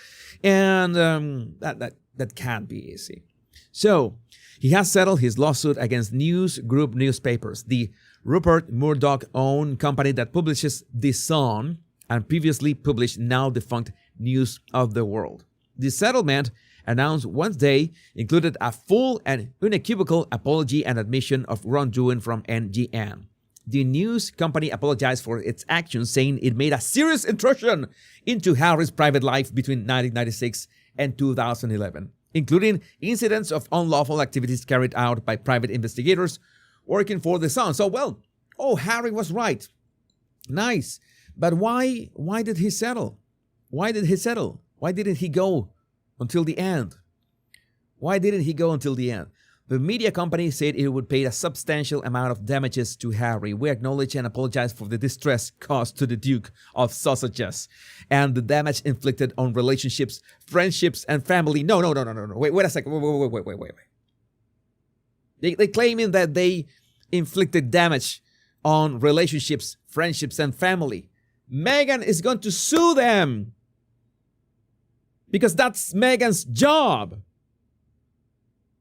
and that can't be easy. So he has settled his lawsuit against News Group newspapers, the Rupert Murdoch-owned company that publishes The Sun and previously published now defunct News of the World. The settlement, announced Wednesday, included a full and unequivocal apology and admission of wrongdoing from NGN. The news company apologized for its actions, saying it made a serious intrusion into Harry's private life between 1996 and 2011, including incidents of unlawful activities carried out by private investigators working for The Sun. So, Harry was right. Nice. But why did he settle? Why didn't he go until the end? The media company said it would pay a substantial amount of damages to Harry. We acknowledge and apologize for the distress caused to the Duke of Sussex and the damage inflicted on relationships, friendships, and family. No. Wait a second. Wait. They claiming that they inflicted damage on relationships, friendships, and family. Meghan is going to sue them because that's Meghan's job.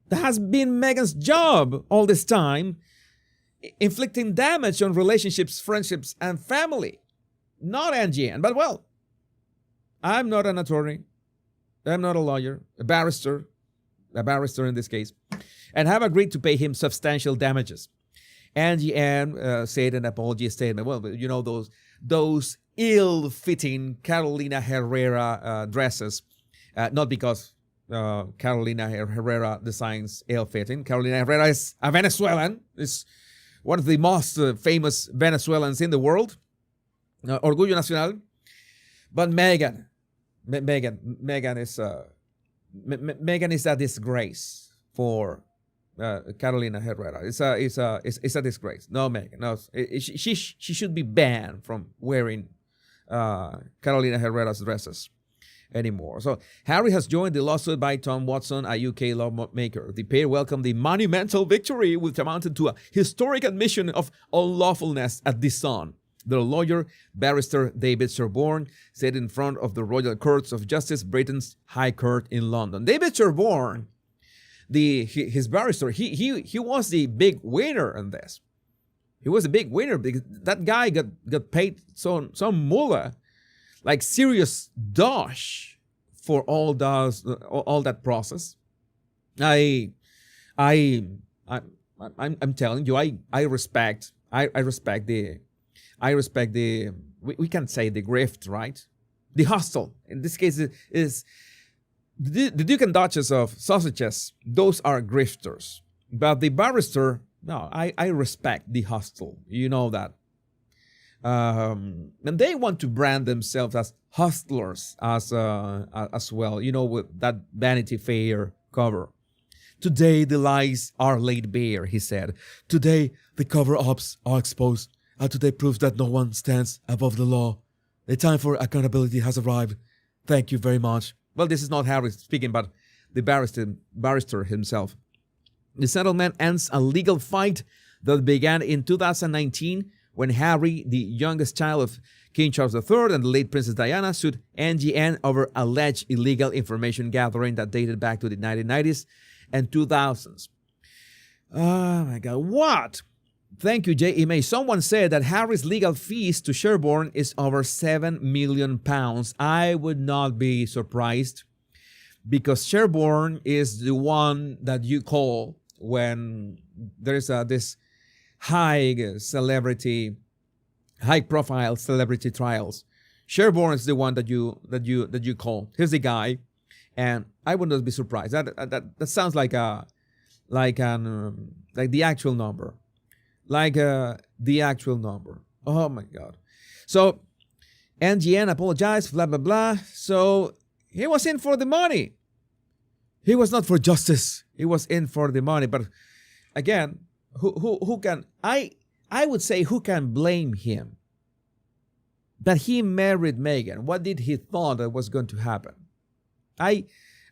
That has been Meghan's job all this time, inflicting damage on relationships, friendships, and family. Not NGN. But I'm not an attorney. I'm not a lawyer, a barrister in this case, and have agreed to pay him substantial damages. NGN said in an apology statement, those ill-fitting Carolina Herrera dresses, not because Carolina Herrera designs ill-fitting. Carolina Herrera is a Venezuelan. Is one of the most famous Venezuelans in the world. Orgullo Nacional. But Meghan is a disgrace for Carolina Herrera. It's a disgrace. No, Meghan. No, she should be banned from wearing Carolina Herrera's dresses anymore. So Harry has joined the lawsuit by Tom Watson, a UK lawmaker. The pair welcomed the monumental victory, which amounted to a historic admission of unlawfulness at The Sun. Their lawyer, barrister David Sherborne, said in front of the Royal Courts of Justice, Britain's High Court in London. David Sherborne, his barrister, he was the big winner in this. He was a big winner because that guy got paid some mullah, like serious dosh, for all that process. I'm telling you, I respect the we can say the grift, right? The hustle. In this case is the Duke and Duchess of Sussex. Those are grifters. But the barrister, no, I respect the hustle. You know that. And they want to brand themselves as hustlers as well, with that Vanity Fair cover. Today the lies are laid bare, he said. Today the cover-ups are exposed. And today proves that no one stands above the law. The time for accountability has arrived. Thank you very much. Well, this is not Harry speaking, but the barrister himself. The settlement ends a legal fight that began in 2019 when Harry, the youngest child of King Charles III and the late Princess Diana, sued NGN over alleged illegal information gathering that dated back to the 1990s and 2000s. Oh my God, what? Thank you, J.E. Someone said that Harry's legal fees to Sherborne is over £7 million. I would not be surprised, because Sherborne is the one that you call when there's this high-profile celebrity trials. Sherborne is the one that you call. He's the guy, And I would not be surprised. That sounds like the actual number. The actual number. Oh my God. So NGN apologized, blah, blah, blah. So he was in for the money. He was not for justice. He was in for the money. But again, who can, I would say, who can blame him that he married Meghan? What did he thought that was going to happen?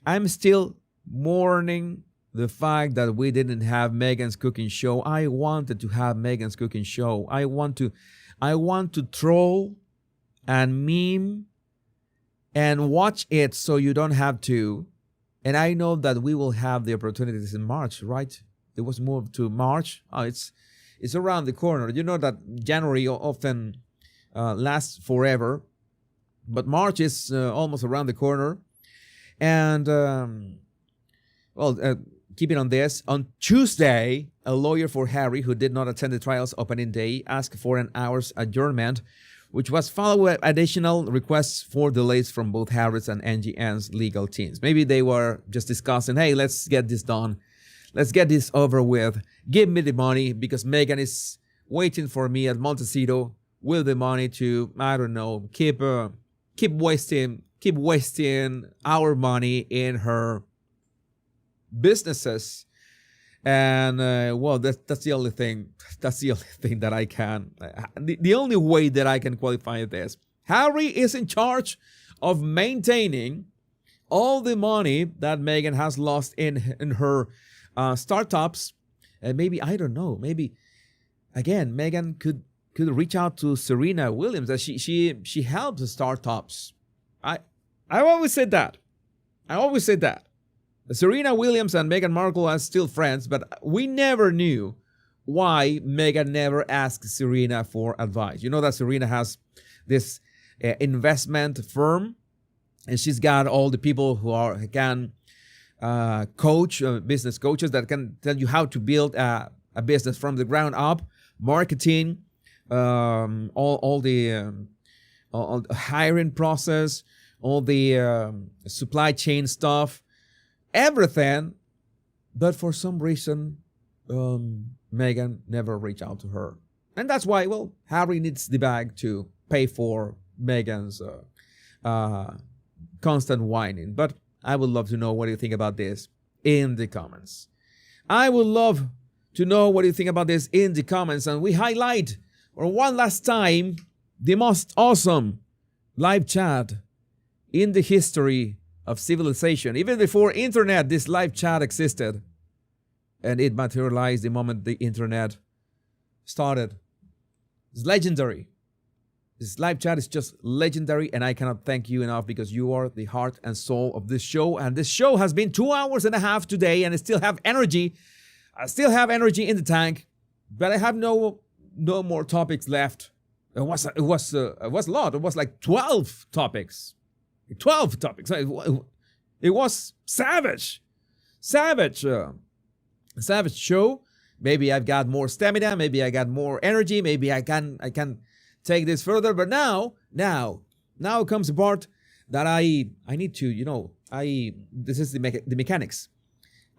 I'm still mourning the fact that we didn't have Meghan's cooking show. I wanted to have Meghan's cooking show. I want to troll and meme and watch it so you don't have to. And I know that we will have the opportunities in March, right? It was moved to March. Oh, it's around the corner. You know that January often lasts forever, but March is almost around the corner. And keeping on this, on Tuesday, a lawyer for Harry, who did not attend the trial's opening day, asked for an hour's adjournment, which was followed with additional requests for delays from both Harry's and NGN's legal teams. Maybe they were just discussing, hey, let's get this done. Let's get this over with. Give me the money, because Meghan is waiting for me at Montecito with the money to, I don't know, keep wasting our money in her businesses. And that's the only thing. That's the only thing that I can. The only way that I can qualify this. Harry is in charge of maintaining all the money that Meghan has lost in her startups. And maybe, I don't know, maybe again Meghan could reach out to Serena Williams, that she helps the startups. I always said that. Serena Williams and Meghan Markle are still friends, but we never knew why Meghan never asked Serena for advice. You know that Serena has this investment firm, and she's got all the people who can coach, business coaches that can tell you how to build a business from the ground up, marketing, all the hiring process, all the supply chain stuff, everything. But for some reason, Meghan never reached out to her. And that's why, Harry needs the bag to pay for Meghan's constant whining. But I would love to know what you think about this in the comments. I would love to know what you think about this in the comments. And we highlight, for one last time, the most awesome live chat in the history of civilization. Even before internet, this live chat existed. And it materialized the moment the internet started. It's legendary. This live chat is just legendary, and I cannot thank you enough, because you are the heart and soul of this show. And this show has been 2 hours and a half today, and I still have energy. I still have energy in the tank, but I have no more topics left. It was a lot. It was like 12 topics. 12 topics. It was savage show. Maybe I've got more stamina. Maybe I got more energy. Maybe I can take this further. But now comes the part that I need to, this is the mechanics.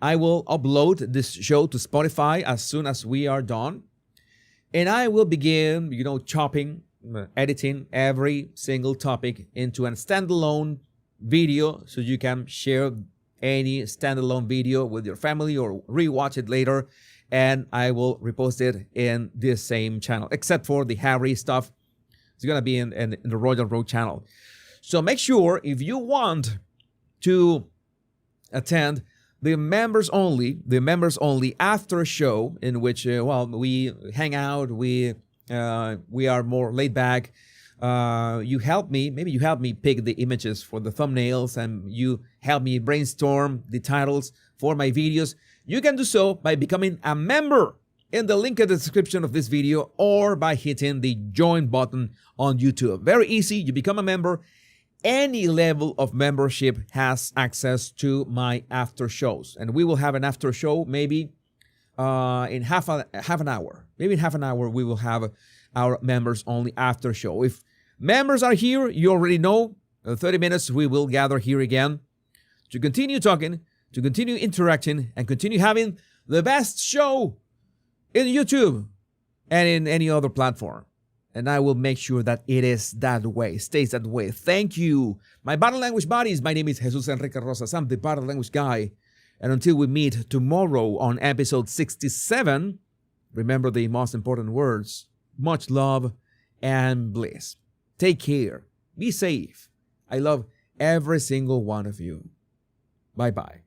I will upload this show to Spotify as soon as we are done. And I will begin, chopping, editing every single topic into a standalone video, so you can share any standalone video with your family or rewatch it later. And I will repost it in this same channel, except for the Harry stuff. It's going to be in the Royal Road channel. So make sure, if you want to attend the members only after show, in which we hang out, we are more laid back. You help me pick the images for the thumbnails, and you help me brainstorm the titles for my videos. You can do so by becoming a member in the link in the description of this video, or by hitting the join button on YouTube. Very easy. You become a member. Any level of membership has access to my after shows, and we will have an after show maybe in half an hour. Maybe in half an hour we will have our members only after show. If members are here, you already know, 30 minutes we will gather here again to continue talking, to continue interacting, and continue having the best show in YouTube and in any other platform. And I will make sure that it is that way, stays that way. Thank you, my body language buddies. My name is Jesus Enrique Rosas. I'm the body language guy. And until we meet tomorrow on episode 67, remember the most important words: much love and bliss. Take care. Be safe. I love every single one of you. Bye-bye.